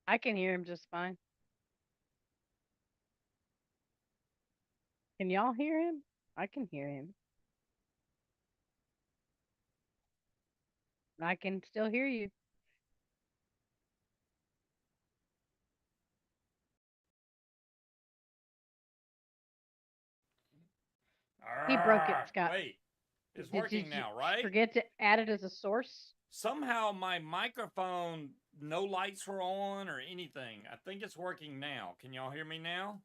I can hear him just fine. Can y'all hear him? I can hear him. I can still hear you. He broke it, Scott. Wait, it's Did working you now, right? forget to add it as a source? Somehow my microphone, no lights were on or anything. I think it's working now. Can y'all hear me now?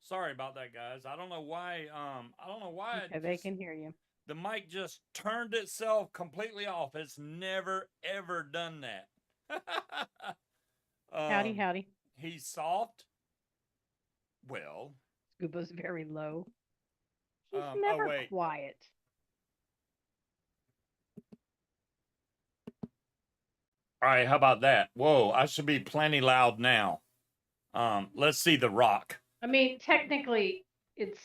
Sorry about that, guys. I don't know why. I don't know why Okay, they can hear you. the mic just turned itself completely off. It's never ever done that. Howdy, howdy. He's soft. Well, Scuba's very low. He's oh never wait. quiet. All right, how about that? Whoa, I should be plenty loud now. Let's see the rock. I mean, technically, it's.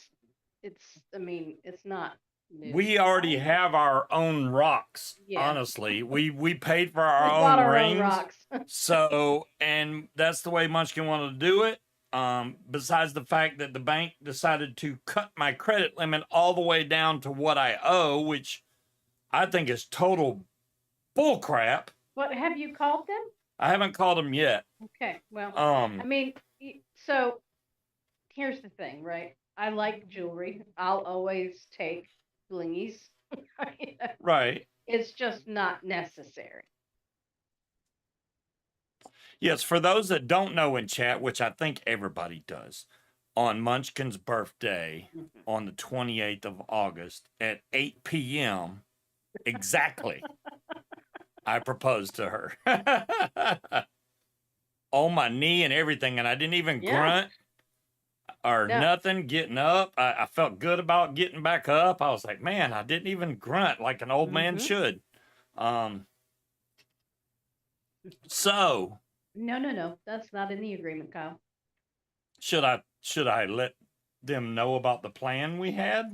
I mean, it's not new. We already have our own rocks. Yeah. Honestly, we paid for We our bought own our rings. own rocks. So, and that's the way Munchkin wanted to do it. Besides the fact that the bank decided to cut my credit limit all the way down to what I owe, which I think is total bullcrap. What have you called them? I haven't called them yet. Okay, well, I mean, so here's the thing, right? I like jewelry. I'll always take blingies. Right. It's just not necessary. Yes, for those that don't know in chat, which I think everybody does, on Munchkin's birthday on the 28th of August at 8 p.m. exactly, I proposed to her. On my knee and everything, and I didn't even grunt or nothing getting up. I felt good about getting back up. I was like, man, I didn't even grunt like an old man should. So... No. That's not in the agreement, Kyle. Should I let them know about the plan we had?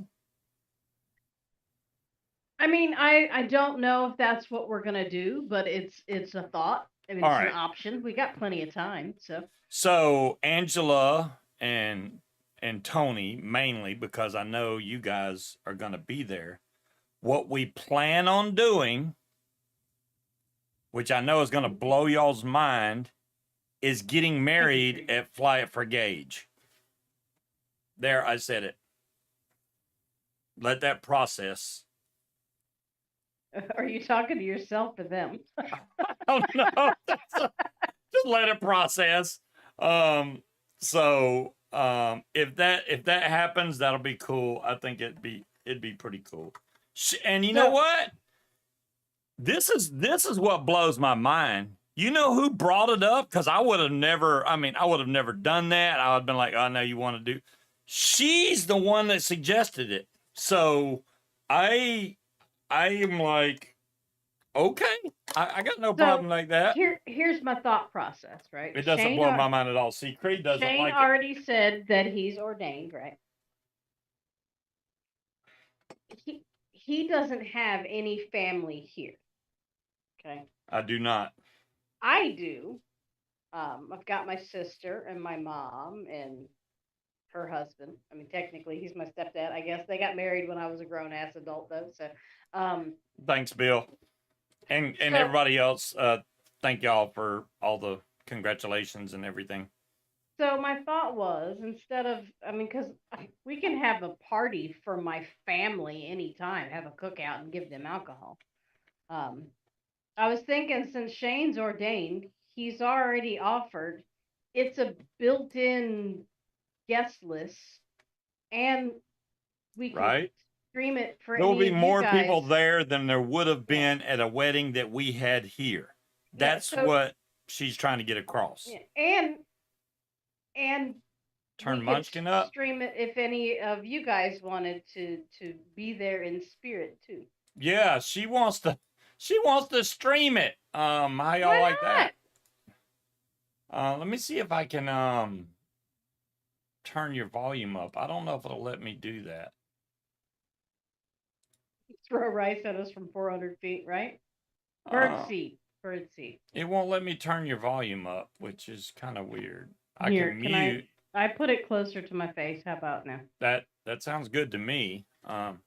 I mean, I don't know if that's what we're gonna do, but it's a thought. I mean, it's an option. We got plenty of time, so. So Angela and Tony mainly, because I know you guys are gonna be there. What we plan on doing, which I know is gonna blow y'all's mind, is getting married at Fly It for Gage. There, I said it. Let that process. Are you talking to yourself or them? I don't know. Just let it process. So if that happens, that'll be cool. I think it'd be pretty cool. And you know what? This is what blows my mind. You know who brought it up? Because I would have never done that. I would have been like, oh, no, you want to do. She's the one that suggested it. So I am like, okay, I got no problem like that. Here's my thought process, right? It doesn't blow my mind at all. See, Creed doesn't like it. Shane already said that he's ordained, right? He doesn't have any family here. Okay. I do not. I do. I've got my sister and my mom and her husband. I mean, technically, he's my stepdad. I guess they got married when I was a grown ass adult, though. So, thanks, Bill, and everybody else. Thank y'all for all the congratulations and everything. So my thought was, instead of, I mean, because we can have a party for my family anytime, have a cookout and give them alcohol. I was thinking, since Shane's ordained, he's already offered. It's a built-in guest list, and we can stream it for. There will be more people there than there would have been at a wedding that we had here. That's what she's trying to get across. Yeah. And turn Munchkin up. Stream it if any of you guys wanted to be there in spirit too. Yeah, she wants to stream it. How y'all like that? Let me see if I can turn your volume up. I don't know if it'll let me do that. Throw rice at us from 400 feet, right? Birdseed. Birdseed. It won't let me turn your volume up, which is kind of weird. I Here, can can mute. I put it closer to my face. How about now? That sounds good to me. Can All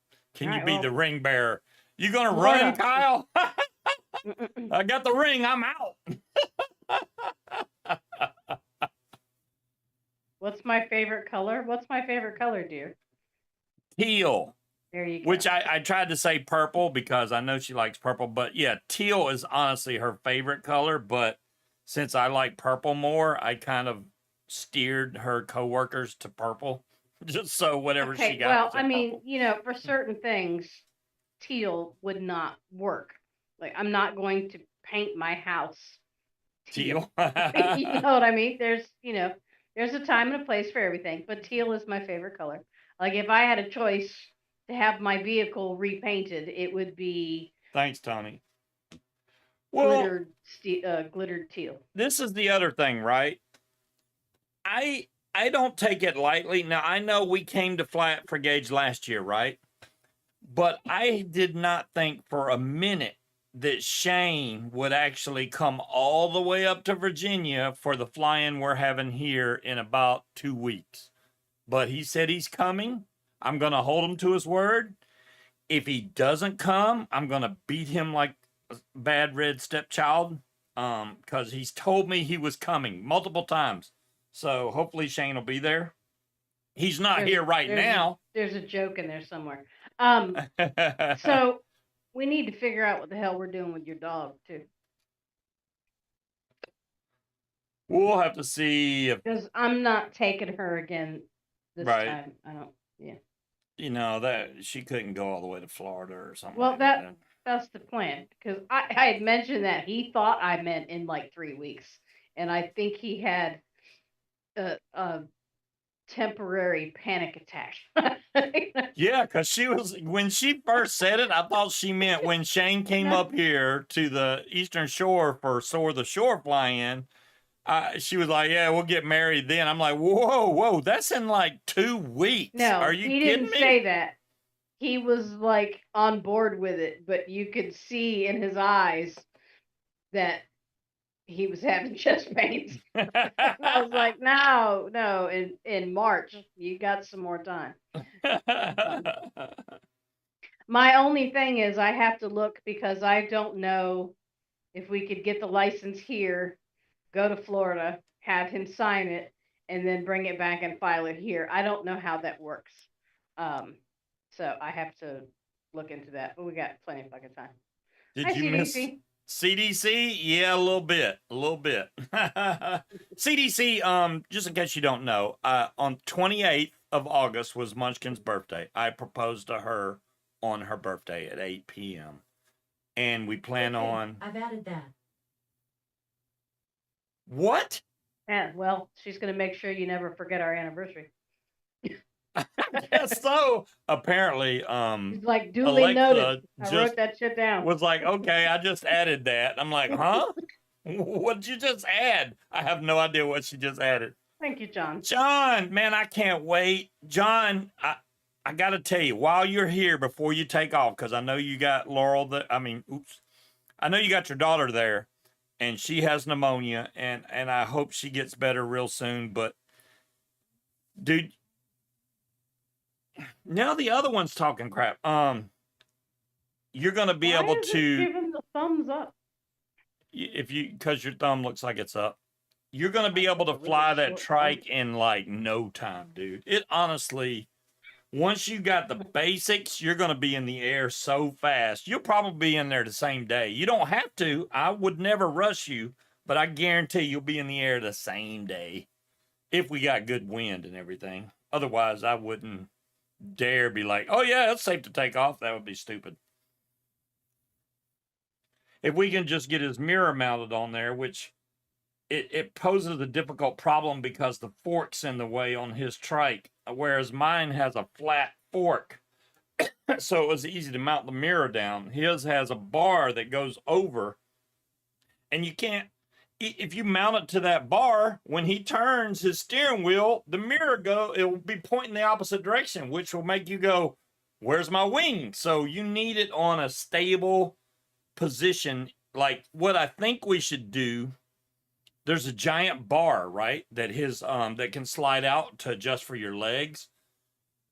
you right, be well, the ring bearer? You gonna run, Florida. Kyle? I got the ring. I'm out. What's my favorite color? What's my favorite color, dear? Teal. There you go. Which I tried to say purple because I know she likes purple, but yeah, teal is honestly her favorite color. But since I like purple more, I kind of steered her coworkers to purple, just so whatever she Okay, got well, was I in mean, purple. for certain things, teal would not work. Like, I'm not going to paint my house teal. Teal. You know what I mean? There's a time and a place for everything, but teal is my favorite color. Like, if I had a choice to have my vehicle repainted, it would be Thanks, Tony. Well, glittered teal. this is the other thing, right? I don't take it lightly. Now I know we came to Flat for Gage last year, right? But I did not think for a minute that Shane would actually come all the way up to Virginia for the fly-in we're having here in about 2 weeks. But he said he's coming. I'm going to hold him to his word. If he doesn't come, I'm going to beat him like a bad red stepchild because he's told me he was coming multiple times. So hopefully Shane will be there. He's not here right now. There's a joke in there somewhere. So we need to figure out what the hell we're doing with your dog too. We'll have to see if, because I'm not taking her again this Right. time. I don't. Yeah. you know, that she couldn't go all the way to Florida or something. Well, like that. that's the plan because I had mentioned that he thought I meant in like 3 weeks, and I think he had a temporary panic attack. Yeah, because when she first said it, I thought she meant when Shane came No. up here to the Eastern Shore for Soar the Shore fly-in. She was like, "Yeah, we'll get married then." I'm like, "Whoa, that's in like 2 weeks." No, Are you he kidding didn't me? say that. He was like on board with it, but you could see in his eyes that he was having chest pains. I was like, no, in March, you got some more time. My only thing is I have to look because I don't know if we could get the license here, go to Florida, have him sign it, and then bring it back and file it here. I don't know how that works. So I have to look into that, but we got plenty of fucking time. Did Hi, you miss CDC. CDC? Yeah, a little bit. CDC, just in case you don't know, on 28th of August was Munchkin's birthday. I proposed to her on her birthday at 8 p.m. And we plan on... I've added that. What? Yeah, well, she's going to make sure you never forget our anniversary. I guess so. Apparently, She's like, duly Alexa noted. I just wrote that shit down. was like, okay, I just added that. I'm like, huh? What did you just add? I have no idea what she just added. Thank you, John. John, man, I can't wait. John, I got to tell you, while you're here, before you take off, because I know you got Laurel, I know you got your daughter there, and she has pneumonia, and I hope she gets better real soon. But, dude, now the other one's talking crap. You're going to be able to... give him the thumbs up? Because your thumb looks like it's up. You're going to be able to fly that trike in like no time, dude. It honestly, once you got the basics, you're going to be in the air so fast. You'll probably be in there the same day. You don't have to. I would never rush you, but I guarantee you'll be in the air the same day if we got good wind and everything. Otherwise, I wouldn't dare be like, oh yeah, it's safe to take off. That would be stupid. If we can just get his mirror mounted on there, which it poses a difficult problem because the fork's in the way on his trike, whereas mine has a flat fork. So it was easy to mount the mirror down. His has a bar that goes over, and you can't, if you mount it to that bar, when he turns his steering wheel, the mirror it will be pointing the opposite direction, which will make you go, where's my wing? So you need it on a stable position like what I think we should do. There's a giant bar, right? That can slide out to adjust for your legs.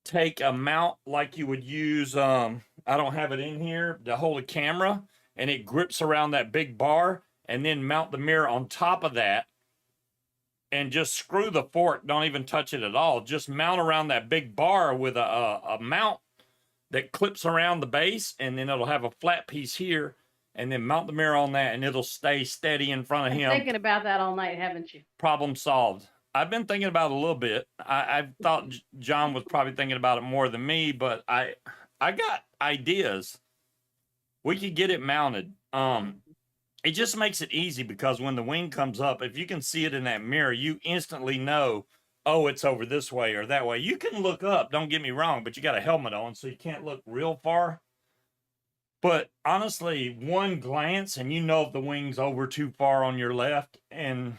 Take a mount like you would use. I don't have it in here to hold a camera, and it grips around that big bar, and then mount the mirror on top of that, and just screw the fork. Don't even touch it at all. Just mount around that big bar with a mount that clips around the base, and then it'll have a flat piece here, and then mount the mirror on that, and it'll stay steady in front of him. Thinking about that all night, haven't you? Problem solved. I've been thinking about it a little bit. I thought John was probably thinking about it more than me, but I got ideas. We could get it mounted. It just makes it easy because when the wing comes up, if you can see it in that mirror, you instantly know, oh, it's over this way or that way. You can look up, don't get me wrong, but you got a helmet on, so you can't look real far. But honestly, one glance and you know if the wing's over too far on your left, and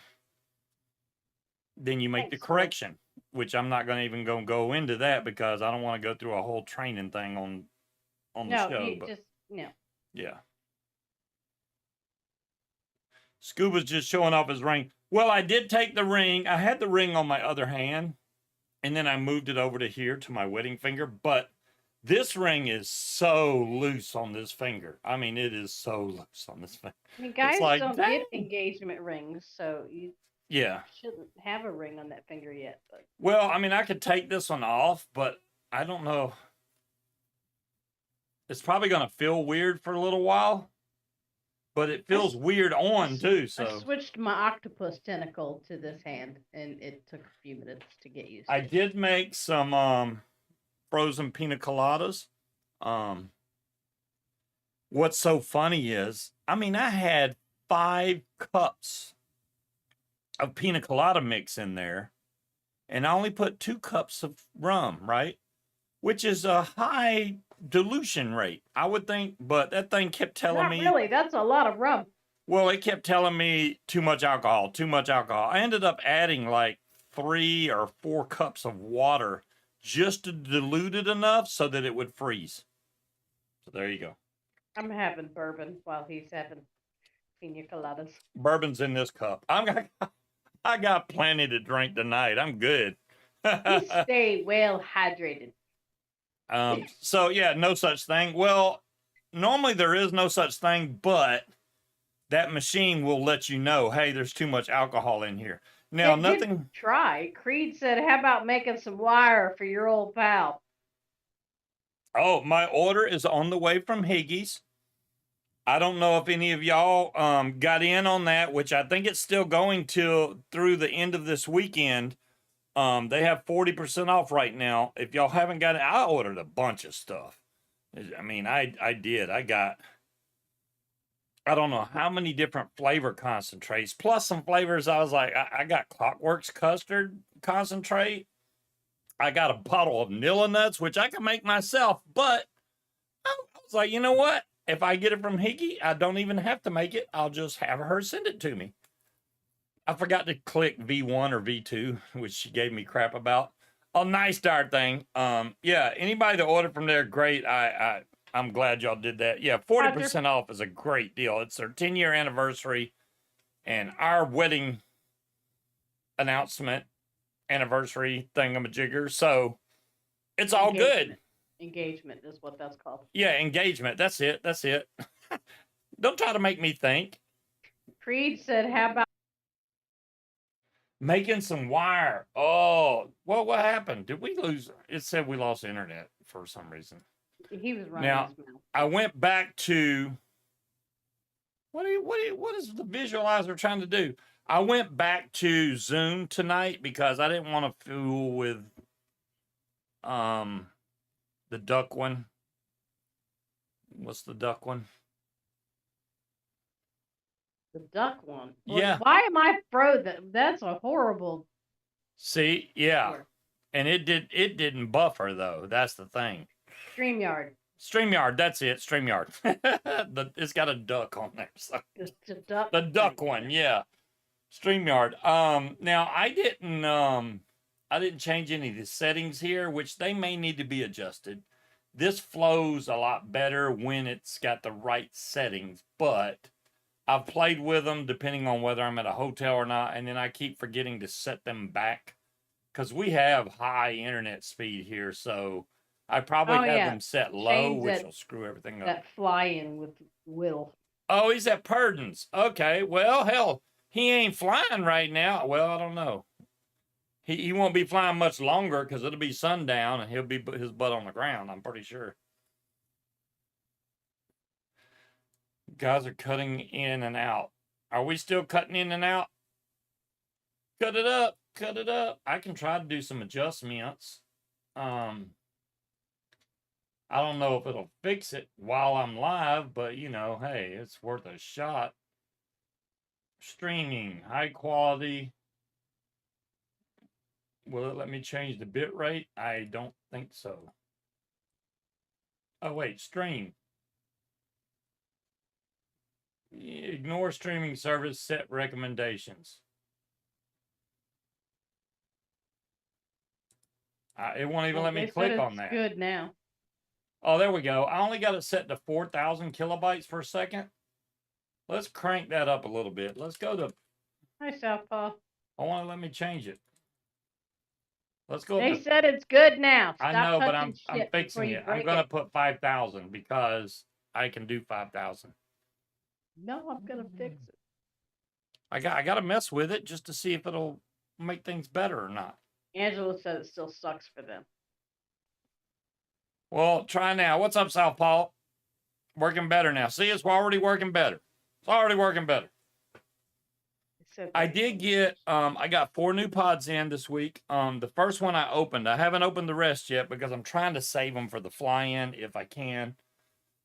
then you make the correction, which I'm not going to even go into that because I don't want to go through a whole training thing on the show. No. Yeah. Scuba's just showing off his ring. Well, I did take the ring. I had the ring on my other hand, and then I moved it over to here to my wedding finger. But this ring is so loose on this finger. I mean, it is so loose on this finger. I mean, guys don't get engagement rings, so you shouldn't have a ring on that finger yet. But. Well, I mean, I could take this one off, but I don't know. It's probably going to feel weird for a little while. But it feels weird on, too. So I switched my octopus tentacle to this hand, and it took a few minutes to get used to. I did make some frozen pina coladas. What's so funny is, I mean, I had 5 cups of pina colada mix in there, and I only put 2 cups of rum, right? Which is a high dilution rate, I would think, but that thing kept telling me. Not really, that's a lot of rum. Well, it kept telling me too much alcohol, too much alcohol. I ended up adding like 3 or 4 cups of water just to dilute it enough so that it would freeze. So there you go. I'm having bourbon while he's having pina coladas. Bourbon's in this cup. I got plenty to drink tonight. I'm good. You stay well hydrated. So yeah, no such thing. Well, normally there is no such thing, but that machine will let you know, hey, there's too much alcohol in here. Now, nothing. Try. Creed said, how about making some wire for your old pal? Oh, my order is on the way from Higgy's. I don't know if any of y'all got in on that, which I think it's still going through the end of this weekend. They have 40% off right now. If y'all haven't got it, I ordered a bunch of stuff. I mean, I did. I don't know how many different flavor concentrates, plus some flavors. I was like, I got Clockworks custard concentrate. I got a bottle of Nilla Nuts, which I can make myself, but I was like, you know what? If I get it from Higgy, I don't even have to make it. I'll just have her send it to me. I forgot to click V1 or V2, which she gave me crap about. Oh, nice darn thing. Yeah, anybody that ordered from there, great. I'm glad y'all did that. Yeah, 40% off is a great deal. It's their 10-year anniversary and our wedding announcement anniversary thingamajigger. So it's all good. Engagement is what that's called. Yeah, engagement. That's it. Don't try to make me think. Creed said, how about making some wire? Oh, well, what happened? Did we lose? It said we lost internet for some reason. He was running now, his mouth. I went back to what is the visualizer trying to do? I went back to Zoom tonight because I didn't want to fool with the duck one. What's the duck one? The duck one. Well, yeah. Why am I frozen? That's a horrible. See, yeah. And it didn't buffer though. That's the thing. StreamYard, that's it. StreamYard. It's got a duck on there. So. The duck one, yeah. StreamYard. Now I didn't change any of the settings here, which they may need to be adjusted. This flows a lot better when it's got the right settings, but I've played with them depending on whether I'm at a hotel or not, and then I keep forgetting to set them back because we have high internet speed here. So I probably Oh have yeah, them set low, Shane's which at will screw everything up. that fly-in with Will. Oh, he's at Purdon's. Okay, well, hell, he ain't flying right now. Well, I don't know. He won't be flying much longer because it'll be sundown and he'll be his butt on the ground. I'm pretty sure. Guys are cutting in and out. Are we still cutting in and out? Cut it up. Cut it up. I can try to do some adjustments. I don't know if it'll fix it while I'm live, but you know, hey, it's worth a shot. Streaming, high quality. Will it let me change the bit rate? I don't think so. Oh, wait, stream. Ignore streaming service, set recommendations. It won't even let me click on that. Good now. Oh, there we go. I only got it set to 4,000 kilobytes per second. Let's crank that up a little bit. Let's go to. Hi, Southpaw. I want to let me change it. Let's go. They said it's good now. Stop I know, but I'm shit fixing before it. I'm gonna put 5,000 because I can do 5,000. No, I'm gonna fix it. I got to mess with it just to see if it'll make things better or not. Angela said it still sucks for them. Well, try now. What's up, Southpaw? Working better now. See, it's already working better. It's already working better. I did get, I got 4 new pods in this week. The first one I opened. I haven't opened the rest yet because I'm trying to save them for the fly-in if I can.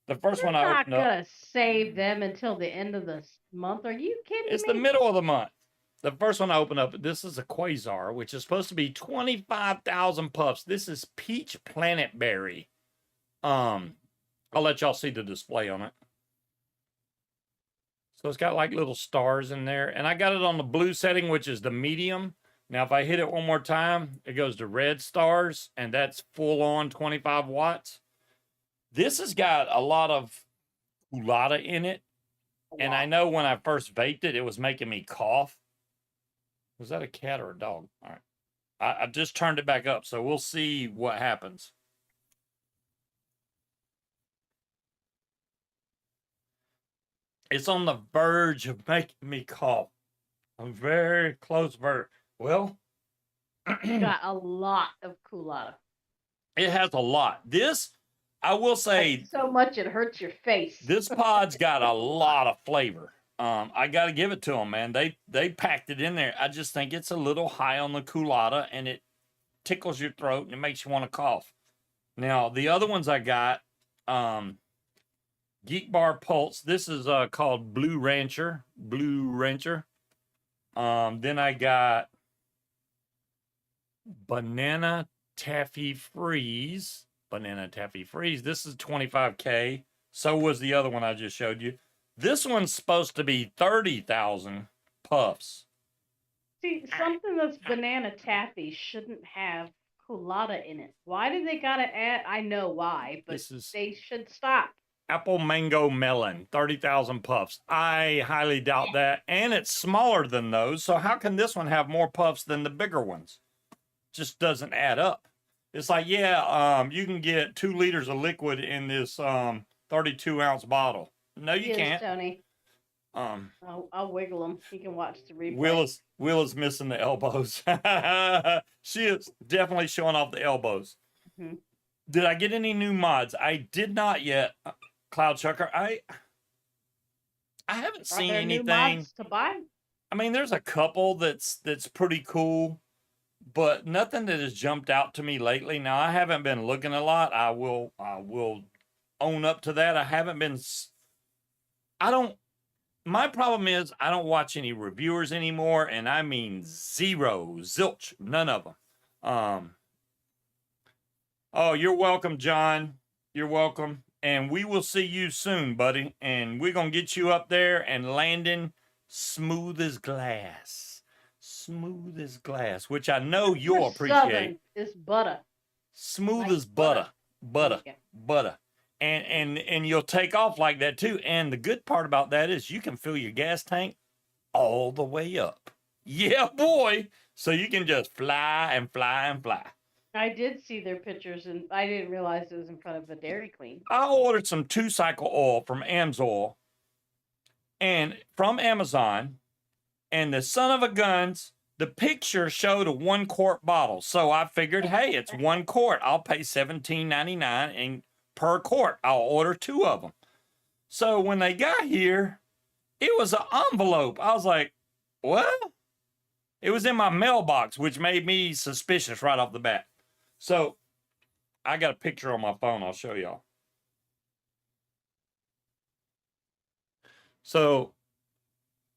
The first one I opened up. You're not gonna save them until the end of the month. Are you kidding me? It's the middle of the month. The first one I opened up, this is a Quasar, which is supposed to be 25,000 puffs. This is Peach Planet Berry. I'll let y'all see the display on it. So it's got like little stars in there. And I got it on the blue setting, which is the medium. Now, if I hit it one more time, it goes to red stars, and that's full on 25 watts. This has got a lot of culotta in it. And I know when I first vaped it, it was making me cough. Was that a cat or a dog? All right. I just turned it back up, so we'll see what happens. It's on the verge of making me cough. I'm very close verge. Well, got a lot of culotta. It has a lot. This, I will say, like so much it hurts your face. This pod's got a lot of flavor. I got to give it to them, man. They packed it in there. I just think it's a little high on the culotta, and it tickles your throat and it makes you want to cough. Now, the other ones I got, Geek Bar Pulse. This is called Blue Rancher. Blue Rancher. Then I got Banana Taffy Freeze. Banana Taffy Freeze. This is 25K. So was the other one I just showed you. This one's supposed to be 30,000 puffs. See, something that's banana taffy shouldn't have culotta in it. Why did they gotta add? I know why, but they should stop. Apple Mango Melon, 30,000 puffs. I highly doubt that. And it's smaller than those. So how can this one have more puffs than the bigger ones? Just doesn't add up. It's like, yeah, you can get 2 liters of liquid in this 32-ounce bottle. No, you can't. Tony. I'll wiggle them. You can watch the replay. Will is missing the elbows. She is definitely showing off the elbows. Mm-hmm. Did I get any new mods? I did not yet. Cloud Chucker, I haven't seen anything. New mods to buy? I mean, there's a couple that's pretty cool, but nothing that has jumped out to me lately. Now, I haven't been looking a lot. I will own up to that. I haven't been. My problem is I don't watch any reviewers anymore, and I mean zero, zilch, none of them. Oh, you're welcome, John. You're welcome. And we will see you soon, buddy. And we're going to get you up there and landing smooth as glass. Smooth as glass, which I know you'll appreciate. It's butter. Smooth as butter. Butter. and you'll take off like that too. And the good part about that is you can fill your gas tank all the way up. Yeah, boy. So you can just fly and fly and fly. I did see their pictures, and I didn't realize it was in front of a Dairy Queen. I ordered some 2-cycle oil from Amsoil and from Amazon, and the son of a guns, the picture showed a 1-quart bottle. So I figured, hey, it's 1 quart. I'll pay $17.99 and per quart. I'll order 2 of them. So when they got here, it was an envelope. I was like, what? It was in my mailbox, which made me suspicious right off the bat. So I got a picture on my phone. I'll show y'all. So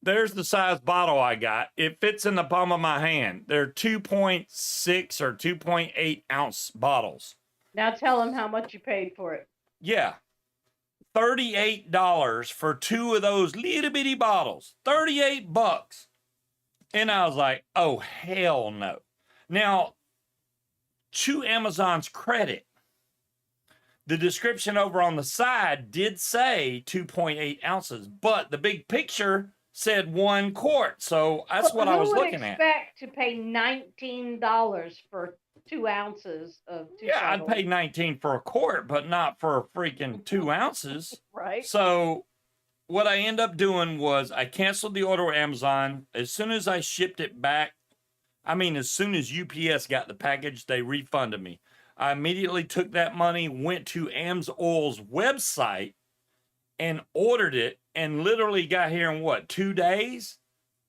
there's the size bottle I got. It fits in the palm of my hand. They're 2.6 or 2.8 ounce bottles. Now tell them how much you paid for it. Yeah. $38 for 2 of those little bitty bottles. $38. And I was like, oh, hell no. Now, to Amazon's credit, the description over on the side did say 2.8 ounces, but the big picture said 1 quart. So that's what I was looking at. Who would expect to pay $19 for 2 ounces of 2 Yeah, I'd cycles? pay $19 for a quart, but not for freaking 2 ounces. Right. So what I ended up doing was I canceled the order with Amazon. As soon as I shipped it back, as soon as UPS got the package, they refunded me. I immediately took that money, went to Amsoil's website and ordered it, and literally got here in 2 days?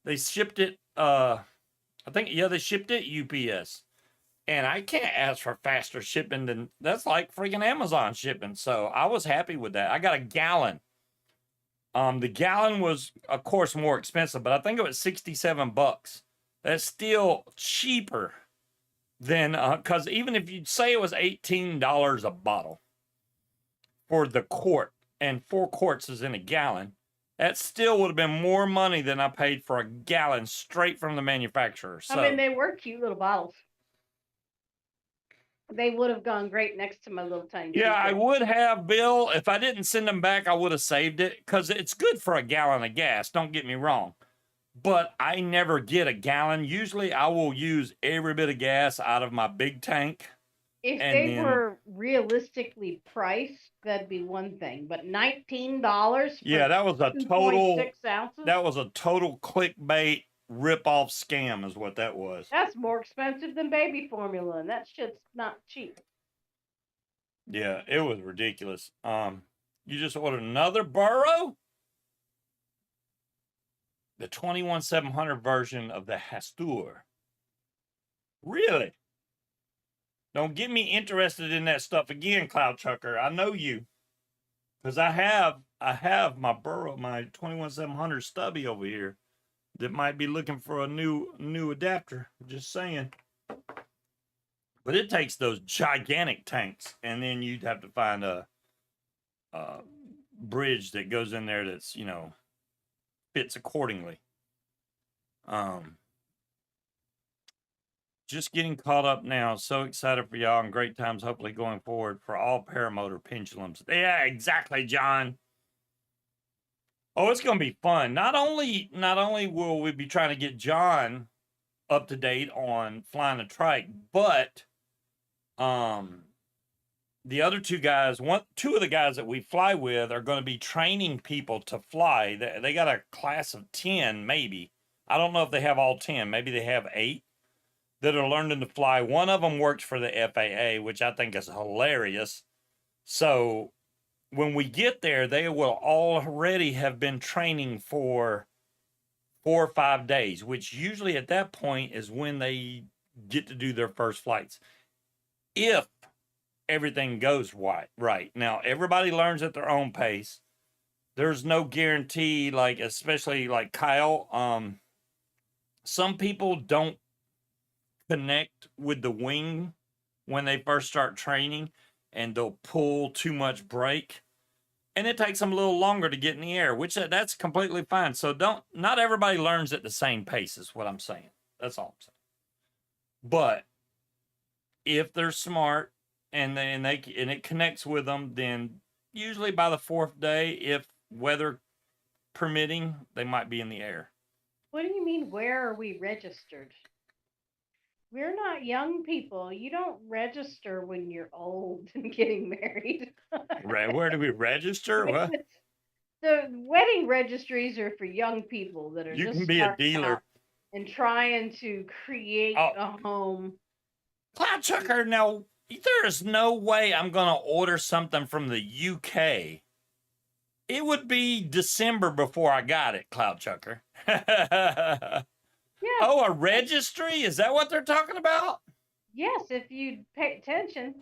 They shipped it, they shipped it UPS. And I can't ask for faster shipping than, that's like freaking Amazon shipping. So I was happy with that. I got a gallon. The gallon was, of course, more expensive, but I think it was $67. That's still cheaper than, because even if you say it was $18 a bottle for the quart, and 4 quarts is in a gallon, that still would have been more money than I paid for a gallon straight from the manufacturer. So, they were cute little bottles. They would have gone great next to my little tiny. Yeah, I would have, Bill. If I didn't send them back, I would have saved it, because it's good for a gallon of gas. Don't get me wrong. But I never get a gallon. Usually I will use every bit of gas out of my big tank. If they were realistically priced, that'd be one thing. But $19 for that was a total 6 ounces? That was a total clickbait rip-off scam is what that was. That's more expensive than baby formula, and that shit's not cheap. Yeah, it was ridiculous. You just ordered another burro? The 21700 version of the Hastur. Really? Don't get me interested in that stuff again, Cloud Chucker. I know you. Because I have my burro, my 21700 stubby over here that might be looking for a new adapter. Just saying. But it takes those gigantic tanks, and then you'd have to find a bridge that goes in there that's, fits accordingly. Just getting caught up now. So excited for y'all, and great times hopefully going forward for all paramotor pendulums. Yeah, exactly, John. Oh, it's going to be fun. Not only will we be trying to get John up to date on flying a trike, but the other 2 guys, 2 of the guys that we fly with are going to be training people to fly. They got a class of 10, maybe. I don't know if they have all 10. Maybe they have 8 that are learning to fly. One of them works for the FAA, which I think is hilarious. So when we get there, they will already have been training for 4 or 5 days, which usually at that point is when they get to do their first flights. If everything goes right. Now, everybody learns at their own pace. There's no guarantee, especially like Kyle. Some people don't connect with the wing when they first start training, and they'll pull too much brake, and it takes them a little longer to get in the air, which that's completely fine. So not everybody learns at the same pace is what I'm saying. That's all I'm saying. But if they're smart and it connects with them, then usually by the 4th day, if weather permitting, they might be in the air. What do you mean, where are we registered? We're not young people. You don't register when you're old and getting married. Where do we register? What? The wedding registries are for young people that are You just can be a starting dealer. out and trying to create Oh, a home. Cloud Chucker, now there is no way I'm going to order something from the UK. It would be December before I got it, Cloud Chucker. Yeah. Oh, a registry? Is that what they're talking about? Yes, if you pay attention.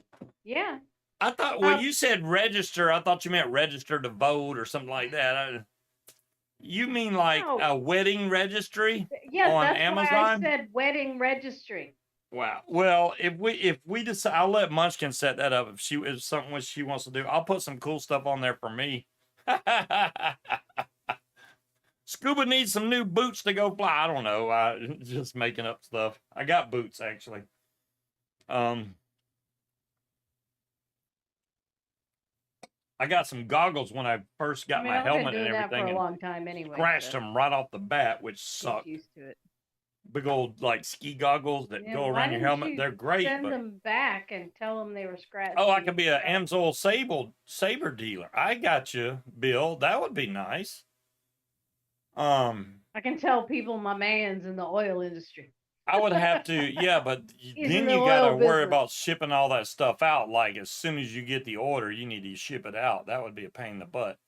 Yeah. I thought, well, you said register. I thought you meant register to vote or something like that. You mean like No. a wedding registry Yes, on that's Amazon? why I said wedding registry. Wow. Well, if we decide, I'll let Munchkin set that up. If something what she wants to do, I'll put some cool stuff on there for me. Scuba needs some new boots to go fly. I don't know. Just making up stuff. I got boots actually. I got some goggles when I first got my helmet and everything. That for a long time anyway. Scratched them right off the bat, which sucked. Used to it. Big old like ski goggles that go around your helmet. They're great. Send them back and tell them they were scratched. Oh, I could be an Amsoil saber dealer. I got you, Bill. That would be nice. I can tell people my man's in the oil industry. I would have to, yeah, but then you got to worry about shipping all that stuff out. Like as soon as you get the order, you need to ship it out. That would be a pain in the butt.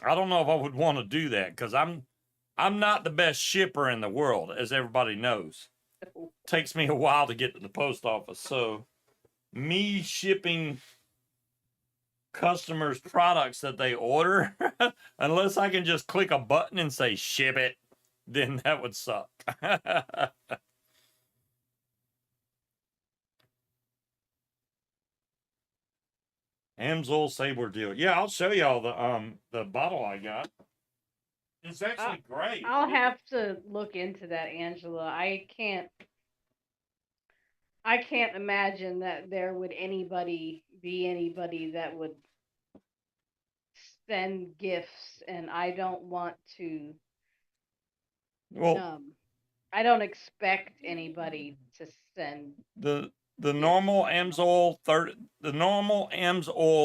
I don't know if I would want to do that because I'm not the best shipper in the world, as everybody knows. It takes me a while to get to the post office. So me shipping customers products that they order, unless I can just click a button and say ship it, then that would suck. Amsoil saber deal. Yeah, I'll show y'all the bottle I got. It's actually great. I'll have to look into that, Angela. I can't imagine that there would be anybody that would send gifts, and I don't want to. Well, I don't expect anybody to send the normal Amsoil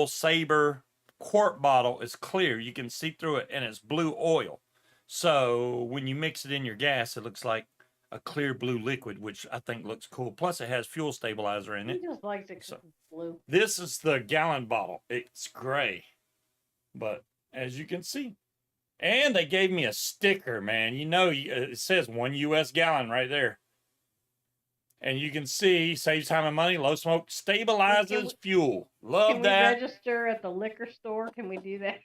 Saber quart bottle is clear. You can see through it, and it's blue oil. So when you mix it in your gas, it looks like a clear blue liquid, which I think looks cool. Plus, it has fuel stabilizer in it. He just likes it blue. This is the gallon bottle. It's gray, but as you can see, and they gave me a sticker, man. You know, it says 1 U.S. gallon right there. And you can see, saves time and money, low smoke, stabilizes fuel. Love that. Can we register at the liquor store? Can we do that?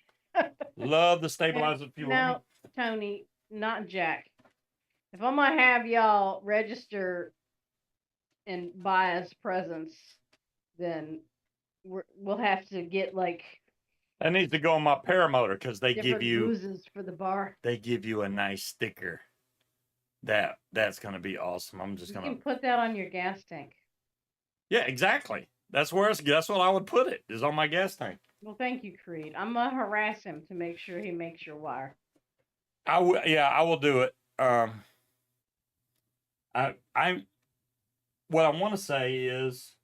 Love the stabilizer fuel. Now, Tony, not Jack. If I'm going to have y'all register and buy us presents, then we'll have to get like... That needs to go on my paramotor because they give you... boozes for the bar. They give you a nice sticker. That's going to be awesome. I'm just going to... You can put that on your gas tank. Yeah, exactly. That's what I would put it, is on my gas tank. Well, thank you, Creed. I'm going to harass him to make sure he makes your wire. I will do it. What I want to say is...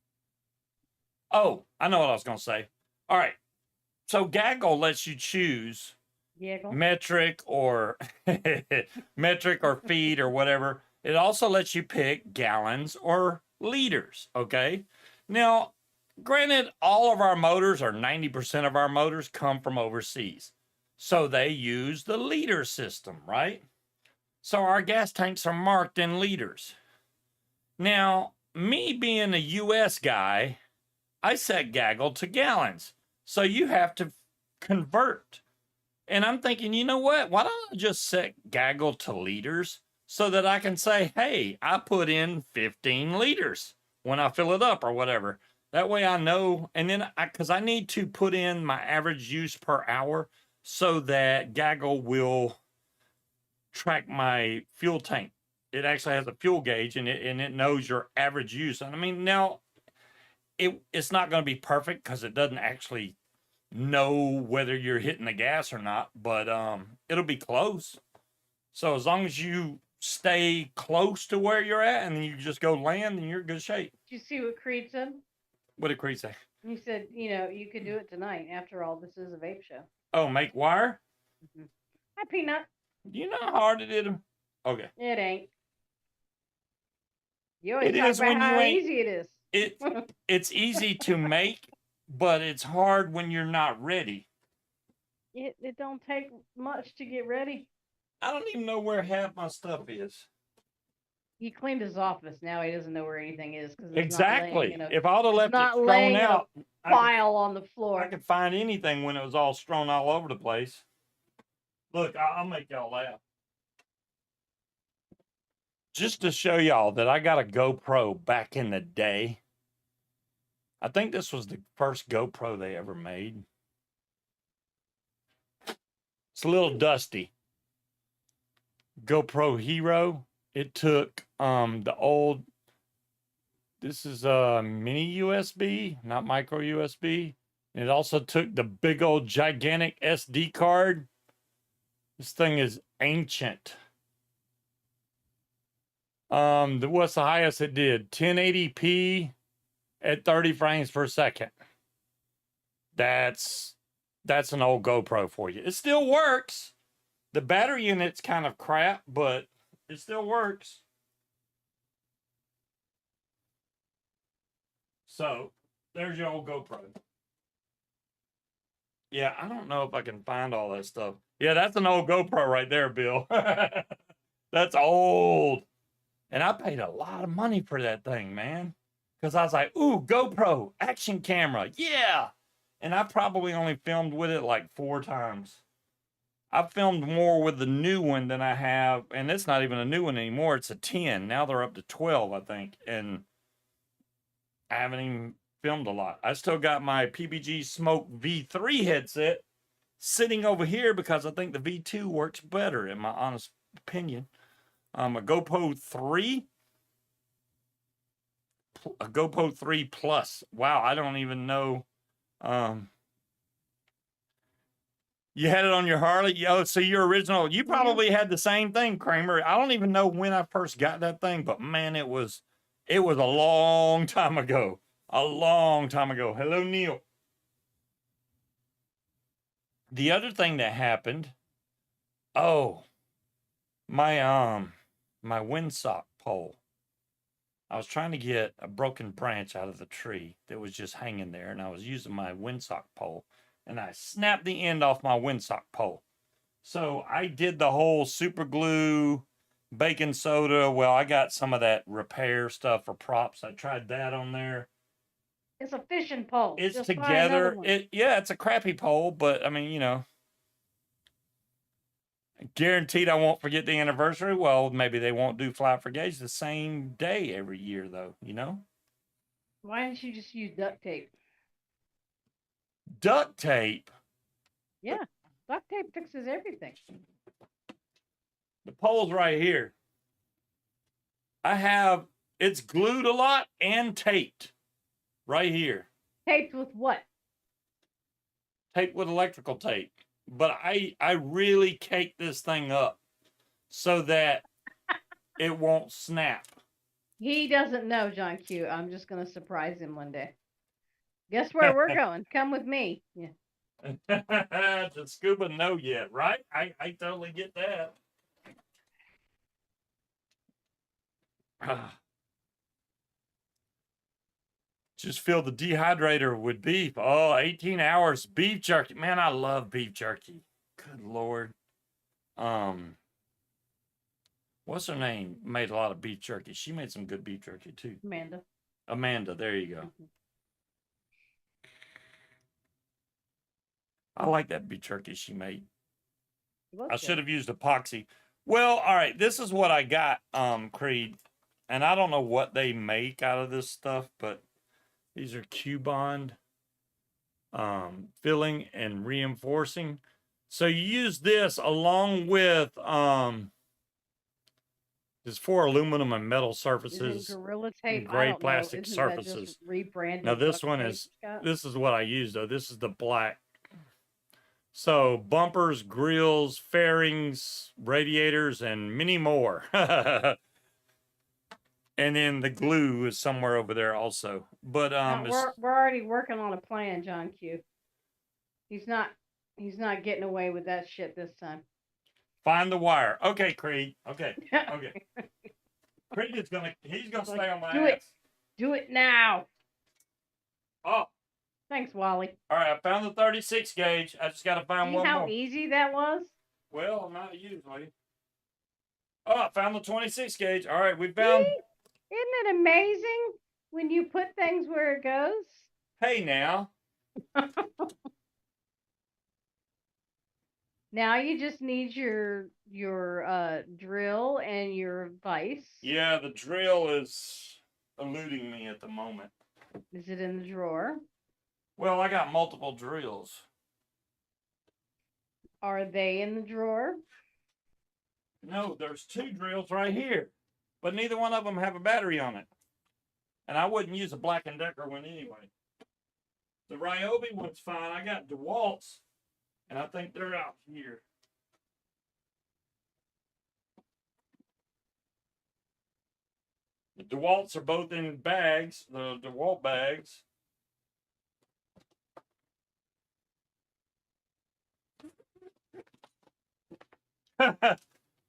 Oh, I know what I was going to say. All right. So Gaggle lets you choose metric or feet or whatever. It also lets you pick gallons or liters, okay? Now, granted, all of our motors, or 90% of our motors, come from overseas. So they use the liter system, right? So our gas tanks are marked in liters. Now, me being a U.S. guy, I set Gaggle to gallons. So you have to convert. And I'm thinking, you know what? Why don't I just set Gaggle to liters so that I can say, hey, I put in 15 liters when I fill it up or whatever. That way I know. And then because I need to put in my average use per hour so that Gaggle will track my fuel tank. It actually has a fuel gauge and it knows your average use. And I mean, now it's not going to be perfect because it doesn't actually know whether you're hitting the gas or not, but it'll be close. So as long as you stay close to where you're at and then you just go land, then you're in good shape. Did you see what Creed said? What did Creed say? He said, you could do it tonight. After all, this is a vape show. Oh, make wire? Mm-hmm. Hi, Peanut. You know how hard it is? Okay. It ain't. You always talk about how easy it is. It's easy to make, but it's hard when you're not ready. It don't take much to get ready. I don't even know where half my stuff is. He cleaned his office. Now he doesn't know where anything is. Exactly. If I would have left it thrown out, file on the floor. I could find anything when it was all strewn all over the place. Look, I'll make y'all laugh. Just to show y'all that I got a GoPro back in the day. I think this was the first GoPro they ever made. It's a little dusty. GoPro Hero. It took the old, this is a mini USB, not micro USB. It also took the big old gigantic SD card. This thing is ancient. What's the highest it did? 1080p at 30 frames per second. That's an old GoPro for you. It still works. The battery unit's kind of crap, but it still works. So, there's your old GoPro. Yeah, I don't know if I can find all that stuff. Yeah, that's an old GoPro right there, Bill. That's old. And I paid a lot of money for that thing, man. Because I was like, ooh, GoPro, action camera, yeah. And I probably only filmed with it like 4 times. I've filmed more with the new one than I have, and it's not even a new one anymore. It's a 10. Now they're up to 12, I think. And I haven't even filmed a lot. I still got my PBG Smoke V3 headset sitting over here because I think the V2 works better, in my honest opinion. A GoPro 3. A GoPro 3 Plus. Wow, I don't even know. You had it on your Harley? Oh, so your original. You probably had the same thing, Kramer. I don't even know when I first got that thing, but man, it was a long time ago. A long time ago. Hello, Neil. The other thing that happened, my windsock pole. I was trying to get a broken branch out of the tree that was just hanging there, and I was using my windsock pole, and I snapped the end off my windsock pole. So I did the whole super glue, baking soda. Well, I got some of that repair stuff for props. I tried that on there. It's a fishing pole. It's just together. It's a crappy pole, but I mean, guaranteed I won't forget the anniversary. Well, maybe they won't do Fly for Gauge the same day every year, though, Why didn't you just use duct tape? Duct tape? Yeah, duct tape fixes everything. The pole's right here. It's glued a lot and taped. Right here. Taped with what? Taped with electrical tape. But I really cake this thing up so that it won't snap. He doesn't know, John Q. I'm just going to surprise him one day. Guess where we're going? Come with me. Yeah. The scuba no yet, right? I totally get that. Just fill the dehydrator with beef. Oh, 18 hours beef jerky. Man, I love beef jerky. Good Lord. What's her name? Made a lot of beef jerky. She made some good beef jerky too. Amanda, there you go. Mm-hmm. I like that beef jerky she made. I should have used epoxy. Well, all right, this is what I got, Creed. And I don't know what they make out of this stuff, but these are Q-Bond filling and reinforcing. So you use this along with there's 4 aluminum and metal surfaces. Gorilla Tape. Gray plastic surfaces. Now this one is this is what I use though. This is the black So bumpers, grills, fairings, radiators, and many more. And then the glue is somewhere over there also. But we're already working on a plan, John Q. He's not getting away with that shit this time. Find the wire. Okay, Creed. Okay. Okay. Creed is he's gonna stay on my ass. Do it now. Oh. Thanks, Wally. All right, I found the 36 gauge. I just gotta find one more. See how easy that was? Well, not usually. Oh, I found the 26 gauge. All right, we found. See? Isn't it amazing when you put things where it goes? Hey, now. Now you just need your drill and your vise. Yeah, the drill is eluding me at the moment. Is it in the drawer? Well, I got multiple drills. Are they in the drawer? No, there's 2 drills right here, but neither one of them have a battery on it. And I wouldn't use a Black & Decker one anyway. The Ryobi one's fine. I got DeWalt's, and I think they're out here. The DeWalt's are both in bags, the DeWalt bags.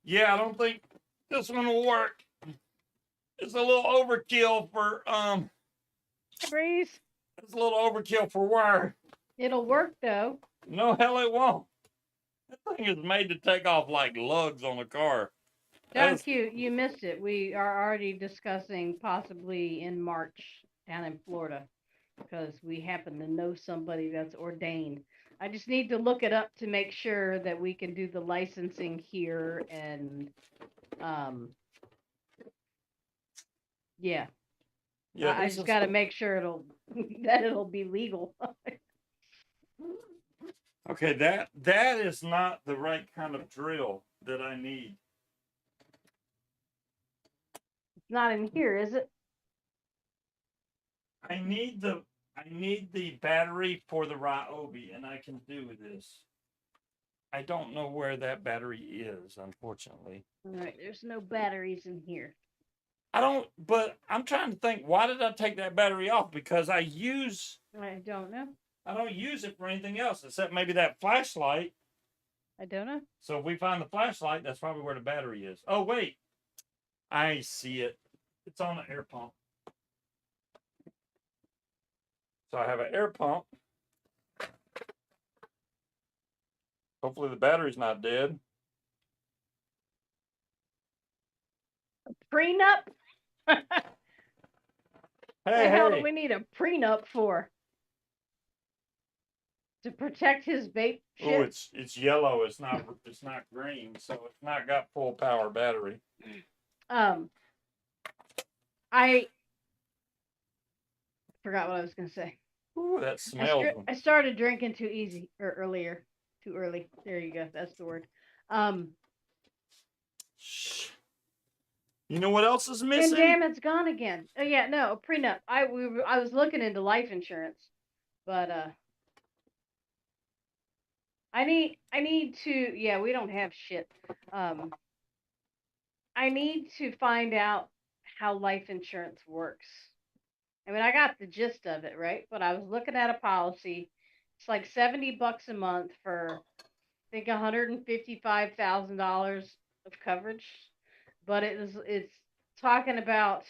Yeah, I don't think this one will work. It's a little overkill for Breeze. It's a little overkill for wire. It'll work though. No, hell it won't. That thing is made to take off like lugs on a car. John Q, you missed it. We are already discussing possibly in March down in Florida because we happen to know somebody that's ordained. I just need to look it up to make sure that we can do the licensing here and yeah. Yeah, I just got to make sure it'll be legal. Okay, that is not the right kind of drill that I need. It's not in here, is it? I need the battery for the Ryobi, and I can do this. I don't know where that battery is, unfortunately. All right, there's no batteries in here. But I'm trying to think, why did I take that battery off? Because I don't know. I don't use it for anything else except maybe that flashlight. I don't know. So if we find the flashlight, that's probably where the battery is. Oh, wait. I see it. It's on the air pump. So I have an air pump. Hopefully the battery's not dead. A prenup? What the hell do we need a prenup for? To protect his vape shit? Oh, it's yellow. It's not green, so it's not got full power battery. I forgot what I was gonna say. Ooh, that smells. I started drinking too early. There you go. That's the word. You know what else is missing? And damn, it's gone again. Oh yeah, no, a prenup. I was looking into life insurance, but I need to. Yeah, we don't have shit. I need to find out how life insurance works. I mean, I got the gist of it, right? But I was looking at a policy. It's like $70 a month for, I think, $155,000 of coverage. But it's talking about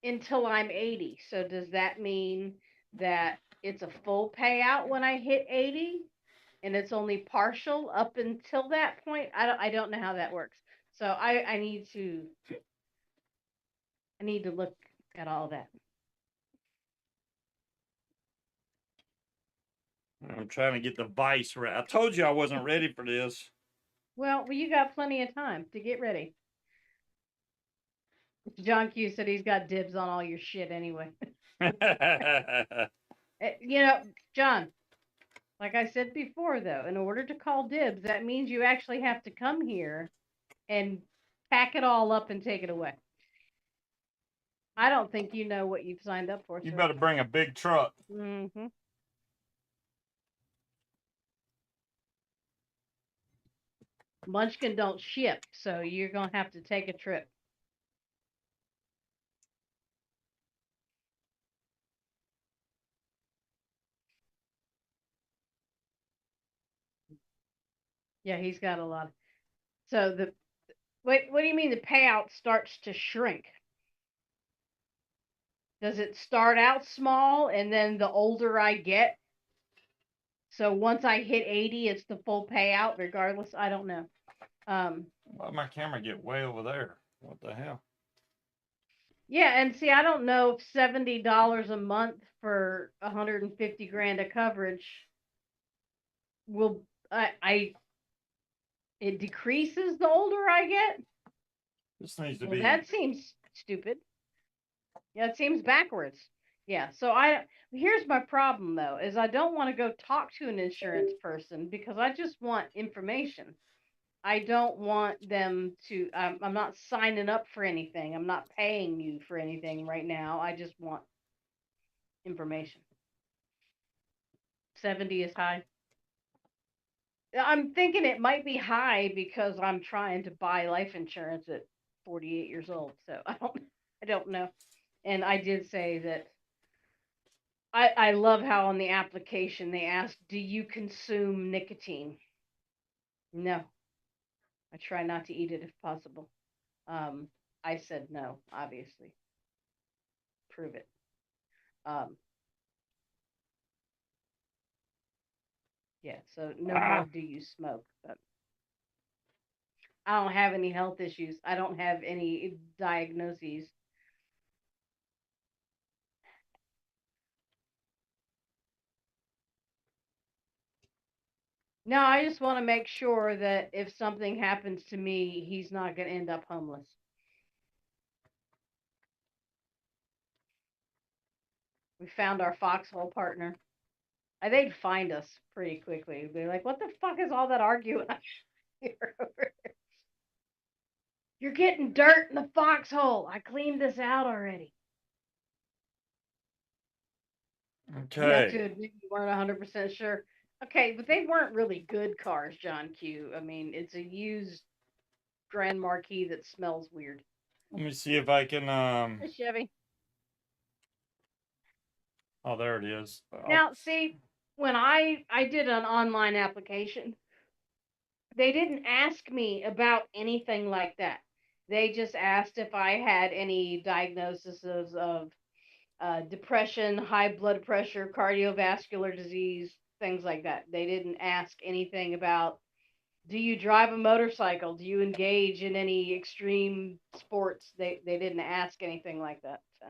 until I'm 80. So does that mean that it's a full payout when I hit 80, and it's only partial up until that point? I don't know how that works. So I need to look at all that. I'm trying to get the vice right. I told you I wasn't ready for this. Well, you got plenty of time to get ready. John Q said he's got dibs on all your shit anyway. You know, John, like I said before, though, in order to call dibs, that means you actually have to come here and pack it all up and take it away. I don't think you know what you've signed up for. You better bring a big truck. Mm-hmm. Munchkin don't ship, so you're gonna have to take a trip. Yeah, he's got a lot. So the wait, what do you mean the payout starts to shrink? Does it start out small and then the older I get? So once I hit 80, it's the full payout regardless. I don't know. Why my camera get way over there? What the hell? Yeah, and see, I don't know if $70 a month for 150 grand of coverage will I it decreases the older I get. This needs to Well, be. that seems stupid. Yeah, it seems backwards. Yeah, so I here's my problem though is I don't want to go talk to an insurance person because I just want information. I don't want them to. I'm not signing up for anything. I'm not paying you for anything right now. I just want information. 70 is high. I'm thinking it might be high because I'm trying to buy life insurance at 48 years old. So I don't know. And I did say that I love how on the application they ask, "Do you consume nicotine?" No, I try not to eat it if possible. Um, I said no, obviously. Prove it. Um, yeah, so no more Ah, do you smoke. But I don't have any health issues. I don't have any diagnoses. No, I just want to make sure that if something happens to me, he's not going to end up homeless. We found our foxhole partner. They'd find us pretty quickly. They'd be like, "What the fuck is all that arguing here?" You're getting dirt in the foxhole. I cleaned this out already. Yeah, okay. dude, we weren't 100% sure. Okay, but they weren't really good cars, John Q. I mean, it's a used Grand Marquis that smells weird. Let me see if I can. A Chevy. Oh, there it is. Now, see, when I did an online application, they didn't ask me about anything like that. They just asked if I had any diagnoses of depression, high blood pressure, cardiovascular disease, things like that. They didn't ask anything about do you drive a motorcycle? Do you engage in any extreme sports? They didn't ask anything like that. So.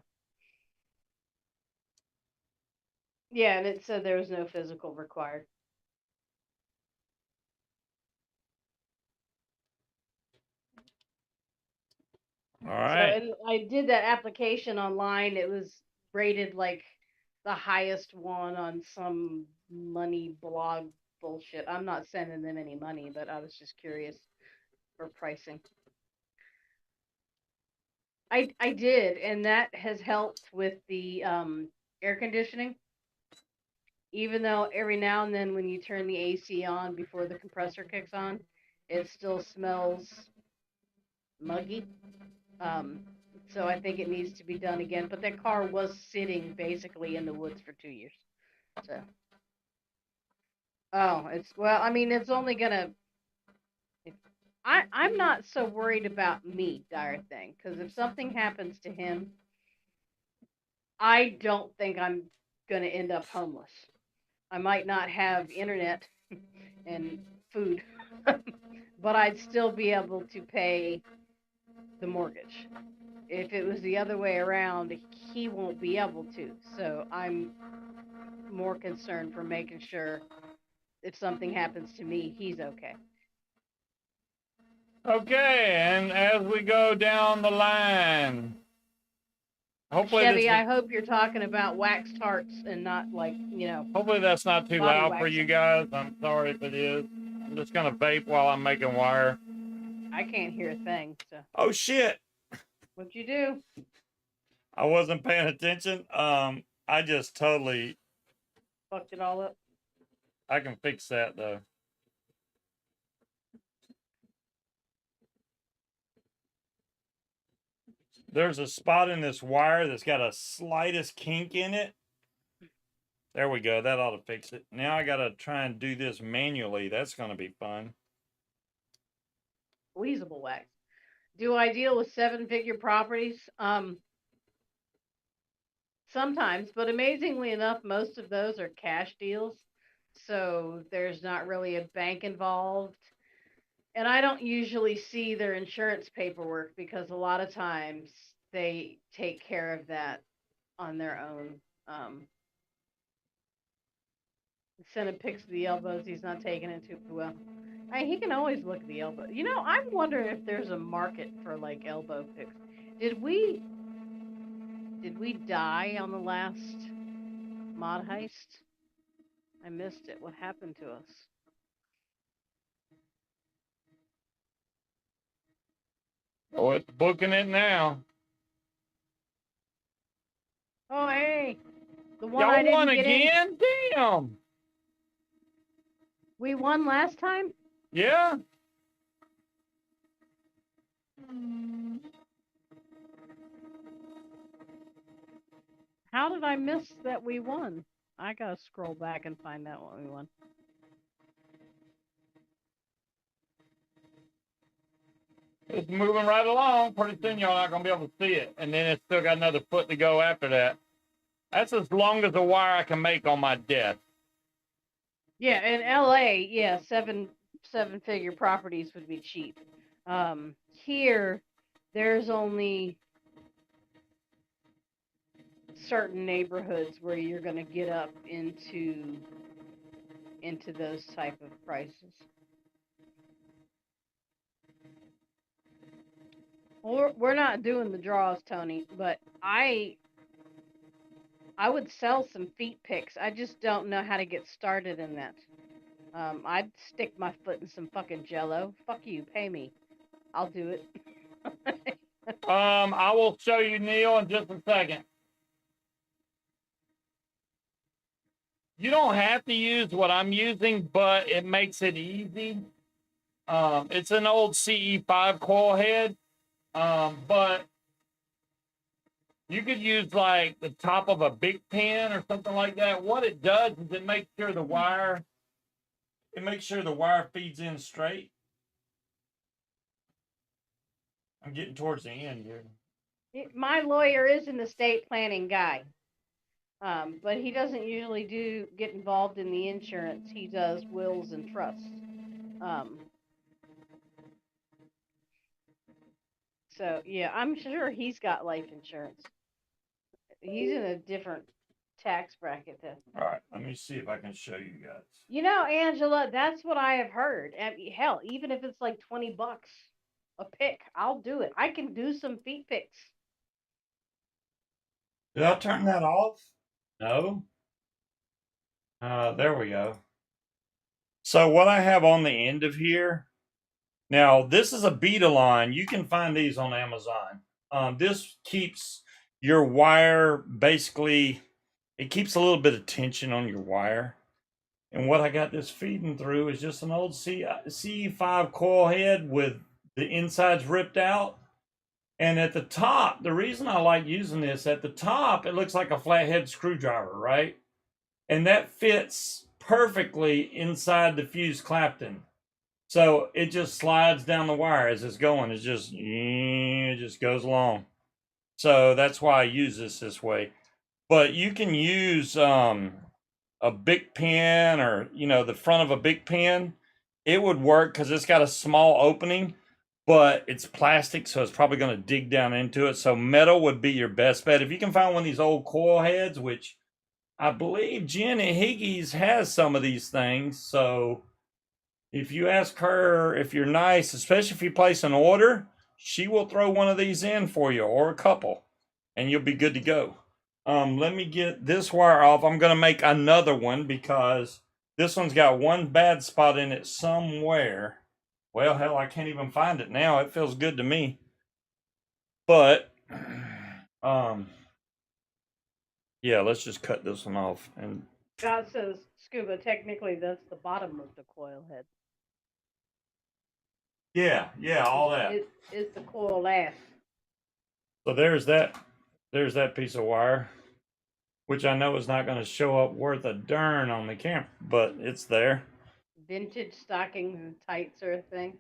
Yeah, and it said there was no physical required. All So right. and I did that application online. It was rated like the highest one on some money blog bullshit. I'm not sending them any money, but I was just curious for pricing. I did, and that has helped with the air conditioning. Even though every now and then when you turn the AC on before the compressor kicks on, it still smells muggy. Um, so I think it needs to be done again. But that car was sitting basically in the woods for 2 years. So, oh, it's well. I mean, it's only gonna. I'm not so worried about me, dire thing, because if something happens to him, I don't think I'm gonna end up homeless. I might not have internet and food, but I'd still be able to pay the mortgage. If it was the other way around, he won't be able to. So I'm more concerned for making sure if something happens to me, he's okay. Okay, and as we go down the line, hopefully this Chevy, is. I hope you're talking about wax tarts and not like, Hopefully that's not too body loud for you waxing. guys. I'm sorry if it is. I'm just gonna vape while I'm making wire. I can't hear a thing. So Oh shit! what'd you do? I wasn't paying attention. I just totally. Fucked it all up. I can fix that though. there's a spot in this wire that's got a slightest kink in it. There we go. That ought to fix it. Now I got to try and do this manually. That's going to be fun. Squeezable wax. Do I deal with 7-figure properties? Sometimes, but amazingly enough, most of those are cash deals. So there's not really a bank involved. And I don't usually see their insurance paperwork because a lot of times they take care of that on their own. Sending pics of the elbows, he's not taking it too well. He can always look at the elbow. You know, I'm wondering if there's a market for like elbow pics. Did we die on the last mod heist? I missed it. What happened to us? Oh, it's booking it now. Oh, hey. The one Y'all I didn't won get again? in. Damn. We won last time? Yeah. How did I miss that we won? I gotta scroll back and find out what we won. It's moving right along. Pretty soon y'all not going to be able to see it. And then it's still got another foot to go after that. That's as long as the wire I can make on my desk. Yeah, in LA, yeah, seven-figure properties would be cheap. Here, there's only certain neighborhoods where you're gonna get up into those type of prices. We're not doing the draws, Tony, but I would sell some feet pics. I just don't know how to get started in that. I'd stick my foot in some fucking jello. Fuck you, pay me. I'll do it. I will show you, Neil, in just a second. You don't have to use what I'm using, but it makes it easy. It's an old CE5 coil head, but you could use like the top of a big pen or something like that. What it does is it makes sure the wire feeds in straight. I'm getting towards the end here. My lawyer is an estate planning guy, but he doesn't usually get involved in the insurance. He does wills and trusts. So yeah, I'm sure he's got life insurance. He's in a different tax bracket then. All right, let me see if I can show you guys. You know, Angela, that's what I have heard. Hell, even if it's like $20 a pick, I'll do it. I can do some feet picks. Did I turn that off? No. There we go. So what I have on the end of here, now this is a beta line. You can find these on Amazon. This keeps your wire basically, it keeps a little bit of tension on your wire. And what I got this feeding through is just an old CE5 coil head with the insides ripped out. And at the top, the reason I like using this, at the top, it looks like a flathead screwdriver, right? And that fits perfectly inside the fused Clapton. So it just slides down the wire as it's going. It just goes along. So that's why I use this way. But you can use a big pen or, the front of a big pen. It would work because it's got a small opening, but it's plastic, so it's probably going to dig down into it. So metal would be your best bet. If you can find one of these old coil heads, which I believe Jen at Higgy's has some of these things. So if you ask her, if you're nice, especially if you place an order, she will throw one of these in for you or a couple, and you'll be good to go. Let me get this wire off. I'm going to make another one because this one's got one bad spot in it somewhere. Well, hell, I can't even find it now. It feels good to me. But, yeah, let's just cut this one off. And God says, Scuba, technically that's the bottom of the coil head. Yeah, all that. It's the coil ass. So there's that piece of wire, which I know is not going to show up worth a darn on the camera, but it's there. Vintage stockings and tights are a thing.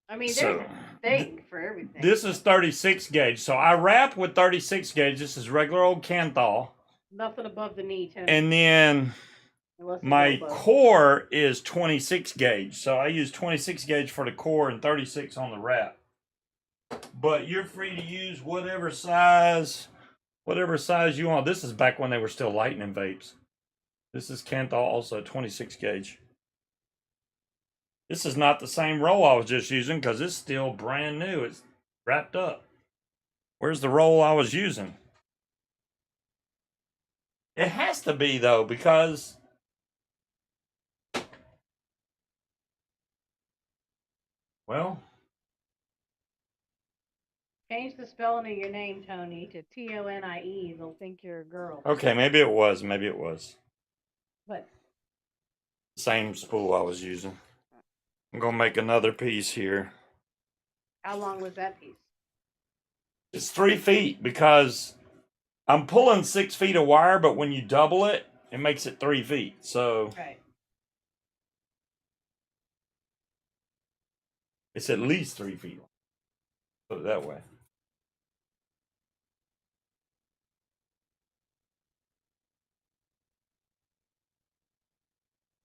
I mean, there's So a thing for everything. this is 36 gauge. So I wrap with 36 gauge. This is regular old Canthal. Nothing above the knee, Tony. And then my core is 26 gauge. So I use 26 gauge for the core and 36 on the wrap. But you're free to use whatever size you want. This is back when they were still lightning vapes. This is Canthal, also 26 gauge. This is not the same roll I was just using because it's still brand new. It's wrapped up. Where's the roll I was using? It has to be, though, because well, change the spelling of your name, Tony, to Tonie. They'll think you're a girl. Okay, maybe it was. Maybe it was. What? Same spool I was using. I'm going to make another piece here. How long was that piece? It's 3 feet because I'm pulling 6 feet of wire, but when you double it, it makes it 3 feet. So right. It's at least 3 feet. Put it that way.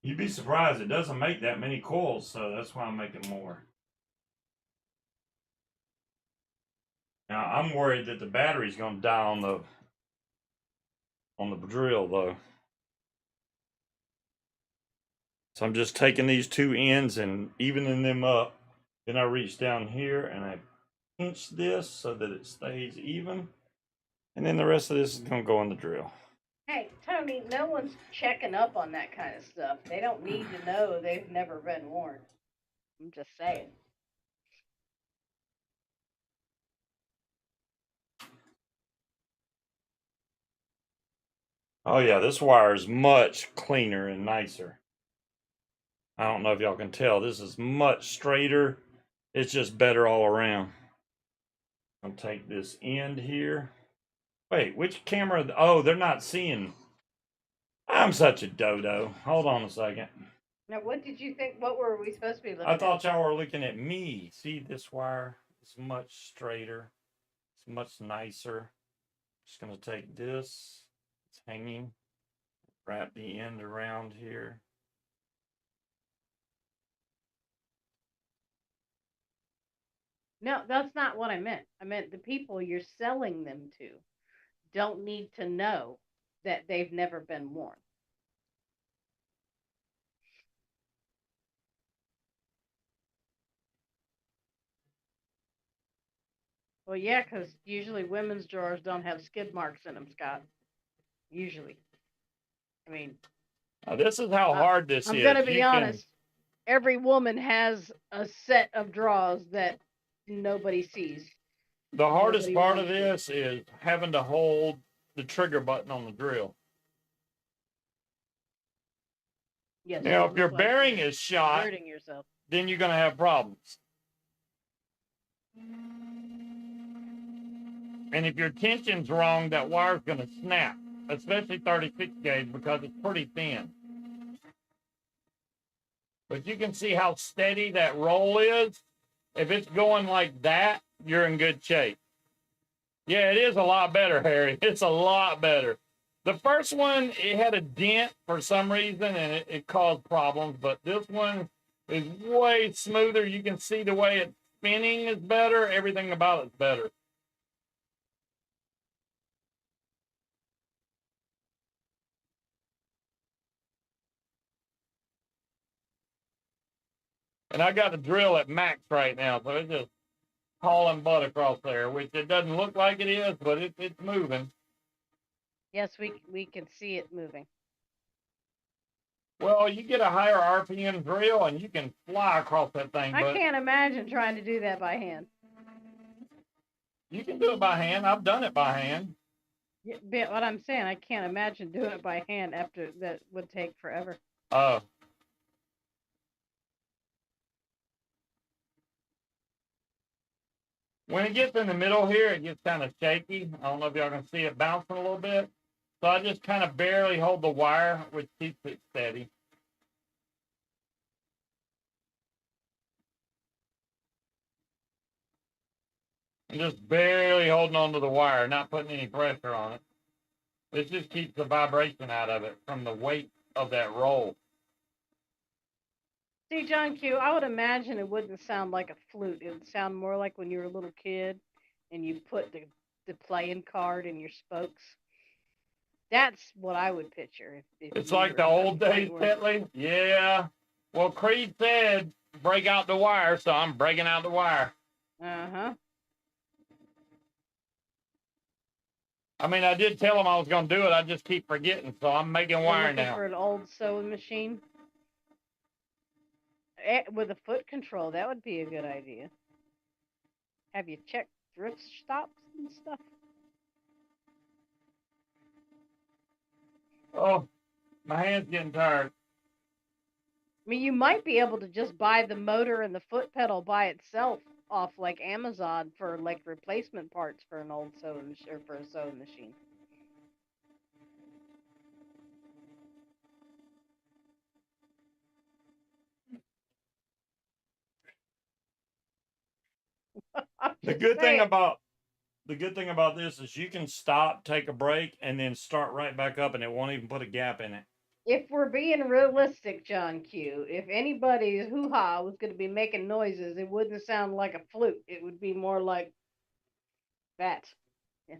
You'd be surprised. It doesn't make that many coils, so that's why I'm making more. Now, I'm worried that the battery's going to die on the drill, though. So I'm just taking these two ends and evening them up. Then I reach down here and I pinch this so that it stays even. And then the rest of this is going to go in the drill. Hey, Tony, no one's checking up on that kind of stuff. They don't need to know they've never been warned. I'm just saying. Oh yeah, this wire is much cleaner and nicer. I don't know if y'all can tell. This is much straighter. It's just better all around. I'll take this end here. Wait, which camera? Oh, they're not seeing. I'm such a dodo. Hold on a second. Now, what did you think? What were we supposed to be looking at? I thought y'all were looking at me. See, this wire is much straighter. It's much nicer. Just going to take this. It's hanging. Wrap the end around here. No, that's not what I meant. I meant the people you're selling them to don't need to know that they've never been warned. Well, yeah, because usually women's drawers don't have skid marks in them, Scott. Usually. I mean, now, this is how hard this is. I'm going to be honest. Every woman has a set of drawers that nobody sees. The hardest part of this is having to hold the trigger button on the drill. Yes. Now, if your bearing is shot, then you're going to have problems. And if your tension's wrong, that wire's going to snap, especially 36 gauge because it's pretty thin. But you can see how steady that roll is. If it's going like that, you're in good shape. Yeah, it is a lot better, Harry. It's a lot better. The first one, it had a dent for some reason, and it caused problems. But this one is way smoother. You can see the way it's spinning is better. Everything about it's better. And I got the drill at max right now, so it's just hauling butt across there, which it doesn't look like it is, but it's moving. Yes, we can see it moving. Well, you get a higher RPM drill and you can fly across that thing. I can't imagine trying to do that by hand. You can do it by hand. I've done it by hand. Yeah, but what I'm saying, I can't imagine doing it by hand after that would take forever. Oh. When it gets in the middle here, it gets kind of shaky. I don't know if y'all can see it bouncing a little bit. So I just kind of barely hold the wire, which keeps it steady. I'm just barely holding onto the wire, not putting any pressure on it. This just keeps the vibration out of it from the weight of that roll. See, John Q, I would imagine it wouldn't sound like a flute. It would sound more like when you were a little kid and you put the playing card in your spokes. That's what I would picture. If It's you like were the at old point days, where, Petley. Yeah. Well, Creed said break out the wire, so I'm breaking out the wire. uh-huh. I mean, I did tell him I was going to do it. I just keep forgetting, so I'm making You're wire looking now. for an old sewing machine with a foot control. That would be a good idea. Have you checked thrift stops and stuff? Oh, my hand's getting tired. I mean, you might be able to just buy the motor and the foot pedal by itself off like Amazon for like replacement parts for an old sewing or for a sewing machine. The good thing about this is you can stop, take a break, and then start right back up, and it won't even put a gap in it. If we're being realistic, John Q, if anybody's hoo ha was going to be making noises, it wouldn't sound like a flute. It would be more like that. Yeah.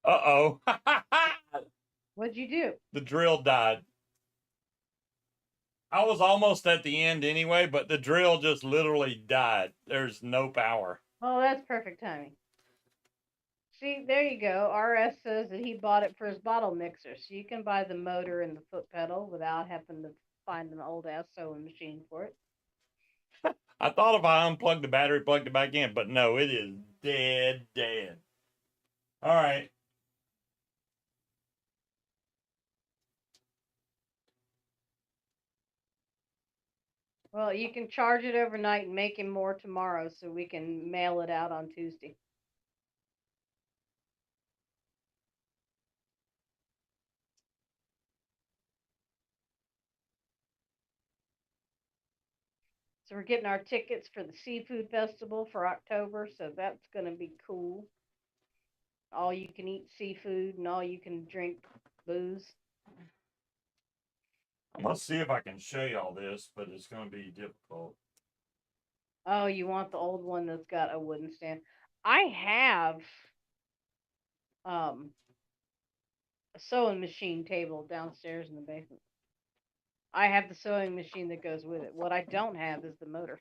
Uh-oh. What'd you do? The drill died. I was almost at the end anyway, but the drill just literally died. There's no power. Oh, that's perfect timing. See, there you go. RS says that he bought it for his bottle mixer, so you can buy the motor and the foot pedal without having to find an old ass sewing machine for it. I thought if I unplugged the battery, plugged it back in, but no, it is dead. All right. Well, you can charge it overnight and make him more tomorrow so we can mail it out on Tuesday. So we're getting our tickets for the seafood festival for October, so that's going to be cool. All you can eat seafood and all you can drink booze. I'm going to see if I can show you all this, but it's going to be difficult. Oh, you want the old one that's got a wooden stand? I have a sewing machine table downstairs in the basement. I have the sewing machine that goes with it. What I don't have is the motor.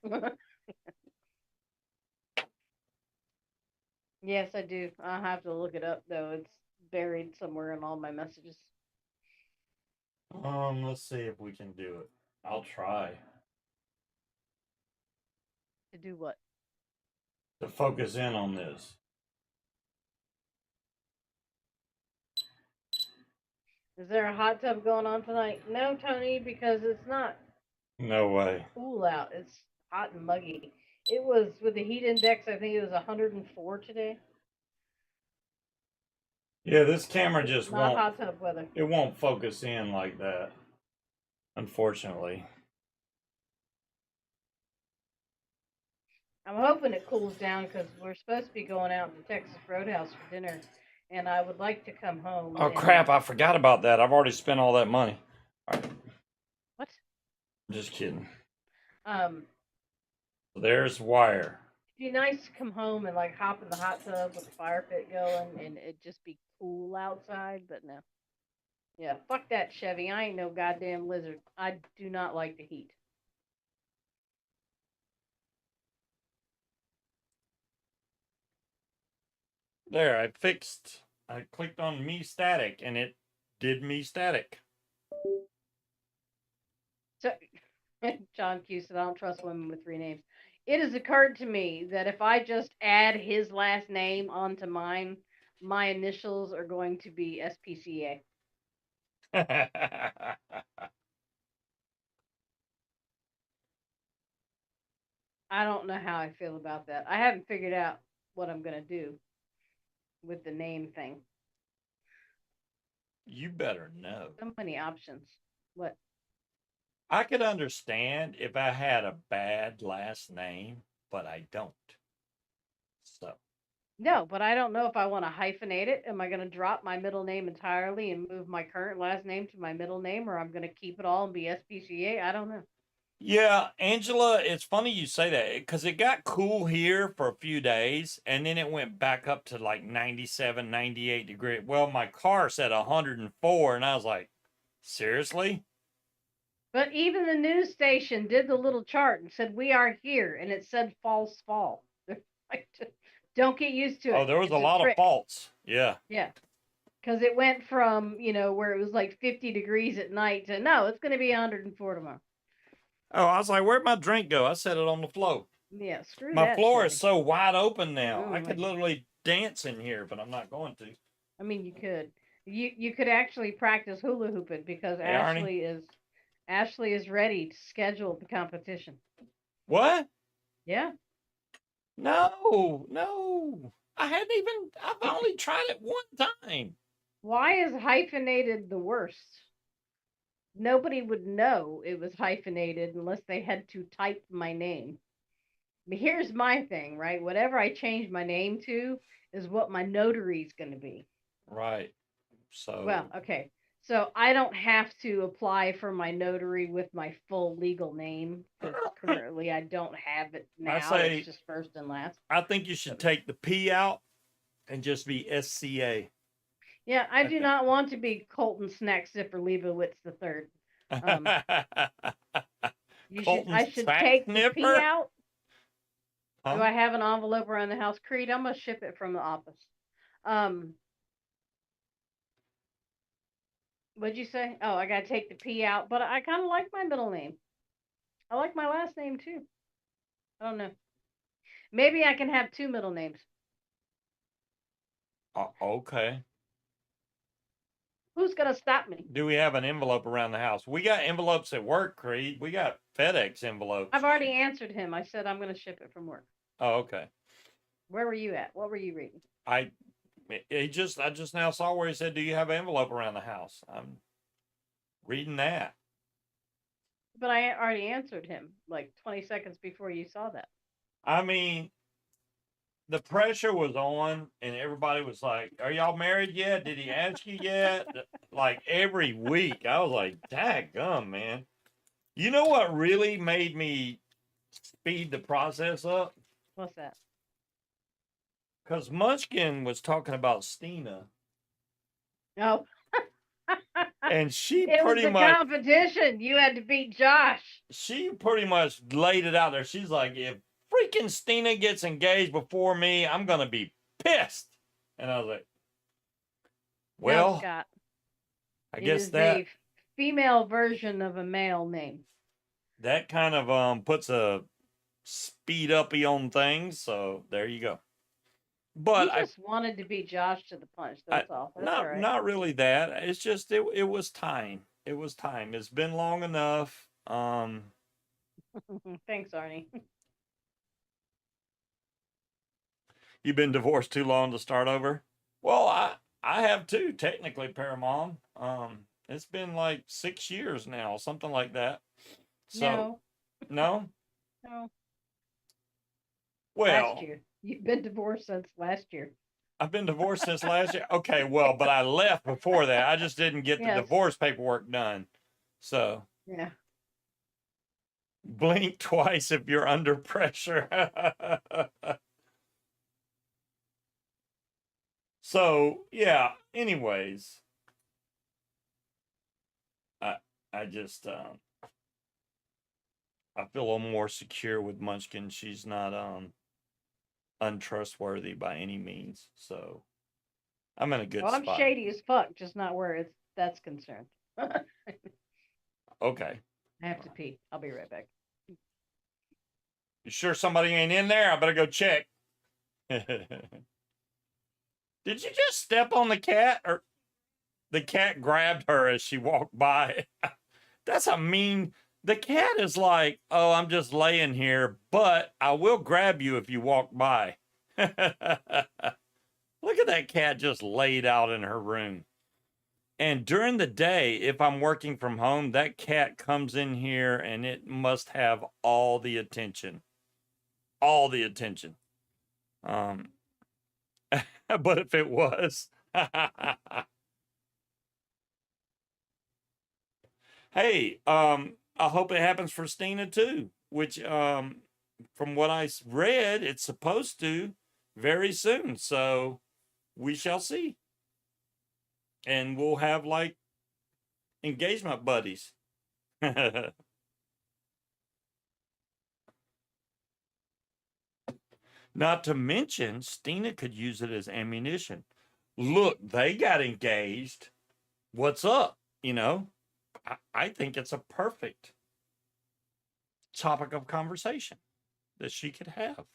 Yes, I do. I'll have to look it up though. It's buried somewhere in all my messages. Let's see if we can do it. I'll try To do what? to focus in on this. Is there a hot tub going on tonight? No, Tony, because it's not No way. cool out. It's hot and muggy. It was with the heat index, I think it was 104 today. Yeah, this camera just Not won't. hot tub weather. It won't focus in like that. Unfortunately. I'm hoping it cools down because we're supposed to be going out to Texas Roadhouse for dinner, and I would like to come home. Oh and... crap! I forgot about that. I've already spent all that money. All right. What? Just kidding. Um, There's wire. It'd be nice to come home and like hop in the hot tub with the fire pit going, and it just be cool outside. But no, yeah, fuck that Chevy. I ain't no goddamn lizard. I do not like the heat. There, I clicked on me static and it did me static. So, John Q said, I don't trust women with three names. It has occurred to me that if I just add his last name onto mine, my initials are going to be SPCA. I don't know how I feel about that. I haven't figured out what I'm going to do with the name thing. You better know. So many options. What? I could understand if I had a bad last name, but I don't. So. No, but I don't know if I want to hyphenate it. Am I going to drop my middle name entirely and move my current last name to my middle name, or I'm going to keep it all and be SPCA? I don't know. Yeah, Angela, it's funny you say that because it got cool here for a few days and then it went back up to like 97, 98 degrees. Well, my car said 104 and I was like, seriously? But even the news station did the little chart and said, "We are here," and it said false fall. Like, don't get used to Oh, it. there was a It's a lot of trick. faults. Yeah. Yeah. Because it went from, where it was like 50 degrees at night to no, it's going to be 104 tomorrow. Oh, I was like, where'd my drink go? I set it on the floor. Yeah, screw My that, floor is Shirley. so wide open now. Oh I my could God. literally dance in here, but I'm not going to. I mean, you could. You could actually practice hula hooping because Hey, Arnie. Ashley is ready to schedule the competition. What? Yeah. No, no. I've only tried it one time. Why is hyphenated the worst? Nobody would know it was hyphenated unless they had to type my name. But here's my thing, right? Whatever I change my name to is what my notary is going to be. Right. So. Well, okay. So I don't have to apply for my notary with my full legal name because currently I don't have it now. It's just first and last. I think you should take the P out and just be SCA. Yeah, I do not want to be Colton Snack Zipper Leibowitz the third. I should take the P out. Huh? Do I have an envelope around the house? Creed, I'm gonna ship it from the office. What'd you say? Oh, I gotta take the P out, but I kind of like my middle name. I like my last name too. I don't know. Maybe I can have two middle names. Okay. Who's gonna stop me? Do we have an envelope around the house? We got envelopes at work, Creed. We got FedEx envelopes. I've already answered him. I said I'm gonna ship it from work. Oh, okay. Where were you at? What were you reading? I just now saw where he said, "Do you have an envelope around the house?" I'm reading that. But I already answered him like 20 seconds before you saw that. I mean, the pressure was on, and everybody was like, "Are y'all married yet? Did he ask you yet?" Like every week, I was like, "Daggum, man!" You know what really made me speed the process up? What's that? Because Munchkin was talking about Stina. Oh. And she it pretty was a much competition. You had to beat Josh. She pretty much laid it out there. She's like, if freaking Stina gets engaged before me, I'm gonna be pissed. And I was like, well, no, Scott. I guess that a female version of a male name. That kind of puts a speed uppy on things. So there you go. But you just wanted to beat Josh to the punch. That's all. That's all right. Not really that. It's just it was time. It was time. It's been long enough. Thanks, Arnie. You've been divorced too long to start over? Well, I have too, technically, Paramom. It's been like 6 years now, something like that. So no? No. Well, last year. You've been divorced since last year. I've been divorced since last year. Okay, well, but I left before that. I just didn't get the divorce paperwork done. So yeah. Blink twice if you're under pressure. So yeah. Anyways, I just I feel a little more secure with Munchkin. She's not untrustworthy by any means. So I'm in a good spot. I'm shady as fuck, just not where that's concerned. I Okay. have to pee. I'll be right back. You sure somebody ain't in there? I better go check. Did you just step on the cat, or the cat grabbed her as she walked by? That's a mean. The cat is like, oh, I'm just laying here, but I will grab you if you walk by. Look at that cat just laid out in her room. And during the day, if I'm working from home, that cat comes in here and it must have all the attention. All the attention. But if it was, hey, I hope it happens for Stina too, which, from what I read, it's supposed to very soon. So we shall see. And we'll have like engagement buddies. Not to mention, Stina could use it as ammunition. Look, they got engaged. What's up? You know, I think it's a perfect topic of conversation that she could have.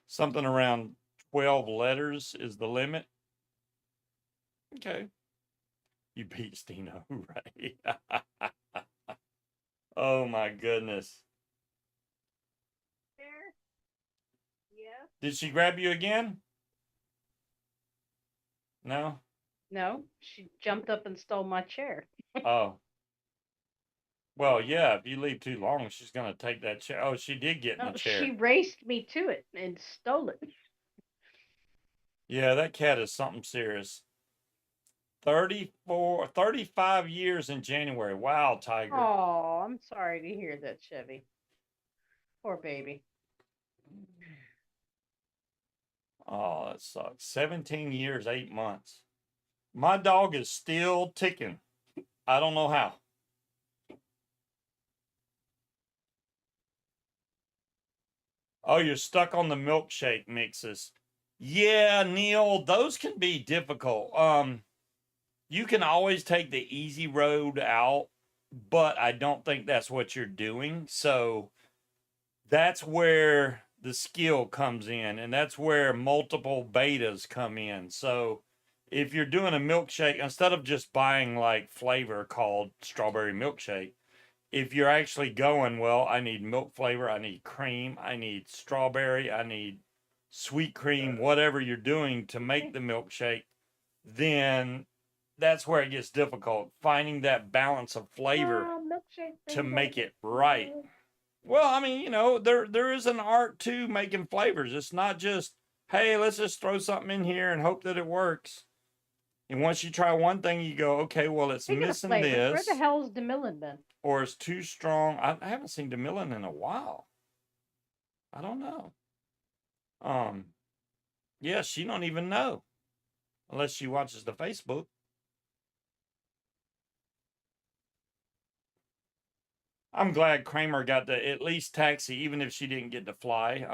Something around 12 letters is the limit. Okay. You beat Stina, right? Oh my goodness. There. Yeah. Did she grab you again? No? No, she jumped up and stole my chair. Oh. Well, yeah, if you leave too long, she's going to take that chair. Oh, she did get in No, the chair. she raced me to it and stole it. Yeah, that cat is something serious. 35 years in January. Wow, Tiger. Oh, I'm sorry to hear that, Chevy. Poor baby. Oh, that sucks. 17 years, 8 months. My dog is still ticking. I don't know how. Oh, you're stuck on the milkshake mixes. Yeah, Neil, those can be difficult. You can always take the easy road out, but I don't think that's what you're doing. So that's where the skill comes in, and that's where multiple betas come in. So if you're doing a milkshake, instead of just buying like flavor called strawberry milkshake, if you're actually going, well, I need milk flavor, I need cream, I need strawberry, I need sweet cream, whatever you're doing to make the milkshake, then that's where it gets difficult, finding that balance of flavor to make it right. Well, I mean, you know, there is an art to making flavors. It's not just, hey, let's just throw something in here and hope that it works. And once you try one thing, you go, okay, well, it's missing this. Where the hell is DeMillan been? Or it's too strong. I haven't seen DeMillan in a while. I don't know. Yeah, she don't even know. Unless she watches the Facebook. I'm glad Kramer got to at least taxi, even if she didn't get to fly.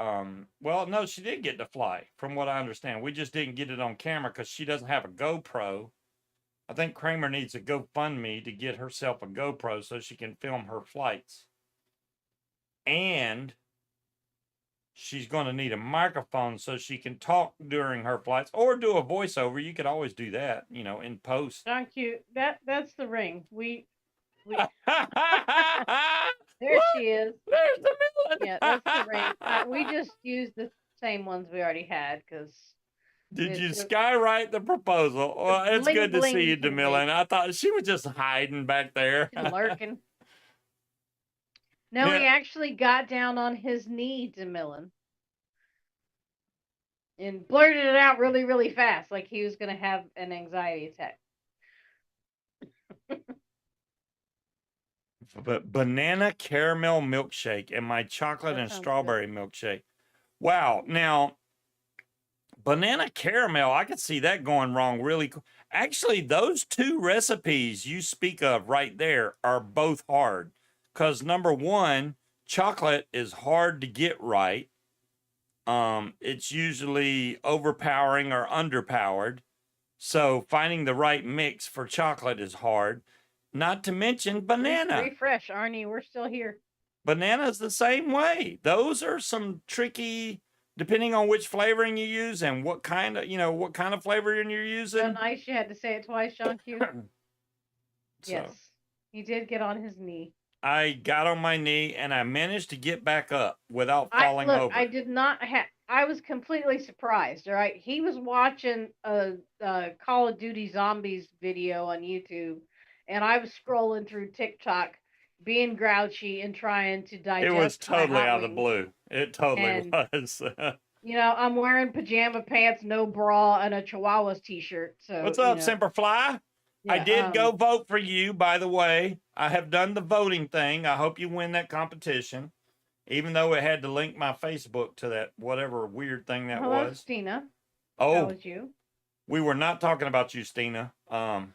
Well, no, she did get to fly, from what I understand. We just didn't get it on camera because she doesn't have a GoPro. I think Kramer needs a GoFundMe to get herself a GoPro so she can film her flights. And she's going to need a microphone so she can talk during her flights or do a voiceover. You could always do that, you know, in post. Thank you. That's the ring. We there she is. There's the villain. Yeah, that's the ring. We just used the same ones we already had because. Did you skywrite the proposal? Well, it's bling, good to bling see you, to me. DeMillan. I thought she was just hiding back there. She's lurking. No, Yeah. he actually got down on his knee, DeMillan, and blurted it out really, really fast, like he was going to have an anxiety attack. But banana caramel milkshake and my chocolate That and sounds strawberry milkshake. Wow. Now, banana caramel, I could see that going wrong really. Actually, those two recipes you speak of right there are both hard. Because number one, chocolate is hard to get right. it's usually overpowering or underpowered. So finding the right mix for chocolate is hard. Not to mention banana. Refresh, Arnie. We're still here. Banana's the same way. Those are some tricky, depending on which flavoring you use and what kind of flavoring you're using. So nice you had to say it twice, John Q. So, Yes. He did get on his knee. I got on my knee and I managed to get back up without falling over. I did not have. I was completely surprised. All right, he was watching a Call of Duty Zombies video on YouTube, and I was scrolling through TikTok, being grouchy and trying to digest. It was totally out of the wings. blue. It totally was. You know, I'm wearing pajama pants, no bra, and a Chihuahuas t-shirt. So what's up, Semperfly? Yeah, I did go vote for you, by the way. I have done the voting thing. I hope you win that competition, even though it had to link my Facebook to that whatever weird thing that Hello, was. Stina. Oh, that was you. We were not talking about you, Stina. I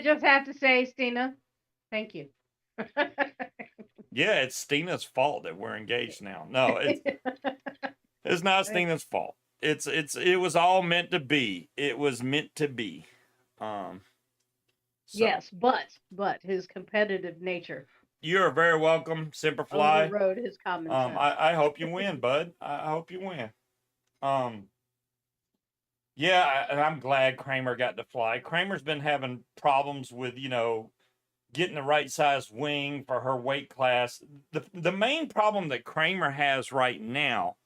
just have to say, Stina, thank you. Yeah, it's Stina's fault that we're engaged now. No, it's not Stina's fault. It was all meant to be. It was meant to be. So. Yes, but his competitive nature. You're very welcome, Semperfly. Overrode his common sense. I hope you win, bud. I hope you win. Yeah, and I'm glad Kramer got to fly. Kramer's been having problems with, getting the right size wing for her weight class. The main problem that Kramer has right now,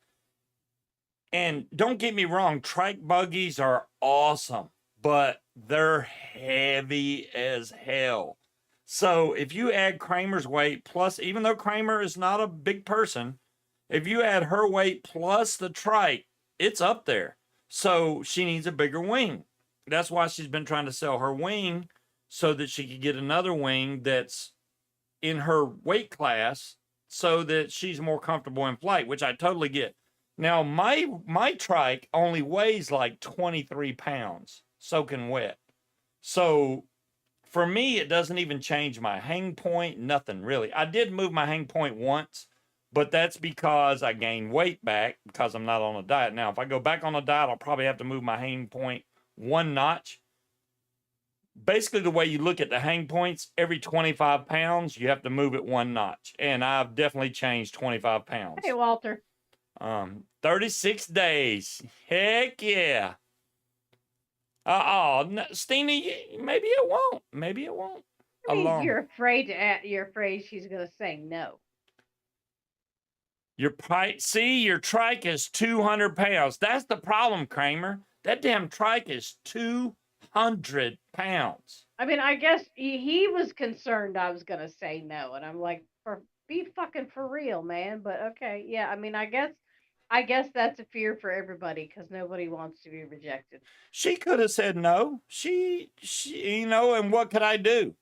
and don't get me wrong, trike buggies are awesome, but they're heavy as hell. So if you add Kramer's weight plus, even though Kramer is not a big person, if you add her weight plus the trike, it's up there. So she needs a bigger wing. That's why she's been trying to sell her wing so that she could get another wing that's in her weight class so that she's more comfortable in flight, which I totally get. Now, my trike only weighs like 23 pounds, soaking wet. So for me, it doesn't even change my hang point, nothing really. I did move my hang point once, but that's because I gained weight back because I'm not on a diet. Now, if I go back on a diet, I'll probably have to move my hang point one notch. Basically, the way you look at the hang points, every 25 pounds, you have to move it one notch. And I've definitely changed 25 pounds. Hey, Walter. 36 days. Heck yeah. Stina, maybe it won't. Maybe it won't. I mean, you're afraid she's gonna say no. Your trike is 200 pounds. That's the problem, Kramer. That damn trike is 200 pounds. I mean, I guess he was concerned I was gonna say no, and I'm like, be fucking for real, man. But okay, yeah. I mean, I guess that's a fear for everybody because nobody wants to be rejected. She could have said no. She, and what could I do?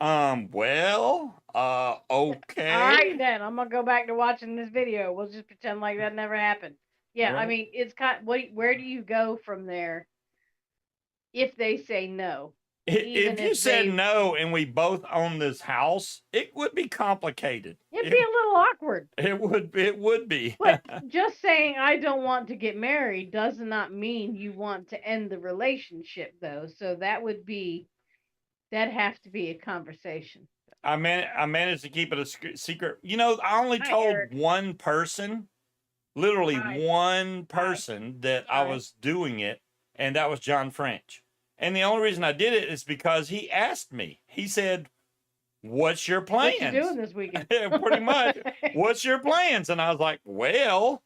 Okay. All right, then I'm gonna go back to watching this video. We'll just pretend like that never happened. Yeah, right. I mean, it's where do you go from there if they say no? If you said no and we both own this house, it would be complicated. It'd be a little awkward. It would be. But just saying I don't want to get married does not mean you want to end the relationship, though. So that'd have to be a conversation. I managed to keep it a secret. I only told one person, literally one person, that I was doing it, and that was John French. And the only reason I did it is because he asked me. He said, "What's your plans? What you doing this weekend?" Pretty much. What's your plans? And I was like, "Well,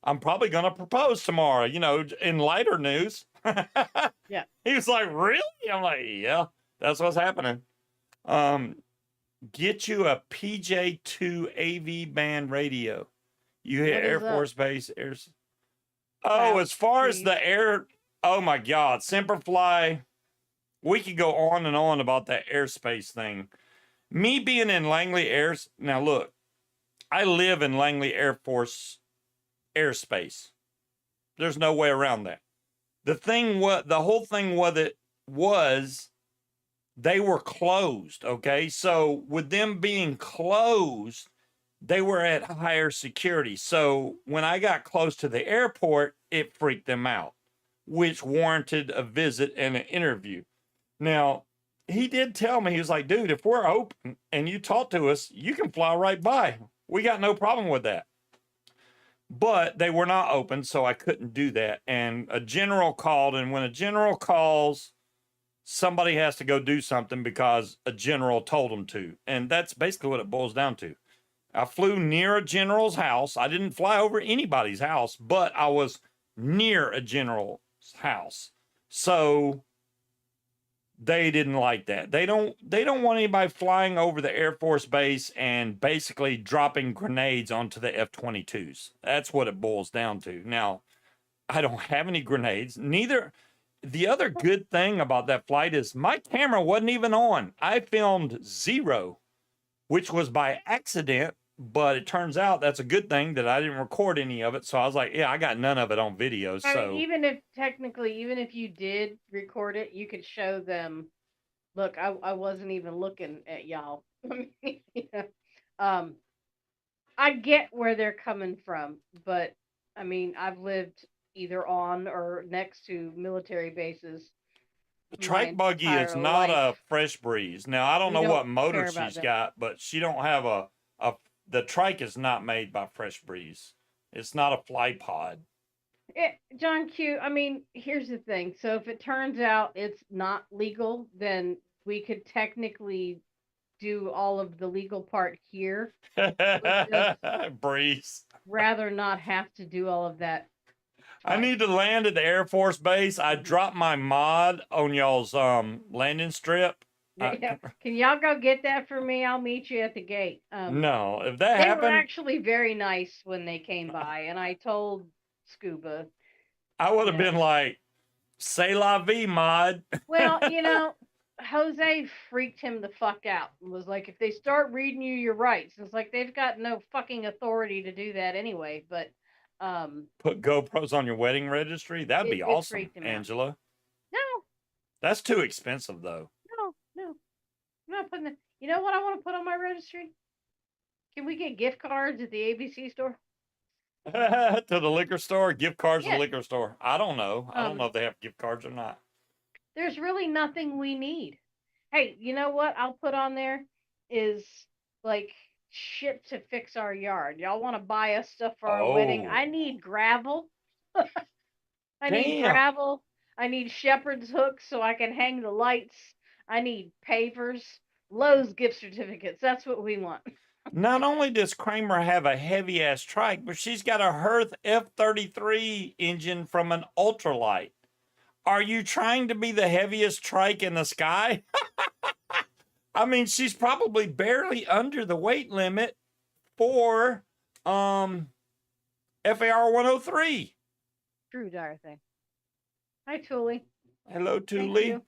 I'm probably going to propose tomorrow, in lighter news." Yeah. He was like, "Really?" I'm like, "Yeah, that's what's happening." Get you a PJ2 AV band radio. You hit Air Force Base. As far as the air... Oh my God, Semperfly. We could go on and on about that airspace thing. Me being in Langley now look, I live in Langley Air Force airspace. There's no way around that. The whole thing with it was they were closed, okay? So with them being closed, they were at higher security. So when I got close to the airport, it freaked them out, which warranted a visit and an interview. Now, he did tell me, he was like, dude, if we're open and you talk to us, you can fly right by. We got no problem with that. But they were not open, so I couldn't do that. And a general called, and when a general calls, somebody has to go do something because a general told them to. And that's basically what it boils down to. I flew near a general's house. I didn't fly over anybody's house, but I was near a general's house. So they didn't like that. They don't want anybody flying over the Air Force Base and basically dropping grenades onto the F-22s. That's what it boils down to. Now, I don't have any grenades. Neither. The other good thing about that flight is my camera wasn't even on. I filmed 0, which was by accident, but it turns out that's a good thing that I didn't record any of it. So I was like, yeah, I got none of it on video. I So mean, even if you did record it, you could show them, look, I wasn't even looking at y'all. Yeah. Um, I get where they're coming from, but I mean, I've lived either on or next to military bases the my trike buggy is entire not a life. fresh breeze. Now I don't We know what don't motor care about she's them. got, but she don't have a the trike is not made by Fresh Breeze. It's not a fly pod. John Q, I mean, here's the thing. So if it turns out it's not legal, then we could technically do all of the legal part here. Would just Breeze. rather not have to do all of that I twice. need to land at the Air Force Base. I Mhm. dropped my mod on y'all's landing strip. Yeah. Can y'all go get that for me? I'll meet you at the gate. No, if that They were happened, actually very nice when they came by, and I told Scuba, I would you have been know, like, "C'est la vie, mod." well, Jose freaked him the fuck out and was like, if they start reading you your rights, it's like they've got no fucking authority to do that anyway. But Put GoPros on your wedding registry. That'd be it awesome, freaked him out. Angela. No, That's too expensive though. no. I'm not putting that. You know what I want to put on my registry? Can we get gift cards at the ABC store? To the liquor store, gift cards to the Yes. liquor store. I don't know. I don't know Um, if they have gift cards or not. there's really nothing we need. Hey, you know what I'll put on there is like shit to fix our yard. Y'all want to buy us stuff for our wedding? Oh, I need gravel. I need damn. gravel. I need shepherd's hooks so I can hang the lights. I need pavers. Lowe's gift certificates. That's what we want. Not only does Kramer have a heavy ass trike, but she's got a Hearth F-33 engine from an ultralight. Are you trying to be the heaviest trike in the sky? I mean, she's probably barely under the weight limit for FAR 103. True, Dorothy. Hi, Tuli. Hello, Thank Thule. you.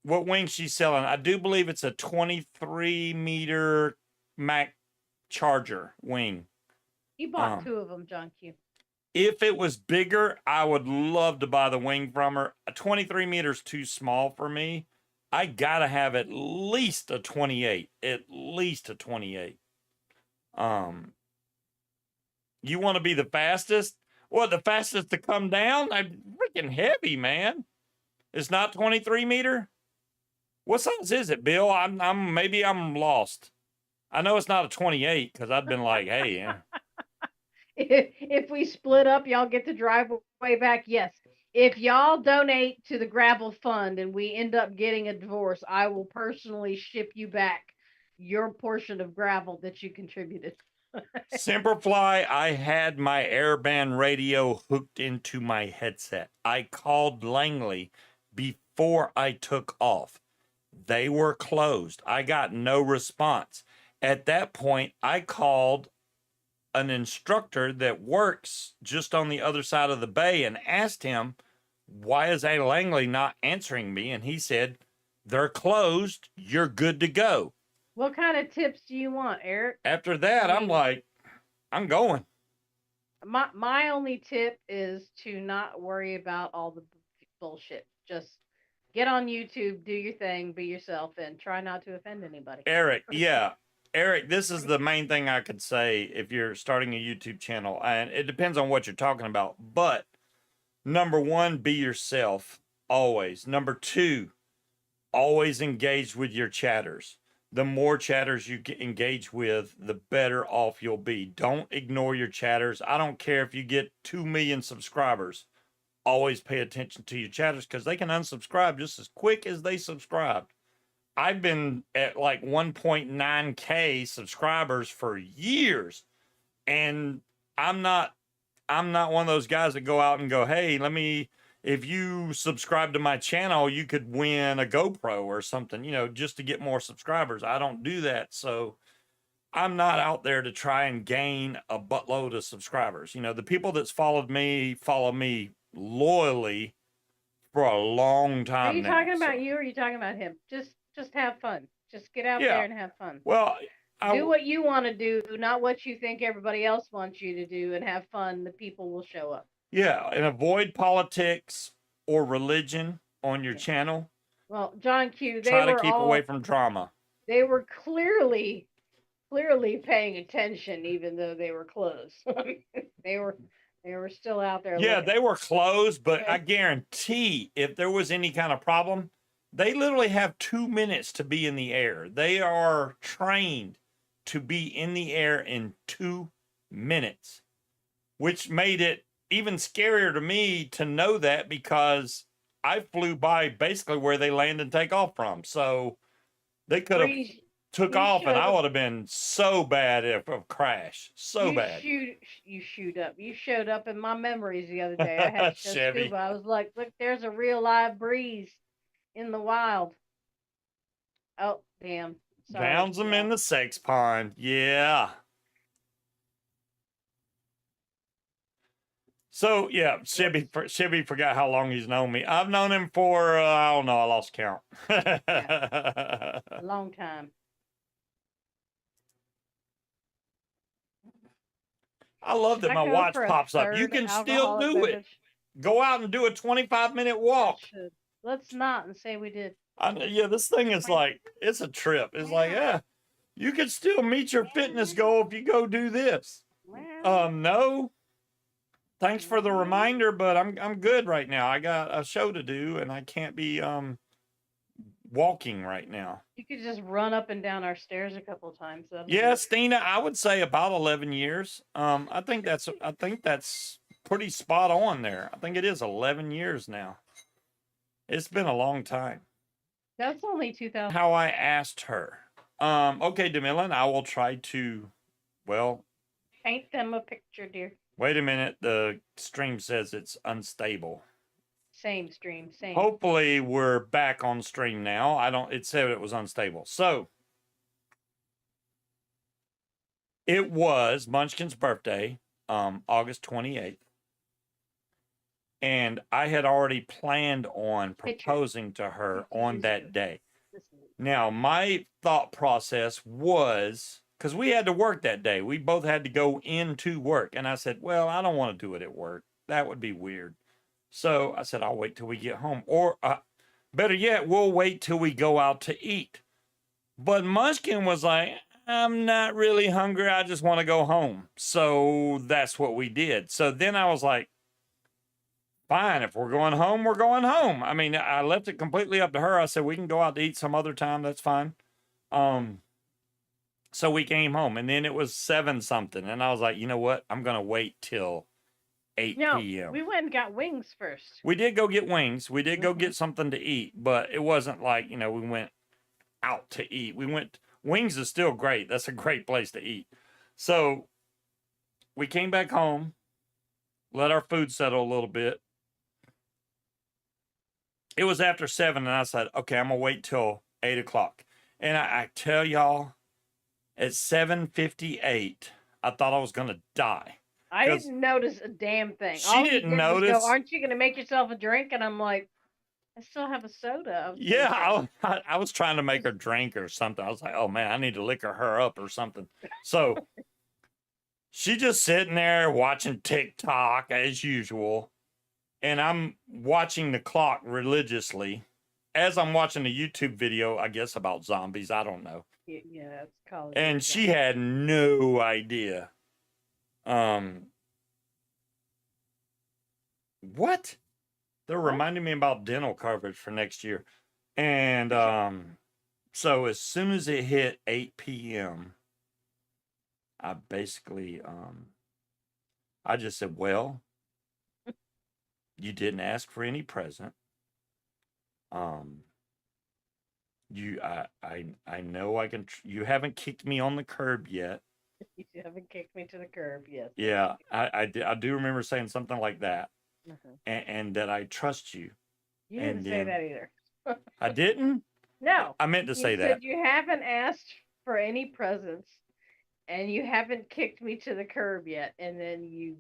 What wing she's selling? I do believe it's a 23-meter Mac Charger wing. You bought two of them, John Q. If it was bigger, I would love to buy the wing from her. A 23 meters too small for me. I gotta have at least a 28. At least a 28. You want to be the fastest? What, the fastest to come down? I'm freaking heavy, man. It's not 23 meter. What size is it, Bill? Maybe I'm lost. I know it's not a 28 because I'd been like, hey, yeah. If we split up, y'all get the driveway back. Yes. If y'all donate to the gravel fund and we end up getting a divorce, I will personally ship you back your portion of gravel that you contributed. Simperfly, I had my airband radio hooked into my headset. I called Langley before I took off. They were closed. I got no response. At that point, I called an instructor that works just on the other side of the bay and asked him, why is A. Langley not answering me? And he said, they're closed. You're good to go. What kind of tips do you want, Eric? After that, I'm like, I'm going. My only tip is to not worry about all the bullshit. Just Get on YouTube, do your thing, be yourself, and try not to offend anybody. Eric, yeah. Eric, this is the main thing I could say if you're starting a YouTube channel. And it depends on what you're talking about. But number one, be yourself always. Number two, always engage with your chatters. The more chatters you engage with, the better off you'll be. Don't ignore your chatters. I don't care if you get 2 million subscribers. Always pay attention to your chatters because they can unsubscribe just as quick as they subscribed. I've been at like 1.9K subscribers for years, and I'm not one of those guys that go out and go, hey, if you subscribe to my channel, you could win a GoPro or something, just to get more subscribers. I don't do that. So I'm not out there to try and gain a buttload of subscribers. The people that's followed me follow me loyally for a long time. Are you talking about you or are you talking about him? Just have fun. Just get out there and have fun. Well, do what you want to do, not what you think everybody else wants you to do, and have fun. The people will show up. Yeah, and avoid politics or religion on your channel. Well, John Q, try to keep away from drama. They were clearly paying attention, even though they were closed. they were still out there. Yeah, they were closed, but I guarantee if there was any kind of problem, they literally have 2 minutes to be in the air. They are trained to be in the air in 2 minutes, which made it even scarier to me to know that because I flew by basically where they land and take off from. So they could have took off and I would have been so bad if a crash. Bad. You showed up in my memories the other day. I had Scuba. I was like, look, there's a real live breeze in the wild. Oh, damn. Sorry. Drowns them in the sex pond. Yeah. So, yeah, Shibby forgot how long he's known me. I've known him for, I don't know, I lost count. A long time. I love that my watch pops up. You can still do it. Go out and do a 25-minute walk. Let's not and say we did. Yeah, this thing is like, it's a trip. It's like, you can still meet your fitness goal if you go do this. No. Thanks for the reminder, but I'm good right now. I got a show to do and I can't be walking right now. You could just run up and down our stairs a couple of times. Yeah, Stina, I would say about 11 years. I think that's pretty spot on there. I think it is 11 years now. It's been a long time. That's only 2000. How I asked her. Okay, Demilin, I will try to, paint them a picture, dear. Wait a minute. The stream says it's unstable. Same stream. Same. Hopefully we're back on stream now. It said it was unstable. So it was Munchkin's birthday, August 28th. And I had already planned on proposing to her on that day. Now, my thought process was, because we had to work that day. We both had to go into work. And I said, well, I don't want to do it at work. That would be weird. So I said, I'll wait till we get home. Or better yet, we'll wait till we go out to eat. But Munchkin was like, I'm not really hungry. I just want to go home. So that's what we did. So then I was like, fine, if we're going home, we're going home. I mean, I left it completely up to her. I said, we can go out to eat some other time. That's fine. So we came home, and then it was 7-something. And I was like, you know what? I'm going to wait till 8 p.m. We went and got wings first. We did go get wings. We did go get something to eat, but it wasn't like, we went out to eat. Wings is still great. That's a great place to eat. So we came back home, let our food settle a little bit. It was after 7, and I said, okay, I'm going to wait till 8 o'clock. And I tell y'all, at 7:58, I thought I was going to die. I didn't notice a damn thing. She didn't notice. Aren't you going to make yourself a drink? And I'm like, I still have a soda. I was trying to make her drink or something. I was like, oh, man, I need to liquor her up or something. So she just sitting there watching TikTok as usual. And I'm watching the clock religiously. as I'm watching a YouTube video, I guess about zombies, I don't know. Yeah, it's Call of Duty And she zombies. had no idea. What? They're What? reminding me about dental coverage for next year. And so as soon as it hit 8 p.m., I basically I just said, well, you didn't ask for any present. I know I can you haven't kicked me on the curb yet. You haven't kicked me to the curb yet. Yeah, I do remember saying something like that. Mhm. And that I trust you. You And didn't say then that either. I didn't? No, I meant to you say said that. you haven't asked for any presents, and you haven't kicked me to the curb yet, and then you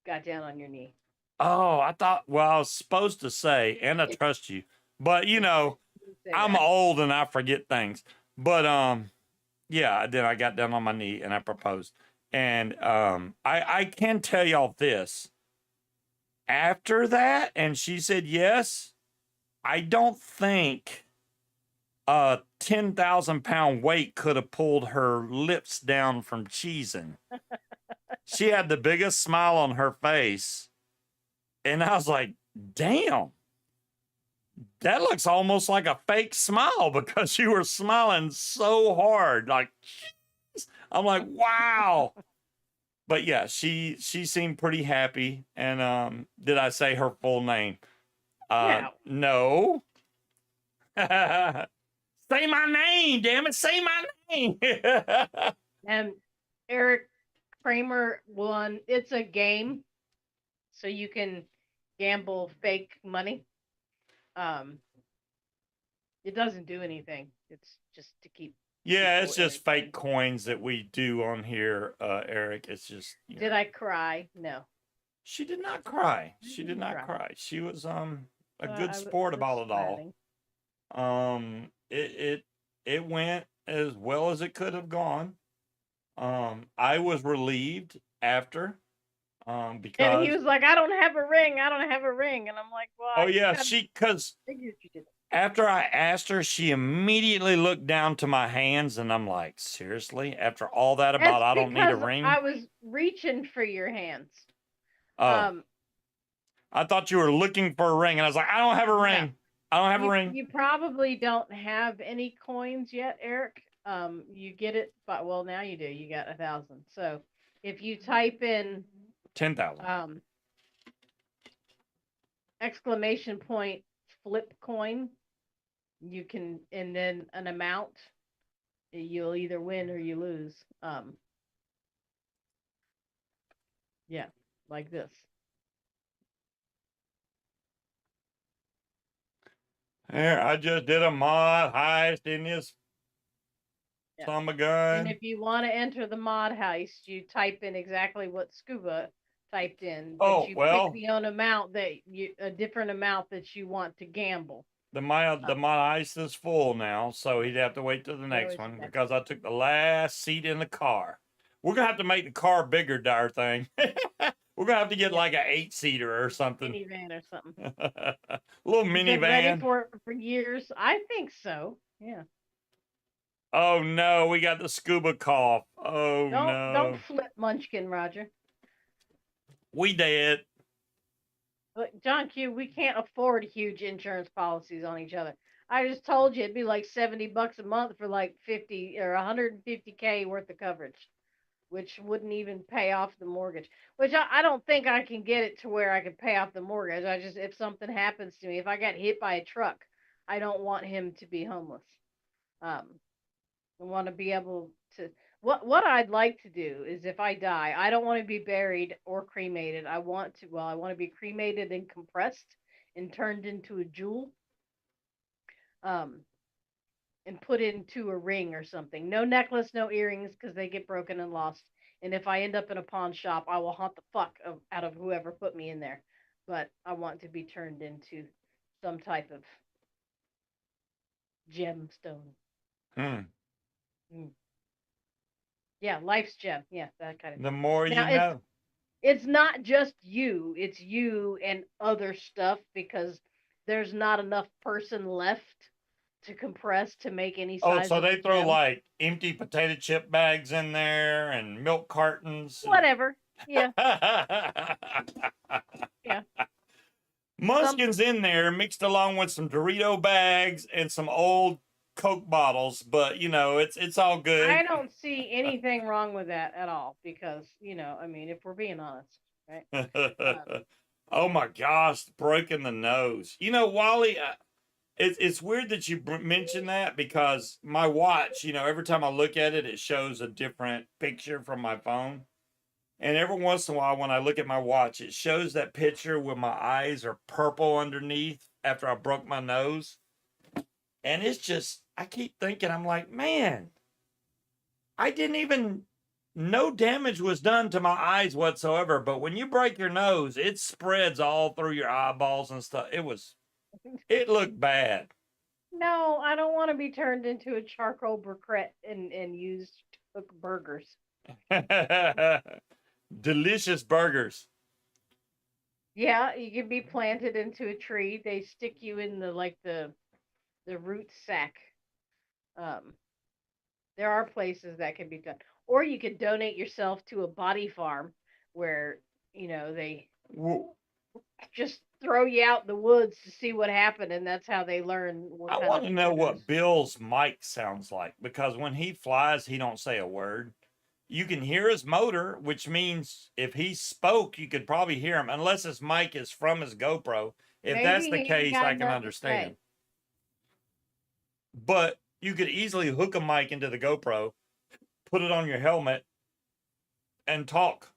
got down on your knee. Oh, I thought, well, I was supposed to say, and I trust you. But you know, You didn't say I'm that. old and I forget things. But yeah, then I got down on my knee and I proposed. And I can tell y'all this. After that, and she said yes, I don't think a 10,000-pound weight could have pulled her lips down from cheesing. She had the biggest smile on her face. And I was like, damn, that looks almost like a fake smile because you were smiling so hard. Like, I'm like, wow. But yeah, she seemed pretty happy. And did I say her full name? No. No. Say my name, damn it. Say my name. And Eric Kramer won. It's a game, so you can gamble fake money. Um, it doesn't do anything. It's just to keep Yeah, people it's just fake entertained. coins that we do on here, Eric. It's just, Did I cry? No, she did not cry. I She did didn't not cry. cry. She was a But good I sport was about it all. smiling. It went as well as it could have gone. I was relieved after And he because was like, "I don't have a ring. I don't have a ring." And I'm like, "Well, oh I yeah, kind of cuz figured you did." after I asked her, she immediately looked down to my hands and I'm like, seriously? After all that about That's I don't need a because ring? I was reaching for your hands. Oh, Um, I thought you were looking for a ring and I was like, I don't have a no, ring. I don't have a you ring. you probably don't have any coins yet, Eric. You get it, but well, now you do. You got 1,000. So if you type in 10,000. um exclamation point flip coin, you can, and then an amount, you'll either win or you lose. Yeah, like this. Here, I just did a mod heist in this Yeah. summer And gun. if you want to enter the mod heist, you type in exactly what Scuba typed in, but Oh, you pick well, the own amount that you, a different amount that you want to gamble. the Uh, my ice is full now, so he'd have to wait till the so next is one next. because I took the last seat in the car. We're gonna have to make the car bigger, dar thing. We're gonna have to get Yeah, like an 8-seater or something. minivan or something. A little You've been ready minivan. for it for years. I think so. Yeah. Oh no, we got the scuba cough. Oh Don't no. flip Munchkin, Roger. We dead. But John Q, we can't afford huge insurance policies on each other. I just told you it'd be like $70 a month for like 50 or 150K worth of coverage, which wouldn't even pay off the mortgage. Which I don't think I can get it to where I can pay off the mortgage. I just, if something happens to me, if I got hit by a truck, I don't want him to be homeless. Um, I want to be able to. What I'd like to do is if I die, I don't want to be buried or cremated. I want to, well, I want to be cremated and compressed and turned into a jewel. Um, and put into a ring or something. No necklace, no earrings because they get broken and lost. And if I end up in a pawn shop, I will haunt the out of whoever put me in there. But I want to be turned into some type of gemstone. Hmm. Mm. Yeah, life's gem. Yeah, that kind of The thing. more you Now know. it's not just you, it's you and other stuff because there's not enough person left to compress to make any Oh, so sizable they throw gem. like empty potato chip bags in there and milk cartons. And... Whatever. Yeah, yeah. Some Munchkin's in there mixed along with some Dorito bags and some old Coke bottles, but you know, it's all good. I don't see anything wrong with that at all because, I mean, if we're being honest, right? Um, Oh my gosh, breaking the nose. You know, Wally, it's weird that you mentioned that because my watch, you know, every time I look at it, it shows a different picture from my phone. And every once in a while, when I look at my watch, it shows that picture where my eyes are purple underneath after I broke my nose. And it's just, I keep thinking, I'm like, man, I didn't even, no damage was done to my eyes whatsoever. But when you break your nose, it spreads all through your eyeballs and stuff. It looked bad. no, I don't want to be turned into a charcoal briquette and used to cook burgers. Delicious burgers. Yeah, you can be planted into a tree. They stick you in the root sack. Um, there are places that can be done, or you could donate yourself to a body farm where they just throw you out in the woods to see what happened, and that's how they learn what I kind want of to know critters. what Bill's mic sounds like because when he flies, he don't say a word. You can hear his motor, which means if he spoke, you could probably hear him, unless his mic is from his GoPro. If that's Maybe the he ain't case, I got can nothing to understand. say. But you could easily hook a mic into the GoPro, put it on your helmet, and talk.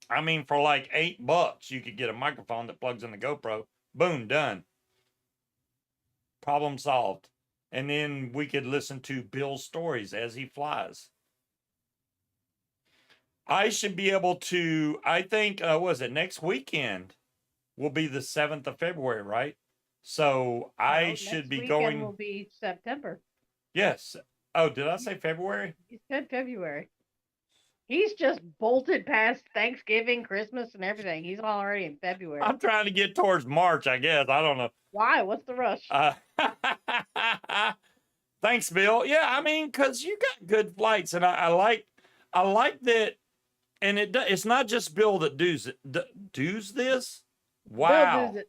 I mean, for like $8, you could get a microphone that plugs in the GoPro. Boom, done. Problem solved. And then we could listen to Bill's stories as he flies. I should be able to, I think, was it next weekend will be the 7th of February, right? So I No, should next be weekend will going, be September. yes. Oh, did I say February? He said February. He's just bolted past Thanksgiving, Christmas, and everything. He's already in February. I'm trying to get towards March, I guess. I don't know. Why? What's the rush? Uh, thanks, Bill. Yeah, I mean, because you got good flights, and I like that. And it's not just Bill that does this. Bill does Wow, it.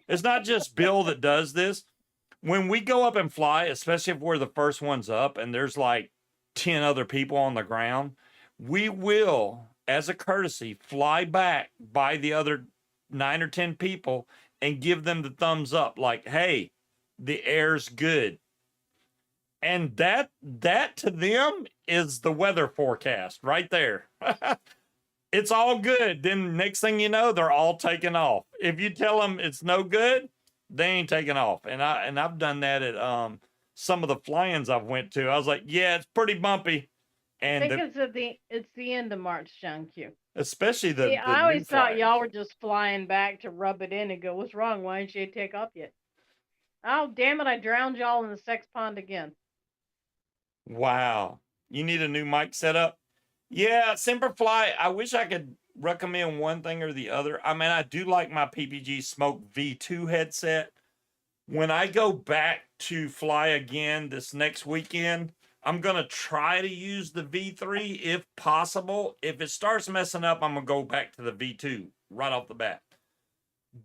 it's not just Bill that does this. When we go up and fly, especially if we're the first ones up, and there's like 10 other people on the ground, we will, as a courtesy, fly back by the other 9 or 10 people and give them the thumbs up, like, "Hey, the air's good." And that to them is the weather forecast right there. It's all good. Then next thing you know, they're all taking off. If you tell them it's no good, they ain't taking off. And I've done that at some of the fly-ins I've went to. I was like, yeah, it's pretty bumpy. I And think it's the end of March, John Q. especially See, the I new always thought flyers. y'all were just flying back to rub it in and go, "What's wrong? Why didn't you take off yet?" Oh, damn it! I drowned y'all in the sex pond again. Wow. You need a new mic setup? Yeah, Semperfly. I wish I could recommend one thing or the other. I mean, I do like my PPG Smoke V2 headset. When I go back to fly again this next weekend, I'm going to try to use the V3 if possible. If it starts messing up, I'm going to go back to the V2 right off the bat.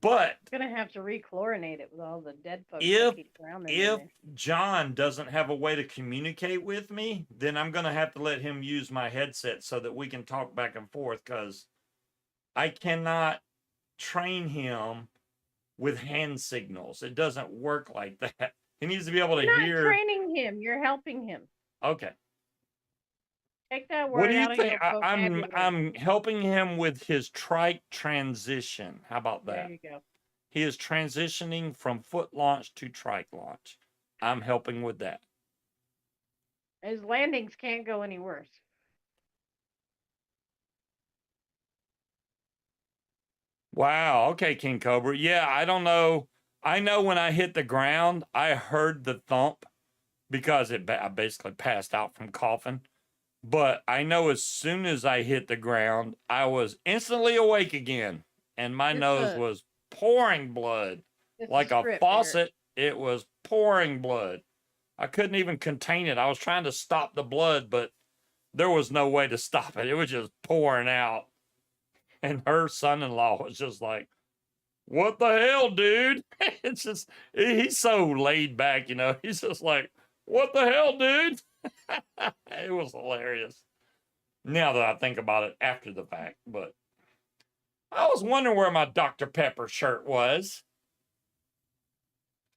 But I'm gonna have to rechlorinate it with all the dead folks that if keep drowning in if there. John doesn't have a way to communicate with me, then I'm going to have to let him use my headset so that we can talk back and forth because I cannot train him with hand signals. It doesn't work like that. He needs to be able to You're not hear. training him. You're helping him. Okay. Take that What do word you out of think? your I'm vocabulary. helping him with his trike transition. How about There that? you go. He is transitioning from foot launch to trike launch. I'm helping with that. His landings can't go any worse. Wow. Okay, King Cobra. Yeah, I don't know. I know when I hit the ground, I heard the thump because I basically passed out from coughing. But I know as soon as I hit the ground, I was instantly awake again, and my It's nose a was pouring blood. It's a like a script, Eric. faucet. It was pouring blood. I couldn't even contain it. I was trying to stop the blood, but there was no way to stop it. It was just pouring out. And her son-in-law was just like, "What the hell, dude?" It's just, he's so laid back, you know. He's just like, "What the hell, dude?" It was hilarious. Now that I think about it after the fact, but I was wondering where my Dr. Pepper shirt was.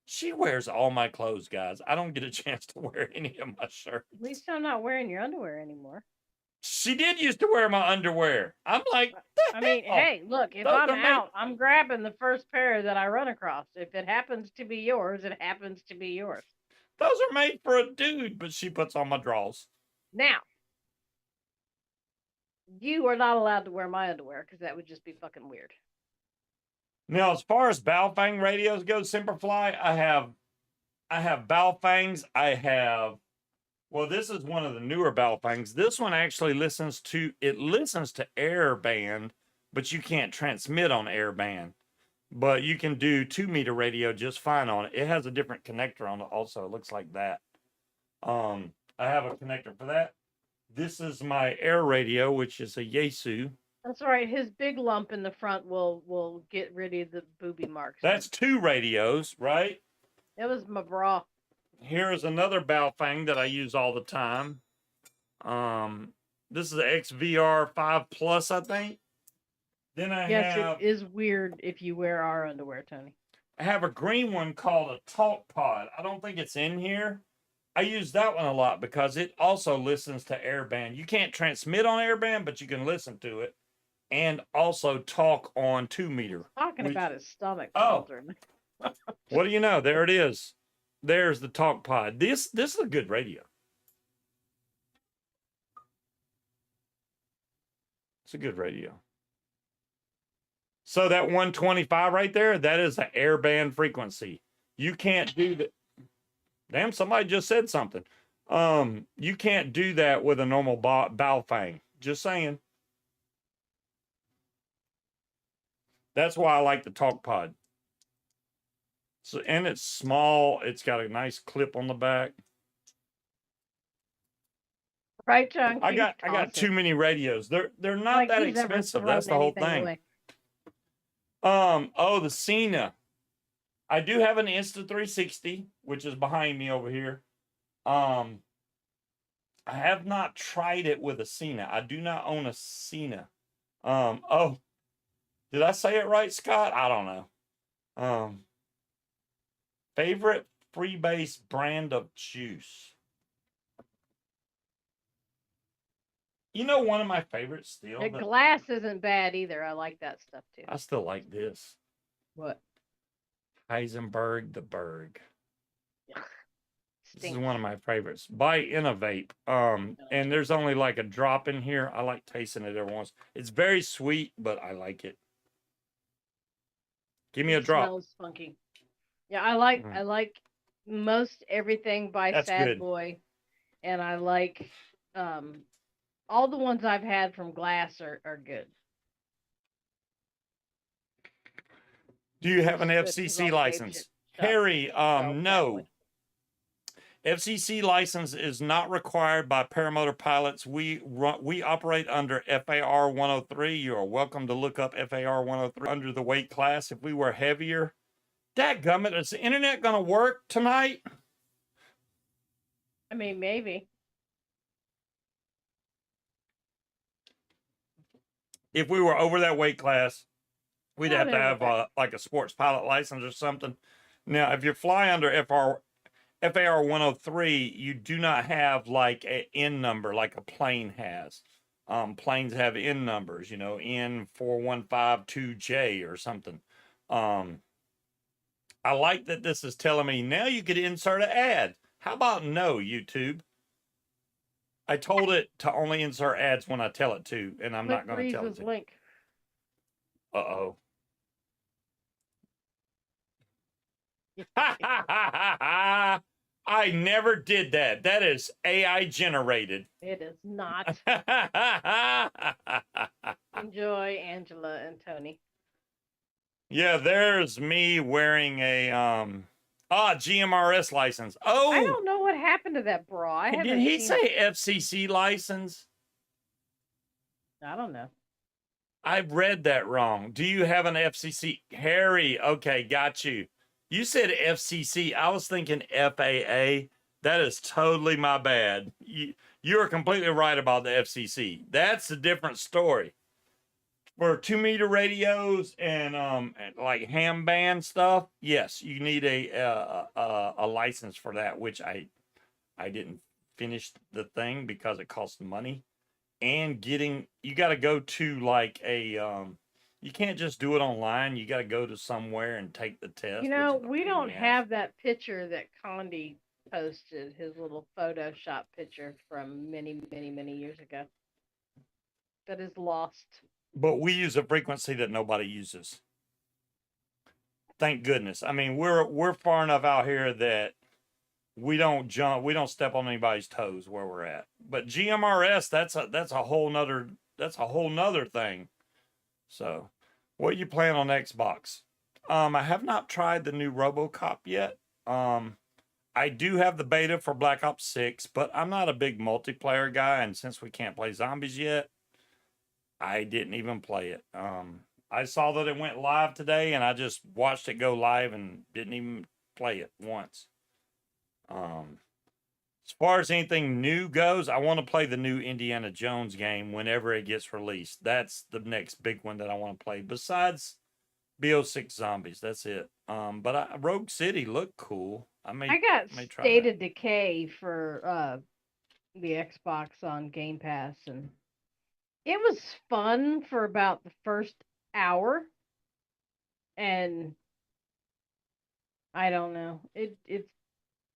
She wears all my clothes, guys. I don't get a chance to wear any of my shirts. At least I'm not wearing your underwear anymore. She did used to wear my underwear. I'm like, I mean, hell? hey, look, if Those I'm are made, out, I'm grabbing the first pair that I run across. If it happens to be yours, it happens to be yours. those are made for a dude, but she puts on my drawers. Now, you are not allowed to wear my underwear because that would just be fucking weird. Now, as far as Baofeng radios go, Simperfly, I have Baofengs. Well, this is one of the newer Baofengs. This one actually listens to airband, but you can't transmit on airband. But you can do 2-meter radio just fine on it. It has a different connector on it also. It looks like that. I have a connector for that. This is my air radio, which is a Yaesu. That's all right. His big lump in the front will get rid of the booby marks. That's 2 radios, right? It was my bra. Here is another Baofeng that I use all the time. This is the XVR 5 Plus, I think. Then Yes, it is weird if you wear our underwear, Tony. I have a green one called a Talk Pod. I don't think it's in here. I use that one a lot because it also listens to airband. You can't transmit on airband, but you can listen to it and also talk on 2-meter. Talking about his stomach. Oh, what do you know? There it is. There's the Talk Pod. This is a good radio. It's a good radio. So that 125 right there, that is an airband frequency. You can't do that. Damn, somebody just said something. You can't do that with a normal Baofeng. Just saying. That's why I like the Talk Pod. So, and it's small. It's got a nice clip on the back. Right, John? I got too many radios. They're not like that expensive. That's the whole thing. Away. The Cena. I do have an Insta360, which is behind me over here. I have not tried it with a Cena. I do not own a Cena. Did I say it right, Scott? I don't know. Favorite freebase brand of juice. You know, one of my favorites still. The glass isn't bad either. I like that stuff too. I still like this. What? Heisenberg the Berg. This is one of my favorites. By Innovate. And there's only like a drop in here. I like tasting it every once. It's very sweet, but I like it. Give me a drop. It smells funky. Yeah, I like most everything by Sad Boy, and I like all the ones I've had from Glass are good. Do you have an FCC license? Harry, no. FCC license is not required by paramotor pilots. We operate under FAR 103. You are welcome to look up FAR 103 under the weight class. If we were heavier, dadgummit, is the internet going to work tonight? I mean, maybe. If we were over that weight class, we'd have to have like a sports pilot license or something. Now, if you fly under FAR 103, you do not have like an N number like a plane has. Planes have N numbers, you know, N4152J or something. I like that this is telling me now you could insert an ad. How about no, YouTube? I told it to only insert ads when I tell it to, and I'm not going to tell it to. Link. Uh-oh. I never did that. That is AI generated. It is not. Enjoy, Angela and Tony. Yeah, there's me wearing a GMRS license. I Oh, don't know what happened to that bra. I did haven't he seen it. say FCC license? I don't know. I read that wrong. Do you have an FCC? Harry, okay, got you. You said FCC. I was thinking FAA. That is totally my bad. You are completely right about the FCC. That's a different story. For 2 meter radios and like ham band stuff, yes, you need a license for that, which I didn't finish the thing because it costs money. And you got to go to like you can't just do it online. You got to go to somewhere and take the You test, which know, is a we pain in don't the ass. have that picture that Condi posted, his little Photoshop picture from many, many, many years ago. That is lost. But we use a frequency that nobody uses. Thank goodness. I mean, we're far enough out here that we don't step on anybody's toes where we're at. But GMRS, that's a whole nother thing. So, what you playing on Xbox? I have not tried the new RoboCop yet. I do have the beta for Black Ops 6, but I'm not a big multiplayer guy, and since we can't play zombies yet, I didn't even play it. I saw that it went live today, and I just watched it go live and didn't even play it once. As far as anything new goes, I want to play the new Indiana Jones game whenever it gets released. That's the next big one that I want to play. Besides BO6 Zombies, that's it. But Rogue City looked cool. I got may try State that. of Decay for the Xbox on Game Pass, and it was fun for about the first hour, and I don't know. It's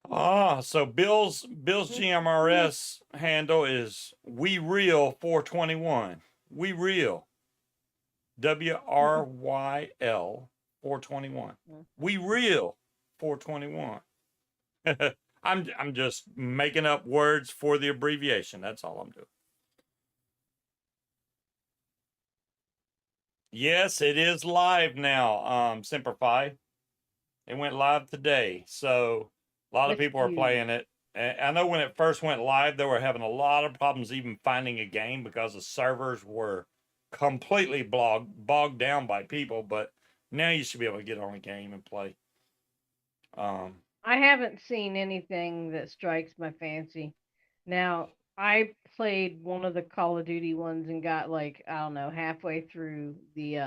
So Bill's GMRS handle is We Real 421. We Real WRYL 421. We Real 421. I'm just making up words for the abbreviation. That's all I'm doing. Yes, it is live now. Simplify. It went live today, so a lot of with people are you. playing it. And I know when it first went live, they were having a lot of problems even finding a game because the servers were completely bogged down by people. But now you should be able to get on a game and play. I haven't seen anything that strikes my fancy. Now, I played one of the Call of Duty ones and got like, I don't know, halfway through the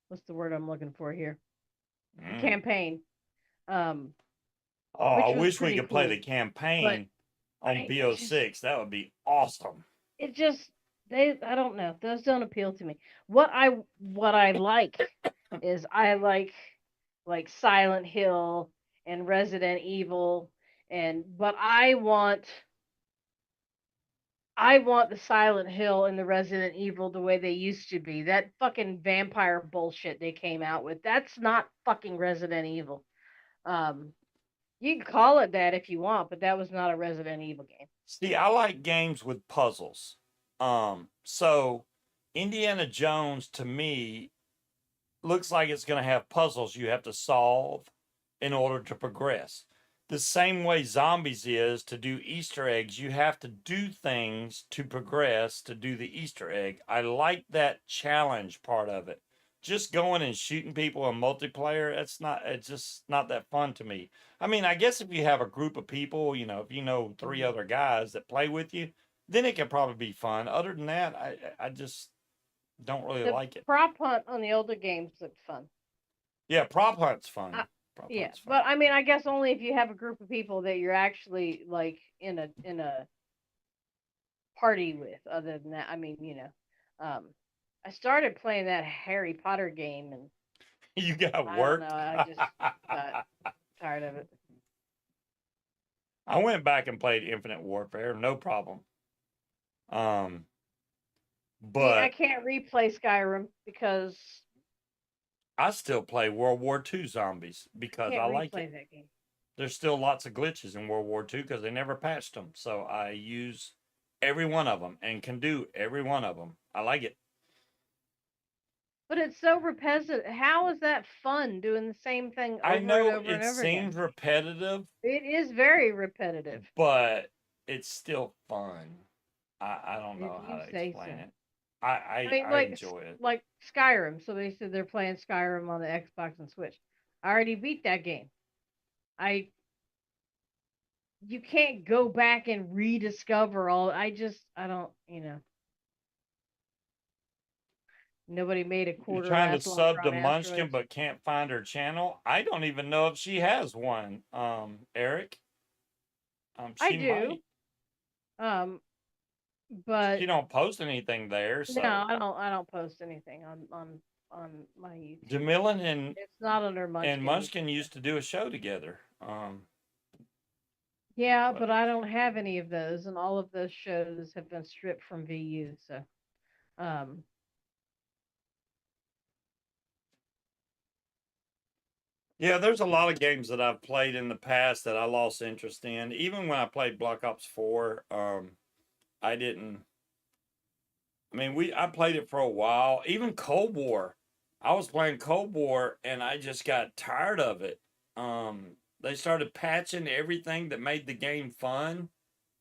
what's the word I'm looking for here? The Mm. campaign. Um Oh, I which was wish we pretty could play the cool. But campaign on I just BO6. That would be awesome. it just they I don't know. Those don't appeal to me. What I like is I like Silent Hill and Resident Evil, and but I want the Silent Hill and the Resident Evil the way they used to be. That fucking vampire bullshit they came out with. That's not fucking Resident Evil. Um, you can call it that if you want, but that was not a Resident Evil game. See, I like games with puzzles. So Indiana Jones to me looks like it's going to have puzzles you have to solve in order to progress. The same way zombies is to do Easter eggs, you have to do things to progress to do the Easter egg. I like that challenge part of it. Just going and shooting people in multiplayer, it's just not that fun to me. I mean, I guess if you have a group of people, if you know three Mhm. other guys that play with you, then it can probably be fun. Other than that, I just don't really The like it. prop hunt on the older games looked fun. Yeah, prop hunt's Uh, fun. Prop yeah, hunt's fun. but I mean, I guess only if you have a group of people that you're actually like in a party with. Other than that, I mean, I started playing that Harry Potter game, and You got I don't know, work. I just got tired of it. I went back and played Infinite Warfare, no problem. Um, See, I but can't replay Skyrim because I still play World War II zombies I because I can't like it. replay that game. There's still lots of glitches in World War II because they never patched them. So I use every one of them and can do every one of them. I like it. But it's so repetitive. How is that fun doing the same thing I over and know over and it over again? seems repetitive, It is very repetitive, but it's still fun. I don't if know how you to say so. explain it. I mean, I enjoy it. like Skyrim. Somebody said they're playing Skyrim on the Xbox and Switch. I already beat that game. I You can't go back and rediscover all. I don't. Nobody made a You're quarter trying to last longer sub to on Munchkin asteroids. but can't find her channel. I don't even know if she has one. Eric. I She do. might. Um, She but don't post anything there, no, so I don't post anything on my YouTube. Jamilin and It's not under Munchkin Munchkin YouTube. used to do a show together. Yeah, But but I don't have any of those, and all of those shows have been stripped from VU. So, um, yeah, there's a lot of games that I've played in the past that I lost interest in. Even when I played Black Ops 4, I didn't. I mean, I played it for a while. Even Cold War, I was playing Cold War and I just got tired of it. They started patching everything that made the game fun,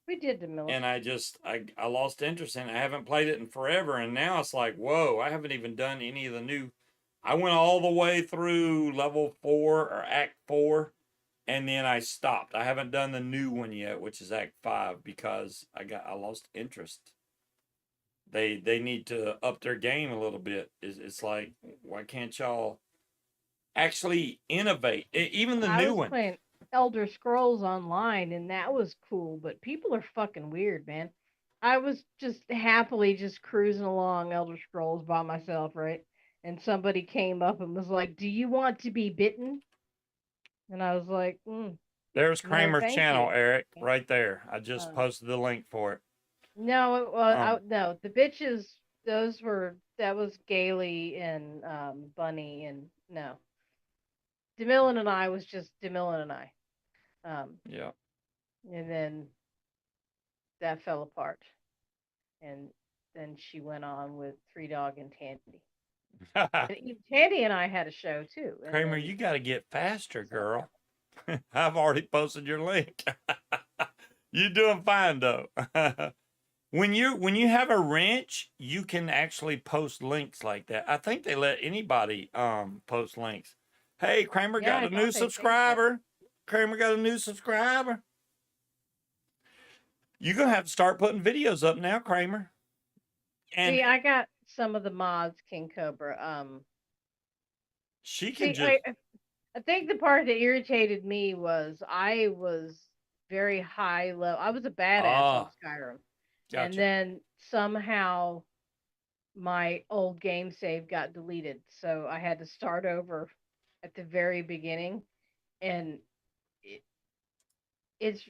we did the mill. and I lost interest in it. I haven't played it in forever, and now it's like, whoa, I haven't even done any of the new. I went all the way through level 4 or Act 4, and then I stopped. I haven't done the new one yet, which is Act 5, because I lost interest. They need to up their game a little bit. It's like, why can't y'all actually innovate? Even the I new was one. playing Elder Scrolls Online, and that was cool. But people are fucking weird, man. I was just happily just cruising along Elder Scrolls by myself, right? And somebody came up and was like, "Do you want to be bitten?" And I was like, There's "No, Kramer's thank channel, you." Eric, right there. I just Um, posted the link for it. no, Um, no, the bitches. That was Gailey and Bunny, and no, Demillen and I was just Demillen and I. yeah. And then that fell apart. And then she went on with Three Dog and Tandy. And Tandy and I had a show too. And Kramer, then you got to get faster, so girl. I've already posted your link. You're doing fine though. When you have a wrench, you can actually post links like that. I think they let anybody post links. Hey, Kramer yeah, got I a new thought they changed that. subscriber. Kramer got a new subscriber. You're gonna have to start putting videos up now, Kramer. And See, I got some of the mods, King Cobra. she can See, just I think the part that irritated me was I was very high level. I was a badass on ah, Skyrim, and gotcha. then somehow my old game save got deleted, so I had to start over at the very beginning, and it, it's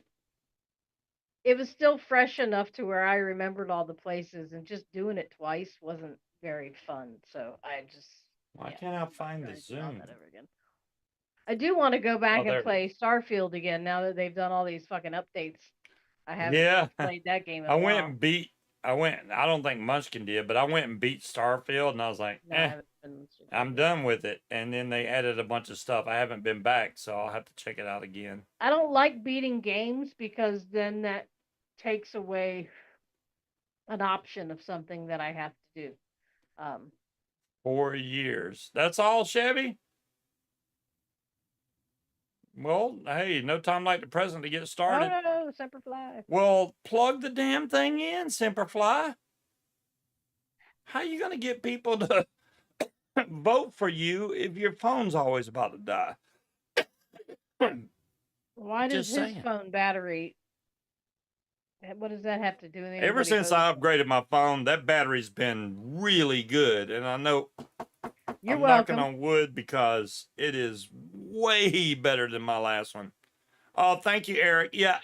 it was still fresh enough to where I remembered all the places, and just doing it twice wasn't very fun. So I just, Why yeah, can't I I'm not find the trying to do all Zoom? that over again. I do want to go Oh, back and there it is. play Starfield again now that they've done all these fucking updates. I haven't Yeah, played that game in I a went while. and beat. I went. I don't think Munchkin did, but I went and beat Starfield, and I was like, No, I haven't been I'm yet. done with it. And then they added a bunch of stuff. I haven't been back, so I'll have to check it out again. I don't like beating games because then that takes away an option of something that I have to do. Um, 4 years. That's all, Chevy. Well, hey, no time like the present to get oh started. no, Semperfly. Well, plug the damn thing in, Semperfly. How you gonna get people to vote for you if your phone's always about to die? Why does Just his saying. phone battery? What does that have to do with Ever anybody since voting? I upgraded my phone, that battery's been really good. And I know You're I'm knocking welcome. on wood because it is way better than my last one. Oh, thank you, Eric. Yeah,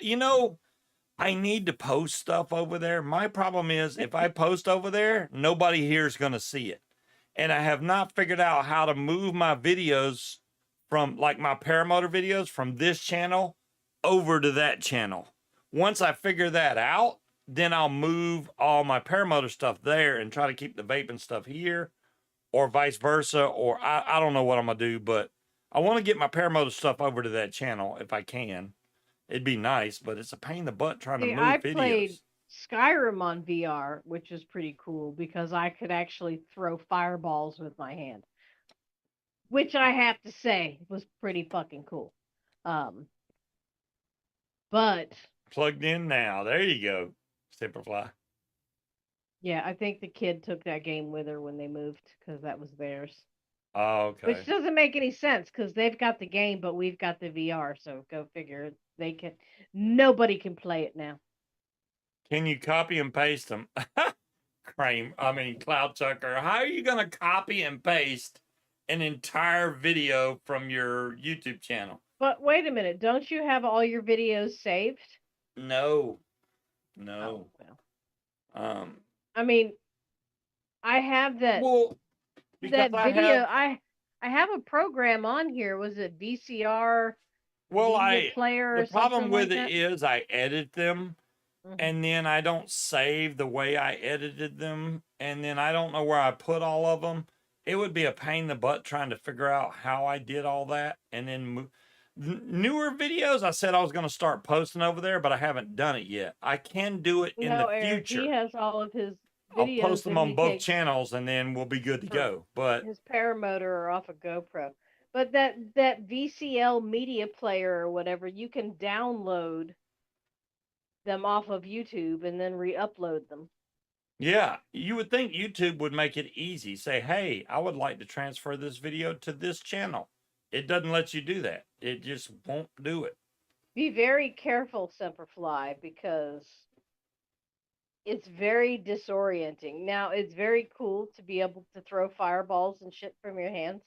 I need to post stuff over there. My problem is if I post over there, nobody here is going to see it. And I have not figured out how to move my videos from like my paramotor videos from this channel over to that channel. Once I figure that out, then I'll move all my paramotor stuff there and try to keep the vaping stuff here. or vice versa, or I don't know what I'm gonna do, but I want to get my paramotor stuff over to that channel if I can. It'd be nice, but it's a pain in the butt trying to See, move I played videos. Skyrim on VR, which is pretty cool because I could actually throw fireballs with my hand, which I have to say was pretty fucking cool. Um, but Plugged in now. There you go, Simperfly. yeah, I think the kid took that game with her when they moved because that was theirs. Oh, Which okay. doesn't make any sense because they've got the game, but we've got the VR. So go figure. They can. Nobody can play it now. Can you copy and paste them? Cloud Chucker. How are you gonna copy and paste an entire video from your YouTube channel? But wait a minute, don't you have all your videos saved? No, Oh no. well. Um, I mean, I have well, because that I video. have, I have a program on here. Was it VCR well, media I, player the or problem something with like it that? is I edit them Hmm. and then I don't save the way I edited them, and then I don't know where I put all of them. It would be a pain in the butt trying to figure out how I did all that, and then newer videos. I said I was going to start posting over there, but I haven't done it yet. I can do it in the No, Eric. He future. has all of his I'll post videos them that on he both takes channels, and then we'll be good to for go. But his paramotor or off a GoPro. But that VCL media player or whatever, you can download them off of YouTube and then re-upload them. yeah, you would think YouTube would make it easy. Say, hey, I would like to transfer this video to this channel. It doesn't let you do that. It just won't do it. Be very careful, Semperfly, because it's very disorienting. Now, it's very cool to be able to throw fireballs and shit from your hands,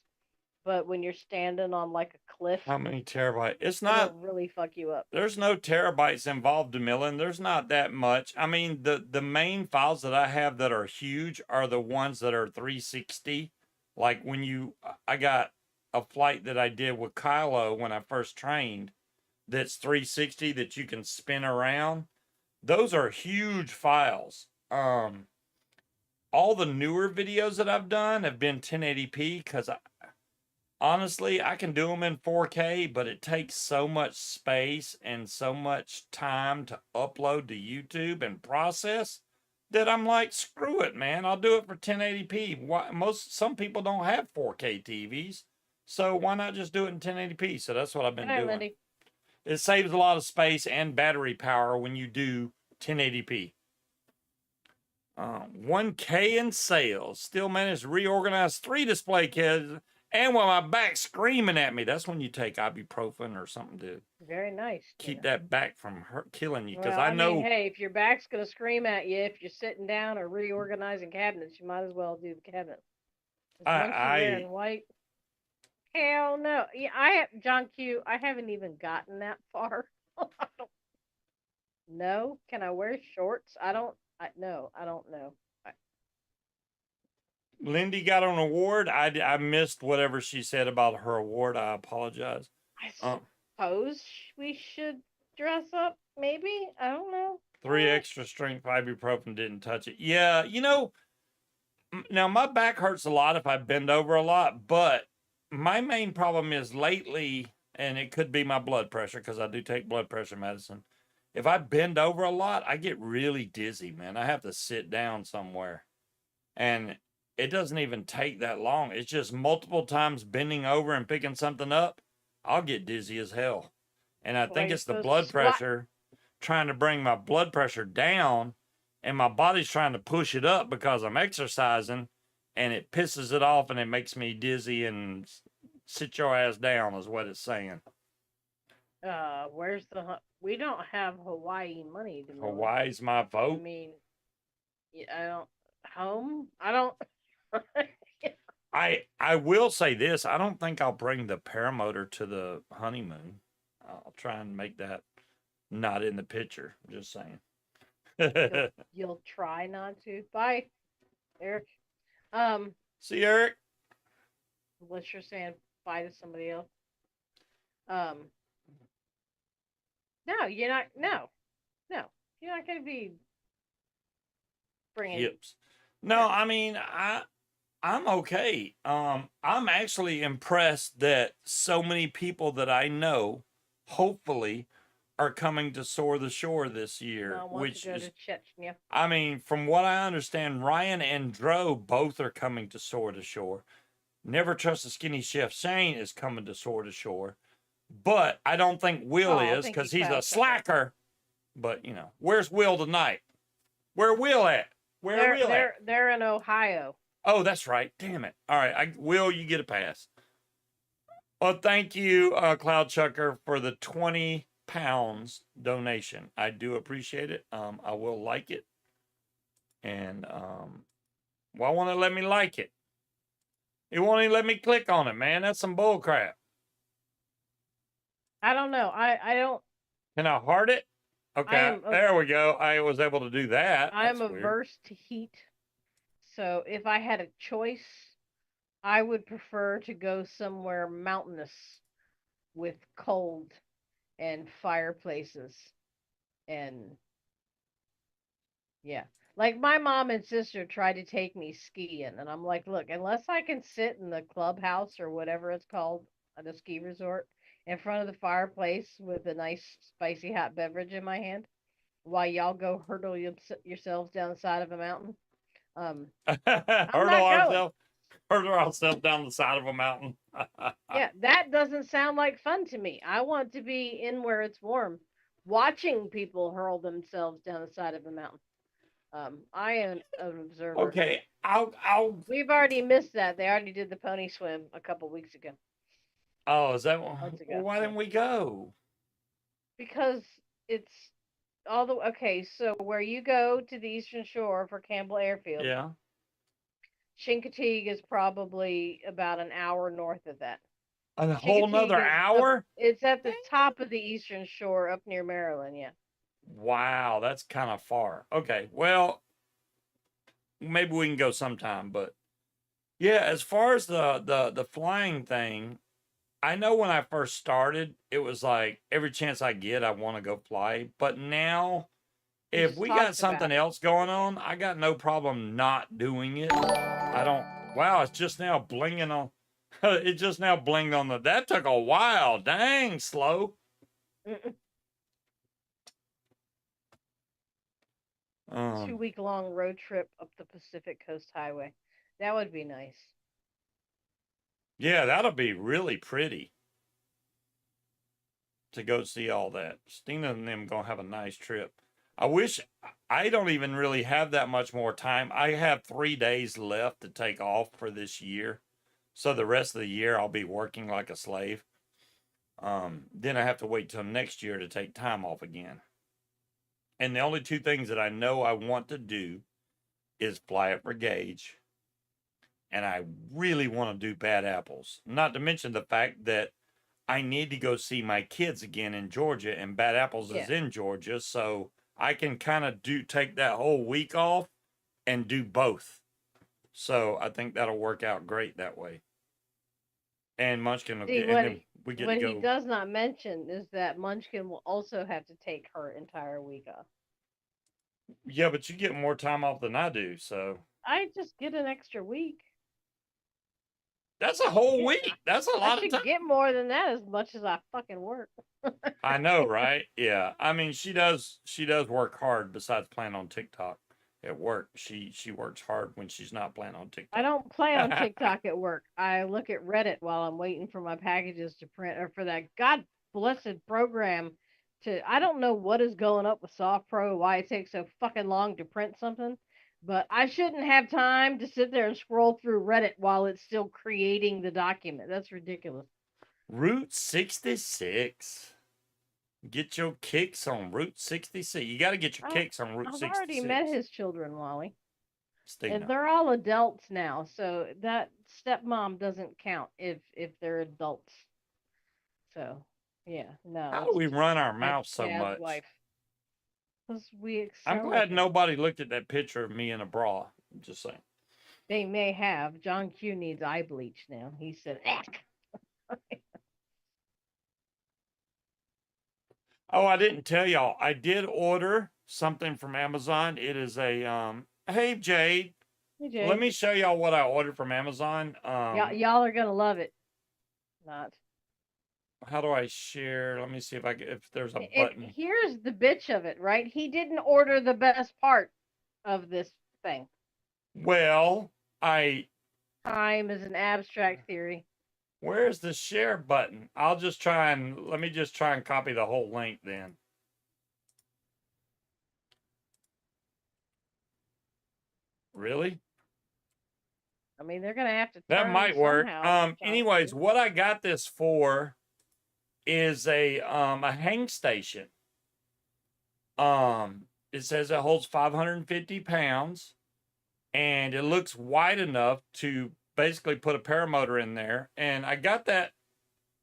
but when you're standing on like a cliff, How many terabytes? It's it'll not. really fuck you up. There's no terabytes involved, Demilin. There's not that much. I mean, the main files that I have that are huge are the ones that are 360. Like when I got a flight that I did with Kylo when I first trained. That's 360 that you can spin around. Those are huge files. All the newer videos that I've done have been 1080p because honestly, I can do them in 4K, but it takes so much space and so much time to upload to YouTube and process that I'm like, screw it, man. I'll do it for 1080p. Some people don't have 4K TVs, so why not just do it in 1080p? So that's what I've Good been night, doing. Lindy. It saves a lot of space and battery power when you do 1080p. 1K in sales. Still managed to reorganize 3 display cases, and while my back's screaming at me, that's when you take ibuprofen or something to Very nice. keep that back from killing you. Because Well, I I mean, know hey, if your back's gonna scream at you if you're sitting down or reorganizing cabinets, you might as well do the cabinet. Because once you're I wearing white, hell no. Yeah, I have John Q. I haven't even gotten that far. No, can I wear shorts? I don't. No, I don't know. Lindy got an award. I missed whatever she said about her award. I apologize. I Um, suppose we should dress up. Maybe I don't know. 3 extra strength ibuprofen didn't touch it. Yeah, now my back hurts a lot if I bend over a lot, but my main problem is lately, and it could be my blood pressure because I do take blood pressure medicine. If I bend over a lot, I get really dizzy, man. I have to sit down somewhere. And it doesn't even take that long. It's just multiple times bending over and picking something up. I'll get dizzy as hell. And I Well, think you're it's the supposed to blood squat. pressure trying to bring my blood pressure down, and my body's trying to push it up because I'm exercising, and it pisses it off and it makes me dizzy and sit your ass down is what it's saying. Where's the? We don't have Hawaii money, Demilla. Hawaii's my I vote. mean, I don't home. I don't. I will say this. I don't think I'll bring the paramotor to the honeymoon. I'll try and make that not in the picture. Just saying. You'll try not to. Bye, Eric. See, Eric? Unless you're saying bye to somebody else. Um, no, you're not. No, you're not going to be bringing. Hips. No, No. I mean, I'm okay. I'm actually impressed that so many people that I know, hopefully, are coming to Soar the Shore this year, I want to which go is, to Chechnya. I mean, from what I understand, Ryan and Dro both are coming to Soar the Shore. Never Trust the Skinny Chef Shane is coming to Soar the Shore, but I don't think Will Oh, is thank you, because he's a Cloud Sucker. slacker. But where's Will tonight? Where Will at? Where They're Will at? they're they're in Ohio. Oh, that's right. Damn it. All right, Will, you get a pass. Well, thank you, Cloud Chucker, for the 20 pounds donation. I do appreciate it. I will like it. And why won't it let me like it? It won't even let me click on it, man. That's some bull crap. I don't know. I don't. Can I heart it? Okay, there we go. I was able to do that. I am That's weird. averse to heat. So if I had a choice, I would prefer to go somewhere mountainous with cold and fireplaces and yeah. Like my mom and sister tried to take me skiing and I'm like, look, unless I can sit in the clubhouse or whatever it's called at a ski resort in front of the fireplace with a nice spicy hot beverage in my hand while y'all go hurdle yourselves down the side of a mountain, I'm not going. Hurdle ourselves down the side of a mountain. Yeah, that doesn't sound like fun to me. I want to be in where it's warm, watching people hurl themselves down the side of a mountain. I am an observer. Okay, I'll. We've already missed that. They already did the pony swim a couple weeks ago. Oh, is that Months ago. well, why didn't we go? Because it's all the okay. So where you go to the Eastern Shore for Campbell Airfield, Yeah. Chincoteague is probably about an hour north of that. A whole nother hour? It's at the top of the Eastern Shore up near Maryland, yeah. Wow, that's kind of far. Okay, well, maybe we can go sometime, but yeah, as far as the flying thing, I know when I first started, it was like every chance I get, I want to go fly. But now, if we got something else going on, I got no problem not doing it. I don't. Wow, it's just now blinging on. It just now blinged on the. That took a while. Dang, slow. 2-week long road trip up the Pacific Coast Highway. That would be nice. Yeah, that'll be really pretty to go see all that. Stina and them gonna have a nice trip. I wish I don't even really have that much more time. I have 3 days left to take off for this year. So the rest of the year I'll be working like a slave. Then I have to wait till next year to take time off again. And the only two things that I know I want to do is fly up for Gage. And I really want to do Bad Apples. Not to mention the fact that I need to go see my kids again in Georgia, and Bad Apples is in Georgia, so I can kind of take that whole week off and do both. So I think that'll work out great that way. And Munchkin will get, and then we get to go. What he does not mention is that Munchkin will also have to take her entire week off. Yeah, but you get more time off than I do, so I just get an extra week. That's a whole week. That's a lot of time. I should get more than that as much as I fucking work. I know, right? Yeah. I mean, she does work hard besides playing on TikTok at work. She works hard when she's not playing on TikTok. I don't play on TikTok at work. I look at Reddit while I'm waiting for my packages to print or for that god blessed program to I don't know what is going up with Soft Pro, why it takes so fucking long to print something. But I shouldn't have time to sit there and scroll through Reddit while it's still creating the document. That's ridiculous. Route 66. Get your kicks on Route 66. You got to get your kicks on Route 66. I've already met his children, Wally. Stina. And they're all adults now, so that stepmom doesn't count if they're adults. So, yeah, no. How do we run our mouth so much? Because we I'm glad nobody looked at that picture of me in a bra. I'm just saying. They may have. John Q needs eye bleach now. He said, Oh, I didn't tell y'all. I did order something from Amazon. It is a hey Jade. Hey, let Jay. me show y'all what I ordered from Amazon. Y'all are gonna love it. Not. How do I share? Let me see if there's a And button. here's the bitch of it, right? He didn't order the best part of this thing. Well, I Time is an abstract theory. where's the share button? Let me just try and copy the whole link then. Really? I mean, they're gonna have to That turn might work. somehow. Anyways, what I got this for is a hang station. It says it holds 550 pounds, and it looks wide enough to basically put a paramotor in there. And I got that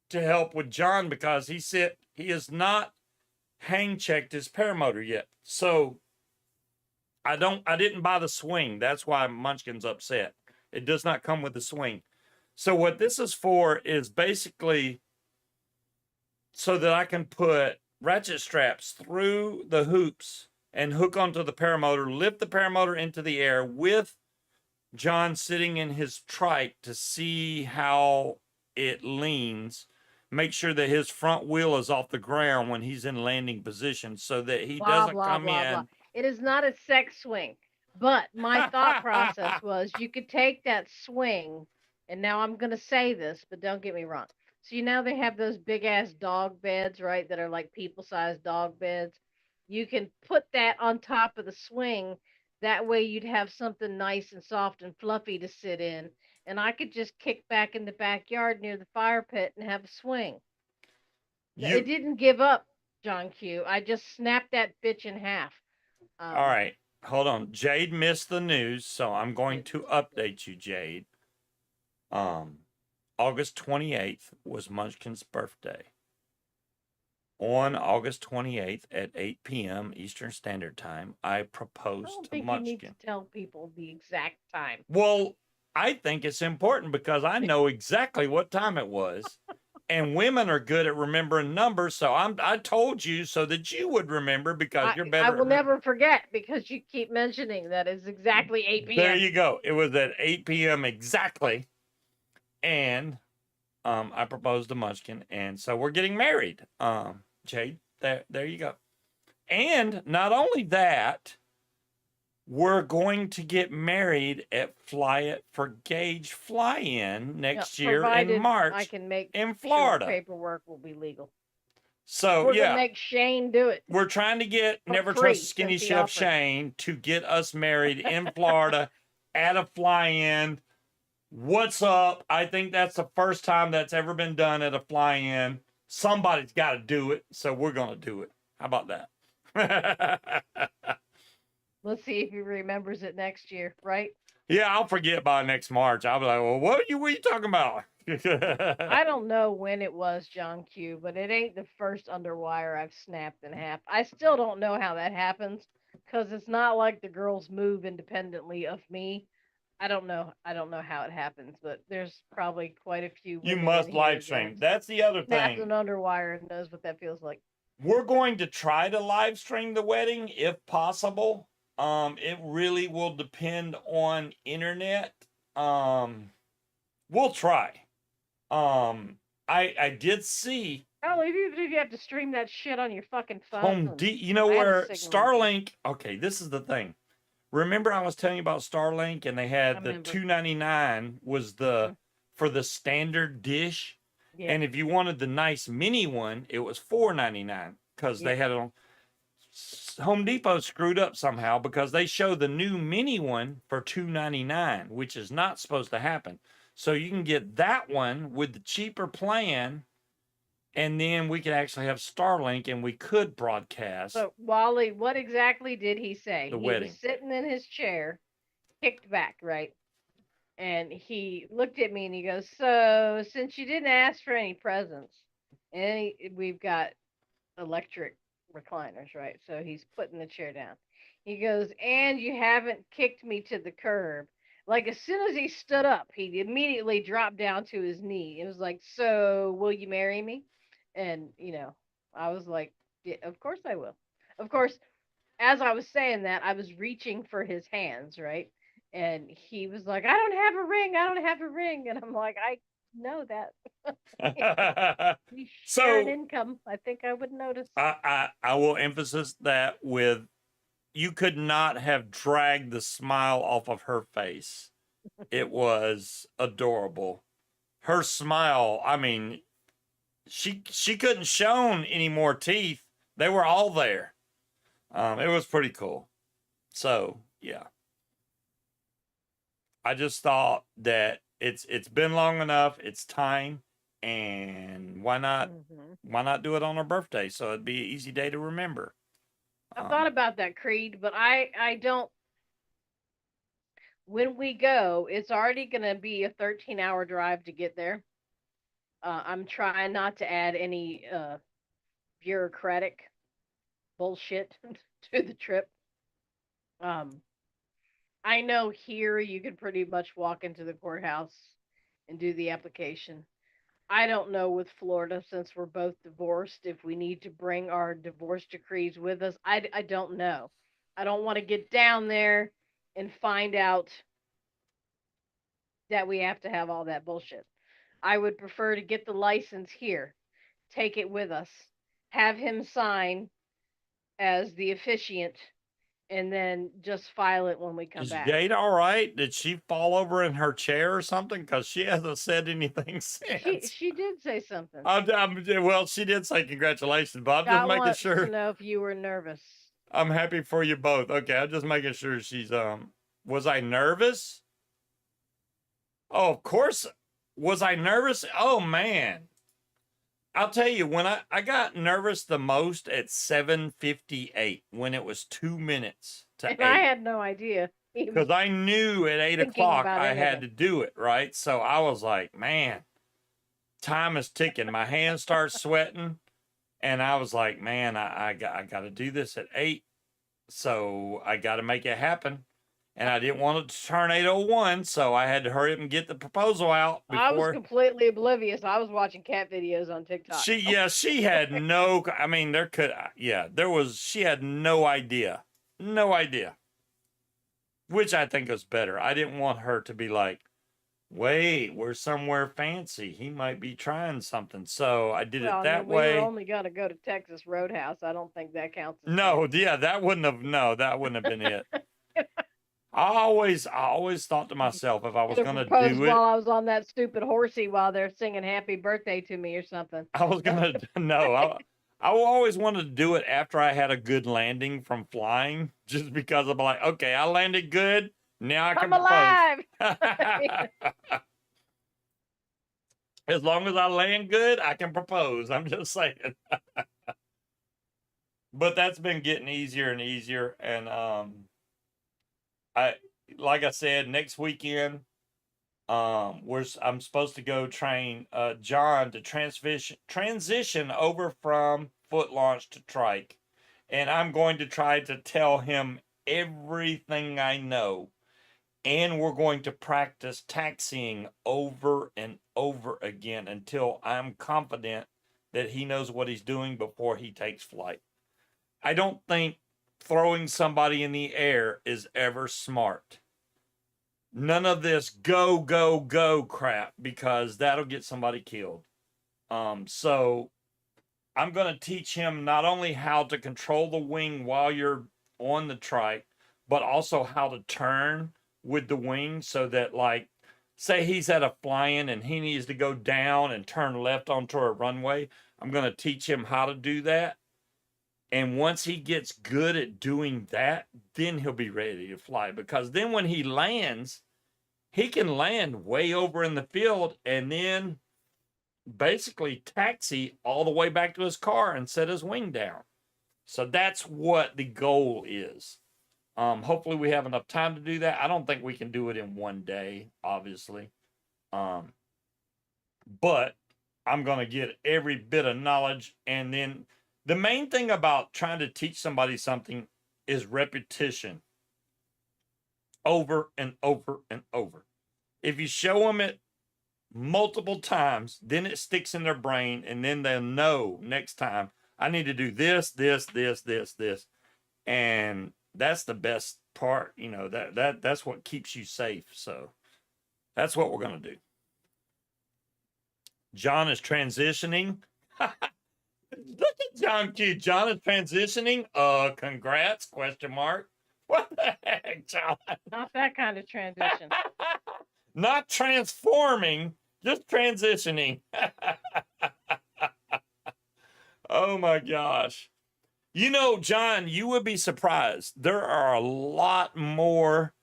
to help with John because he said he has not hang checked his paramotor yet. So I didn't buy the swing. That's why Munchkin's upset. It does not come with the swing. So what this is for is basically so that I can put ratchet straps through the hoops and hook onto the paramotor, lift the paramotor into the air with John sitting in his trike to see how it leans. Make sure that his front wheel is off the ground when he's in landing position so that he Blah doesn't blah come blah blah. in. It is not a sex swing. But my thought process was you could take that swing, and now I'm gonna say this, but don't get me wrong. So you know they have those big ass dog beds, right? That are like people sized dog beds. You can put that on top of the swing. That way you'd have something nice and soft and fluffy to sit in. And I could just kick back in the backyard near the fire pit and have a swing. It You didn't give up, John Q. I just snapped that bitch in half. All Um, right. Hold on. Jade missed the news, so I'm going to update you, Jade. Um, August 28th was Munchkin's birthday. On August 28th at 8 p.m. Eastern Standard Time, I I proposed don't to think you need to Munchkin. tell people the exact time. Well, I think it's important because I know exactly what time it was. And women are good at remembering numbers, so I told you so that you would remember because you're I better will at never forget because you keep mentioning that it's exactly 8 There p.m. you go. It was at 8 p.m. exactly. And I proposed to Munchkin, and so we're getting married. Jade, there you go. And not only that, we're going to get married at Fly It for Gage Fly-In next year in Provided I March can make in sure the Florida. paperwork will be legal. So We're gonna yeah, make Shane do it we're trying to get for Never Trust free Skinny since he Chef offered. Shane to get us married in Florida at a fly-in. What's up? I think that's the first time that's ever been done at a fly-in. Somebody's got to do it, so we're gonna do it. How about that? Let's see if he remembers it next year, right? Yeah, I'll forget by next March. I'll be like, well, what are you talking about? I don't know when it was, John Q, but it ain't the first underwire I've snapped in half. I still don't know how that happens because it's not like the girls move independently of me. I don't know. I don't know how it happens, but there's probably quite a few You women in must here live that stream. That's the other snapped an thing. underwire and knows what that feels like. We're going to try to live stream the wedding if possible. It really will depend on internet. We'll try. I did see Oh, even if you have to stream that shit on your fucking Home phone, D. You know I have a where signal in here. Starlink? Okay, this is the thing. Remember, I was telling you about Starlink, and they I had the remember. $2.99 was Hmm. the for the standard dish, Yeah, and if you wanted the nice mini one, it was $4.99 because yeah. they had it on. Home Depot screwed up somehow because they show the new mini one for $2.99, which is not supposed to happen. So you can get that one with the cheaper plan, and then we could actually have Starlink and we could broadcast So, Wally, what exactly did he say? the He was wedding. sitting in his chair, kicked back, right? And he looked at me and he goes, "So, since you didn't ask for any presents, and we've got electric recliners, right? So he's putting the chair down. He goes, and you haven't kicked me to the curb." Like as soon as he stood up, he immediately dropped down to his knee. It was like, "So, will you marry me?" And I was like, "Yeah, of course I will." Of course, as I was saying that, I was reaching for his hands, right? And he was like, I don't have a ring. I don't have a ring. And I'm like, I know that. We share an So income. I think I would notice. I will emphasize that with you could not have dragged the smile off of her face. It was adorable. Her smile, I mean, she couldn't shown any more teeth. They were all there. It was pretty cool. So yeah, I just thought that it's been long enough. It's time, and why not do it on her birthday? So it'd be an easy day to remember. I thought Um, about that, Creed, but I don't. When we go, it's already going to be a 13-hour drive to get there. I'm trying not to add any bureaucratic bullshit to the trip. Um, I know here you can pretty much walk into the courthouse and do the application. I don't know with Florida, since we're both divorced, if we need to bring our divorce decrees with us. I don't know. I don't want to get down there and find out that we have to have all that bullshit. I would prefer to get the license here, take it with us, have him sign as the officiant, and then just file it when we come is back. Jade all right? Did she fall over in her chair or something? Because she hasn't said anything She since. she did say something. Well, she did say congratulations, but I'm just Scott making wants to sure. know if you were nervous. I'm happy for you both. Okay, I'm just making sure she's Was I nervous? Oh, of course. Was I nervous? Oh man. I'll tell you, when I got nervous the most at 7:58 when it was 2 minutes to And I 8. had no idea he was Because I knew at eight thinking o'clock about I any of had it. to do it, right? So I was like, man, time is ticking. My hands start sweating. And I was like, man, I got to do this at 8. So I got to make it happen. And I didn't want it to turn 8:01, so I had to hurry up and get the proposal out I was before completely oblivious. I was watching cat videos on TikTok. she had no, I mean, she had no idea. No idea. Which I think was better. I didn't want her to be like, wait, we're somewhere fancy. He might be trying something. So I did Well, it I mean, that we were way. only going to go to Texas Roadhouse. I don't think that counts as No, fancy. yeah, that wouldn't have been it. I always thought to myself, if I was Could have gonna proposed do while it, I was on that stupid horsey while they're singing "Happy Birthday" to me or something. I was gonna no. I always wanted to do it after I had a good landing from flying, just because I'm like, okay, I landed good. Now I can I'm propose. alive. As long as I land good, I can propose. I'm just saying. But that's been getting easier and easier. And I like I said, next weekend, I'm supposed to go train John to transition over from foot launch to trike. And I'm going to try to tell him everything I know. And we're going to practice taxiing over and over again until I'm confident that he knows what he's doing before he takes flight. I don't think throwing somebody in the air is ever smart. None of this go, go, go crap, because that'll get somebody killed. So I'm going to teach him not only how to control the wing while you're on the trike, but also how to turn with the wing so that, like, say he's at a flying and he needs to go down and turn left onto a runway. I'm going to teach him how to do that. And once he gets good at doing that, then he'll be ready to fly. Because then when he lands, he can land way over in the field and then basically taxi all the way back to his car and set his wing down. So that's what the goal is. Hopefully we have enough time to do that. I don't think we can do it in one day, obviously. But I'm going to get every bit of knowledge. And then the main thing about trying to teach somebody something is repetition over and over and over. If you show them it multiple times, then it sticks in their brain, and then they'll know next time I need to do this, this, this, this, this. And that's the best part, that's what keeps you safe. So that's what we're gonna do. John is transitioning. Look at John Q. John is transitioning. Congrats, question mark. What the heck, John? Not that kind of transition. Not transforming, just transitioning. Oh my gosh. John, you would be surprised. There are a lot more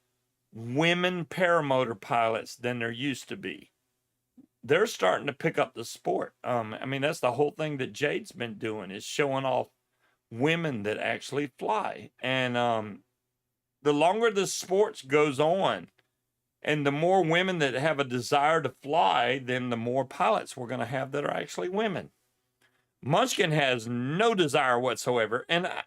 women paramotor pilots than there used to be. They're starting to pick up the sport. That's the whole thing that Jade's been doing, is showing off women that actually fly. And the longer the sport goes on, and the more women that have a desire to fly, then the more pilots we're going to have that are actually women. Munchkin has no desire whatsoever, and I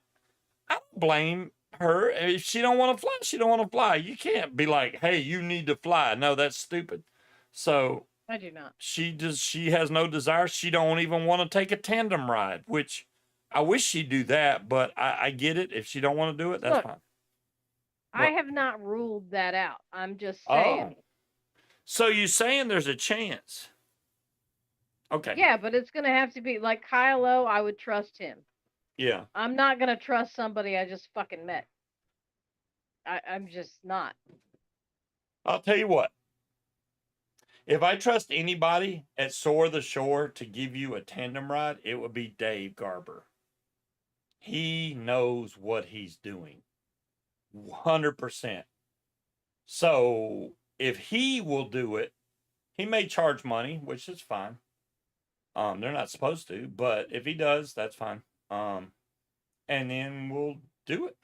don't blame her. If she don't want to fly, she don't want to fly. You can't be like, hey, you need to fly. No, that's stupid. So I do not. She has no desire. She don't even want to take a tandem ride, which I wish she'd do that, but I get it. If she don't want to do it, that's fine. I have not ruled that out. I'm just saying. Oh. So you're saying there's a chance? Okay. Yeah, but it's going to have to be like Kylo. I would trust him. Yeah. I'm not going to trust somebody I just fucking met. I'm just not. I'll tell you what. If I trust anybody at Soar the Shore to give you a tandem ride, it would be Dave Garber. He knows what he's doing. 100%. So if he will do it, he may charge money, which is fine. They're not supposed to, but if he does, that's fine. And then we'll do it.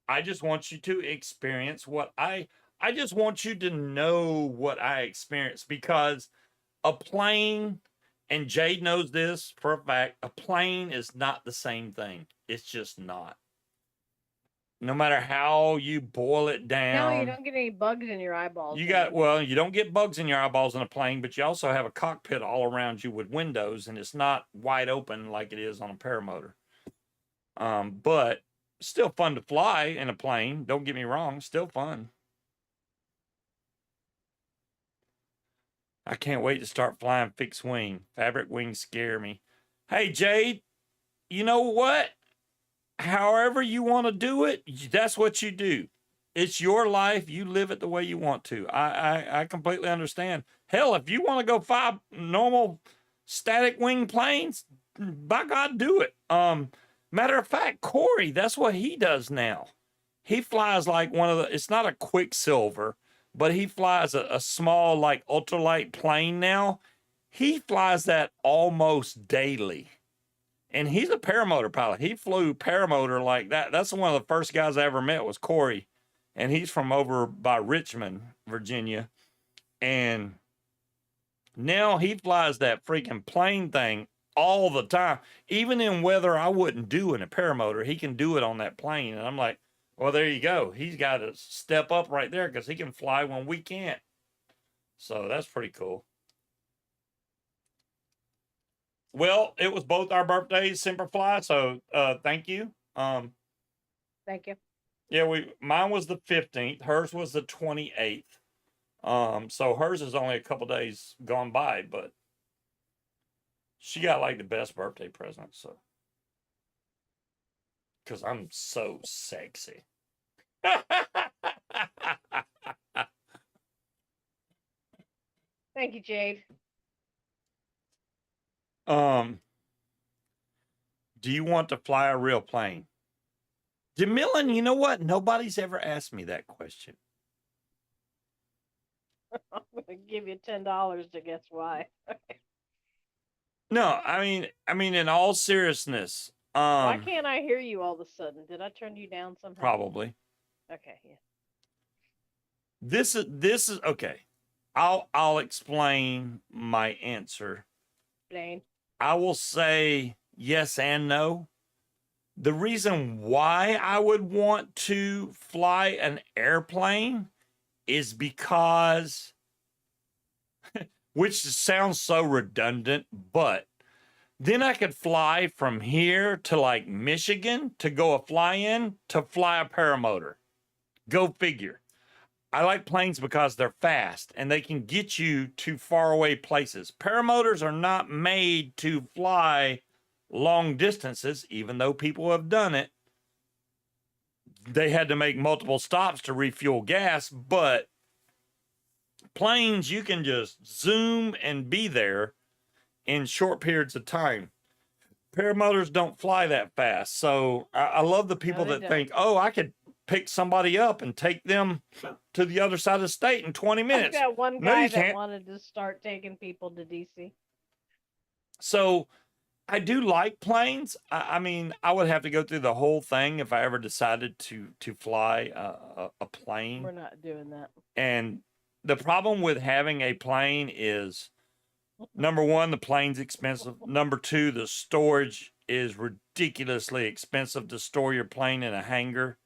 I just want you to experience what I just want you to know what I experienced, because a plane, and Jade knows this for a fact, a plane is not the same thing. It's just not. No matter how you boil it down. No, you don't get any bugs in your eyeballs. You don't get bugs in your eyeballs in a plane, but you also have a cockpit all around you with windows, and it's not wide open like it is on a paramotor. But still fun to fly in a plane. Don't get me wrong, still fun. I can't wait to start flying fixed wing. Fabric wings scare me. Hey, Jade, you know what? However you want to do it, that's what you do. It's your life. You live it the way you want to. I completely understand. Hell, if you want to go fly normal static wing planes, by God, do it. Matter of fact, Corey, that's what he does now. He flies like it's not a Quicksilver, but he flies a small, like ultralight plane now. He flies that almost daily. And he's a paramotor pilot. He flew paramotor like that. That's one of the first guys I ever met was Corey. And he's from over by Richmond, Virginia. And now he flies that freaking plane thing all the time. Even in weather I wouldn't do in a paramotor, he can do it on that plane. And I'm like, well, there you go. He's got to step up right there because he can fly when we can't. So that's pretty cool. Well, it was both our birthdays, Semperfly. So thank you. Thank you. Yeah, mine was the 15th. Hers was the 28th. So hers is only a couple days gone by, but she got like the best birthday present. So, because I'm so sexy. Thank you, Jade. Do you want to fly a real plane? Jamillan, you know what? Nobody's ever asked me that question. I'm going to give you $10 to guess why. No, I mean, in all seriousness. Why can't I hear you all of a sudden? Did I turn you down somehow? Probably. Okay, yeah. This is okay. I'll explain my answer. Explain. I will say yes and no. The reason why I would want to fly an airplane is because, which sounds so redundant, but Then I could fly from here to like Michigan to go a fly in to fly a paramotor. Go figure. I like planes because they're fast and they can get you to faraway places. Paramotors are not made to fly long distances, even though people have done it. They had to make multiple stops to refuel gas, but planes, you can just zoom and be there in short periods of time. Paramotors don't fly that fast. So I love the people that think, oh, I could pick somebody up and take them to the other side of the state in 20 minutes. I've got one No, guy you that can't. wanted to start taking people to DC. So I do like planes. I mean, I would have to go through the whole thing if I ever decided to fly a plane. We're not doing that. And the problem with having a plane is, number one, the plane's expensive. Number two, the storage is ridiculously expensive to store your plane in a hangar.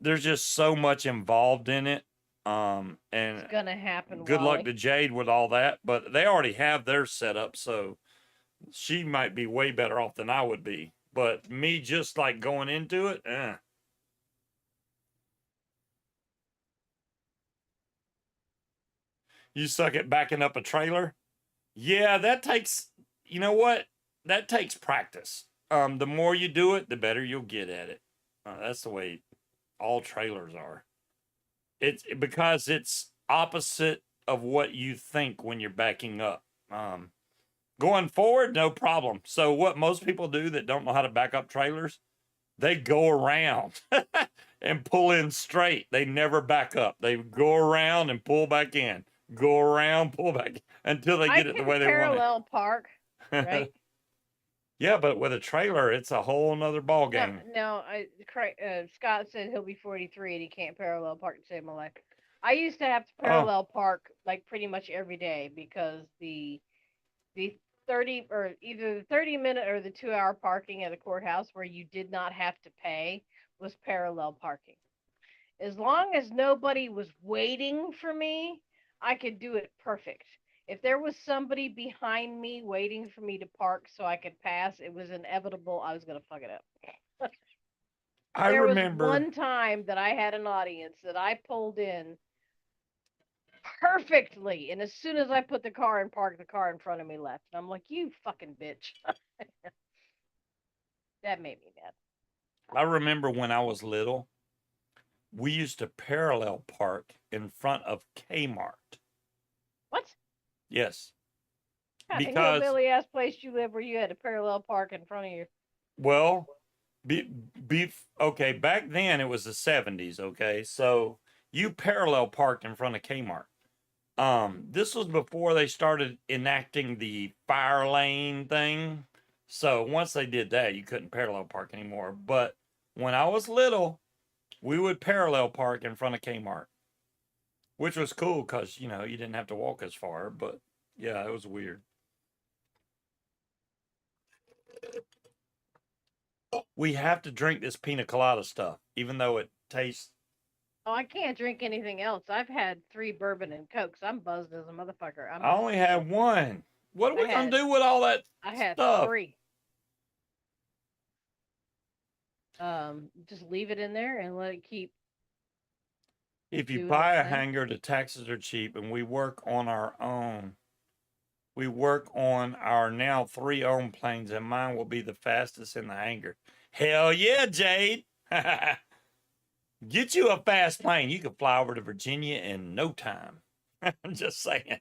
There's just so much involved in it. And It's gonna happen. good Wally. luck to Jade with all that, but they already have theirs set up, so she might be way better off than I would be. But me just like going into it, You suck at backing up a trailer? Yeah, that takes, you know what? That takes practice. The more you do it, the better you'll get at it. That's the way all trailers are. It's because it's opposite of what you think when you're backing up. Going forward, no problem. So what most people do that don't know how to back up trailers, they go around and pull in straight. They never back up. They go around and pull back in. Go around, pull back until they get it the way they want it. Parallel park, right? Yeah, but with a trailer, it's a whole nother ball game. No, Scott said he'll be 43 and he can't parallel park to save my life. I used to have to parallel park like pretty much every day because the 30 or either the 30-minute or the 2-hour parking at the courthouse where you did not have to pay was parallel parking. As long as nobody was waiting for me, I could do it perfect. If there was somebody behind me waiting for me to park so I could pass, it was inevitable I was going to fuck it up. There was one time that I had an audience that I pulled in perfectly, and as soon as I put the car in park, the car in front of me left. And I'm like, you fucking bitch. That made me mad. I remember when I was little, we used to parallel park in front of Kmart. What? Yes. Because hillbilly ass place you live where you had a parallel park in front of you. Well, okay, back then it was the 70s, okay? So you parallel parked in front of Kmart. This was before they started enacting the fire lane thing. So once they did that, you couldn't parallel park anymore. But when I was little, we would parallel park in front of Kmart, which was cool because, you know, you didn't have to walk as far. But yeah, it was weird. We have to drink this pina colada stuff, even though it tastes. Oh, I can't drink anything else. I've had 3 bourbon and cokes. I'm buzzed as a motherfucker. I only had 1. What are we gonna do with all that I had stuff? 3. Just leave it in there and let it keep. If you buy a hanger, the taxes are cheap, and we work on our own. We work on our now 3 owned planes, and mine will be the fastest in the hangar. Hell yeah, Jade! Get you a fast plane. You can fly over to Virginia in no time. I'm just saying.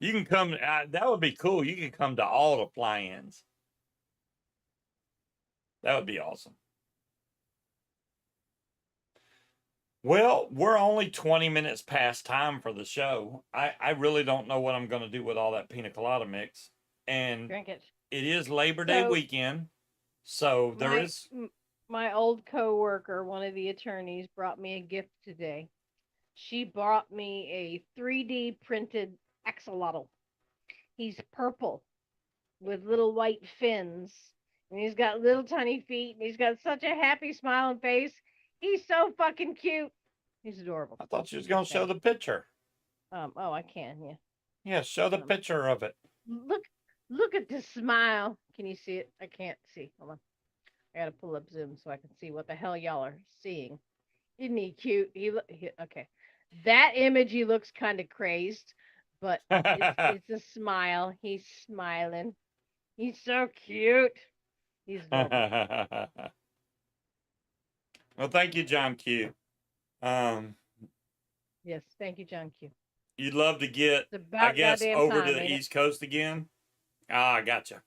You can come. That would be cool. You could come to all the fly-ins. That would be awesome. Well, we're only 20 minutes past time for the show. I really don't know what I'm going to do with all that pina colada mix. And drink it. It is Labor Day weekend. So my old coworker, one of the attorneys, brought me a gift today. She brought me a 3D printed axolotl. He's purple with little white fins. And he's got little tiny feet. And he's got such a happy smiling face. He's so fucking cute. He's adorable. I thought you was going to show the picture. Oh, I can, yeah. Yeah, show the picture of it. Look Look at this smile. Can you see it? I can't see. Hold on. I gotta pull up Zoom so I can see what the hell y'all are seeing. Isn't he cute? Okay. That image, he looks kind of crazed, but it's a smile. He's smiling. He's so cute. He's adorable. Well, thank you, John Q. Yes, thank you, John Q. You'd love to get, It's I about guess, goddamn over time, to the ain't it? East Coast again. Ah, I gotcha.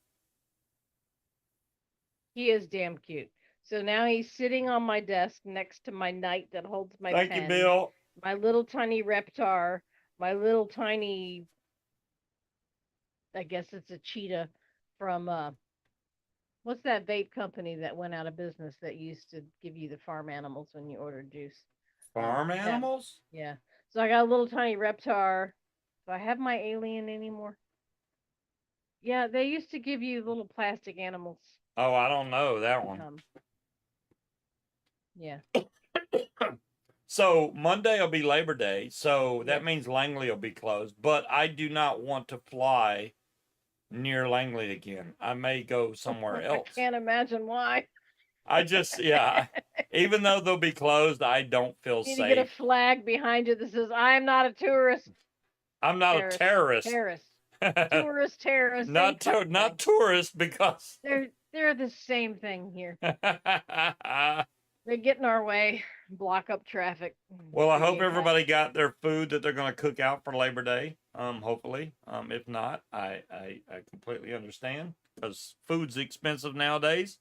He is damn cute. So now he's sitting on my desk next to my knight that holds my Thank you, pen, Bill. my little tiny reptar, my little tiny, I guess it's a cheetah from what's that vape company that went out of business that used to give you the farm animals when you ordered juice? Farm Them. animals? Yeah. So I got a little tiny reptar. Do I have my alien anymore? Yeah, they used to give you little plastic animals. Oh, I don't know that one. Yeah. So Monday will be Labor Day, so that Yes. means Langley will be closed. But I do not want to fly near Langley again. I may go somewhere else. I can't imagine why. I just, yeah. Even though they'll be closed, I don't feel You need to get a safe. flag behind you that says, "I am not a tourist." I'm not a terrorist. Tourist terrorist. not tourist because They're the same thing here. They get in our way, block up traffic. Well, I hope create everybody got their food that they're going to cook out for Labor Day. Hopefully. If not, I completely understand because food's expensive nowadays.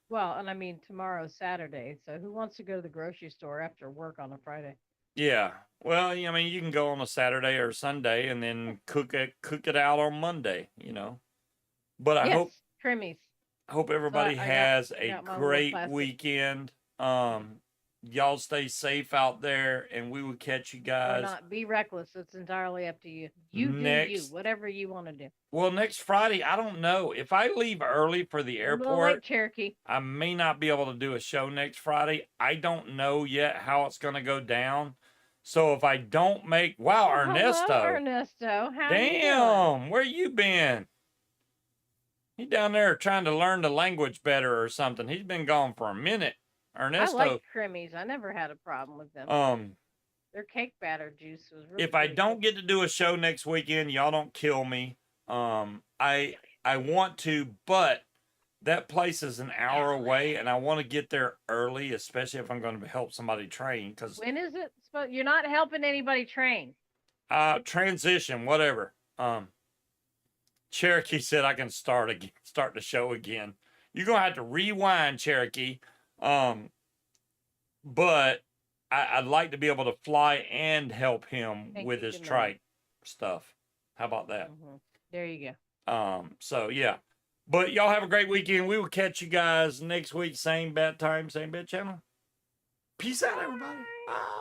Well, and I mean tomorrow's Saturday, so who wants to go to the grocery store after work on a Friday? Yeah. Well, I mean, you can go on a Saturday or Sunday and then cook it out on Monday. But I Yes, trimmies. hope everybody I has got a my little great plastic. weekend. Y'all stay safe out there, and we will catch you Or guys. not. Be reckless. It's entirely up to you. You do you. Whatever you want to do. Well, next Friday, I don't know. If I leave early for the A little late, airport, Cherokee. I may not be able to do a show next Friday. I don't know yet how it's going to go down. So if I don't make, wow, Ernesto. Hello, Ernesto. How you doing? Damn, where you been? He down there trying to learn the language better or something. He's been gone for a minute. Ernesto. I like cremies. I never had a problem with them. Their cake batter juice was really if I don't get to do a show next weekend, y'all don't kill me. I want to, but that place is an hour away, and I want to get there early, especially if I'm going to help somebody train. Because when is it? You're not helping anybody train. Transition, whatever. Cherokee said I can start the show again. You're gonna have to rewind, Cherokee. But I'd like to be able to fly and help him with his trike stuff. How about that? Mm-hmm. There you go. So yeah. But y'all have a great weekend. We will catch you guys next week. Same bat time, same bat channel. Peace out, everybody. Bye.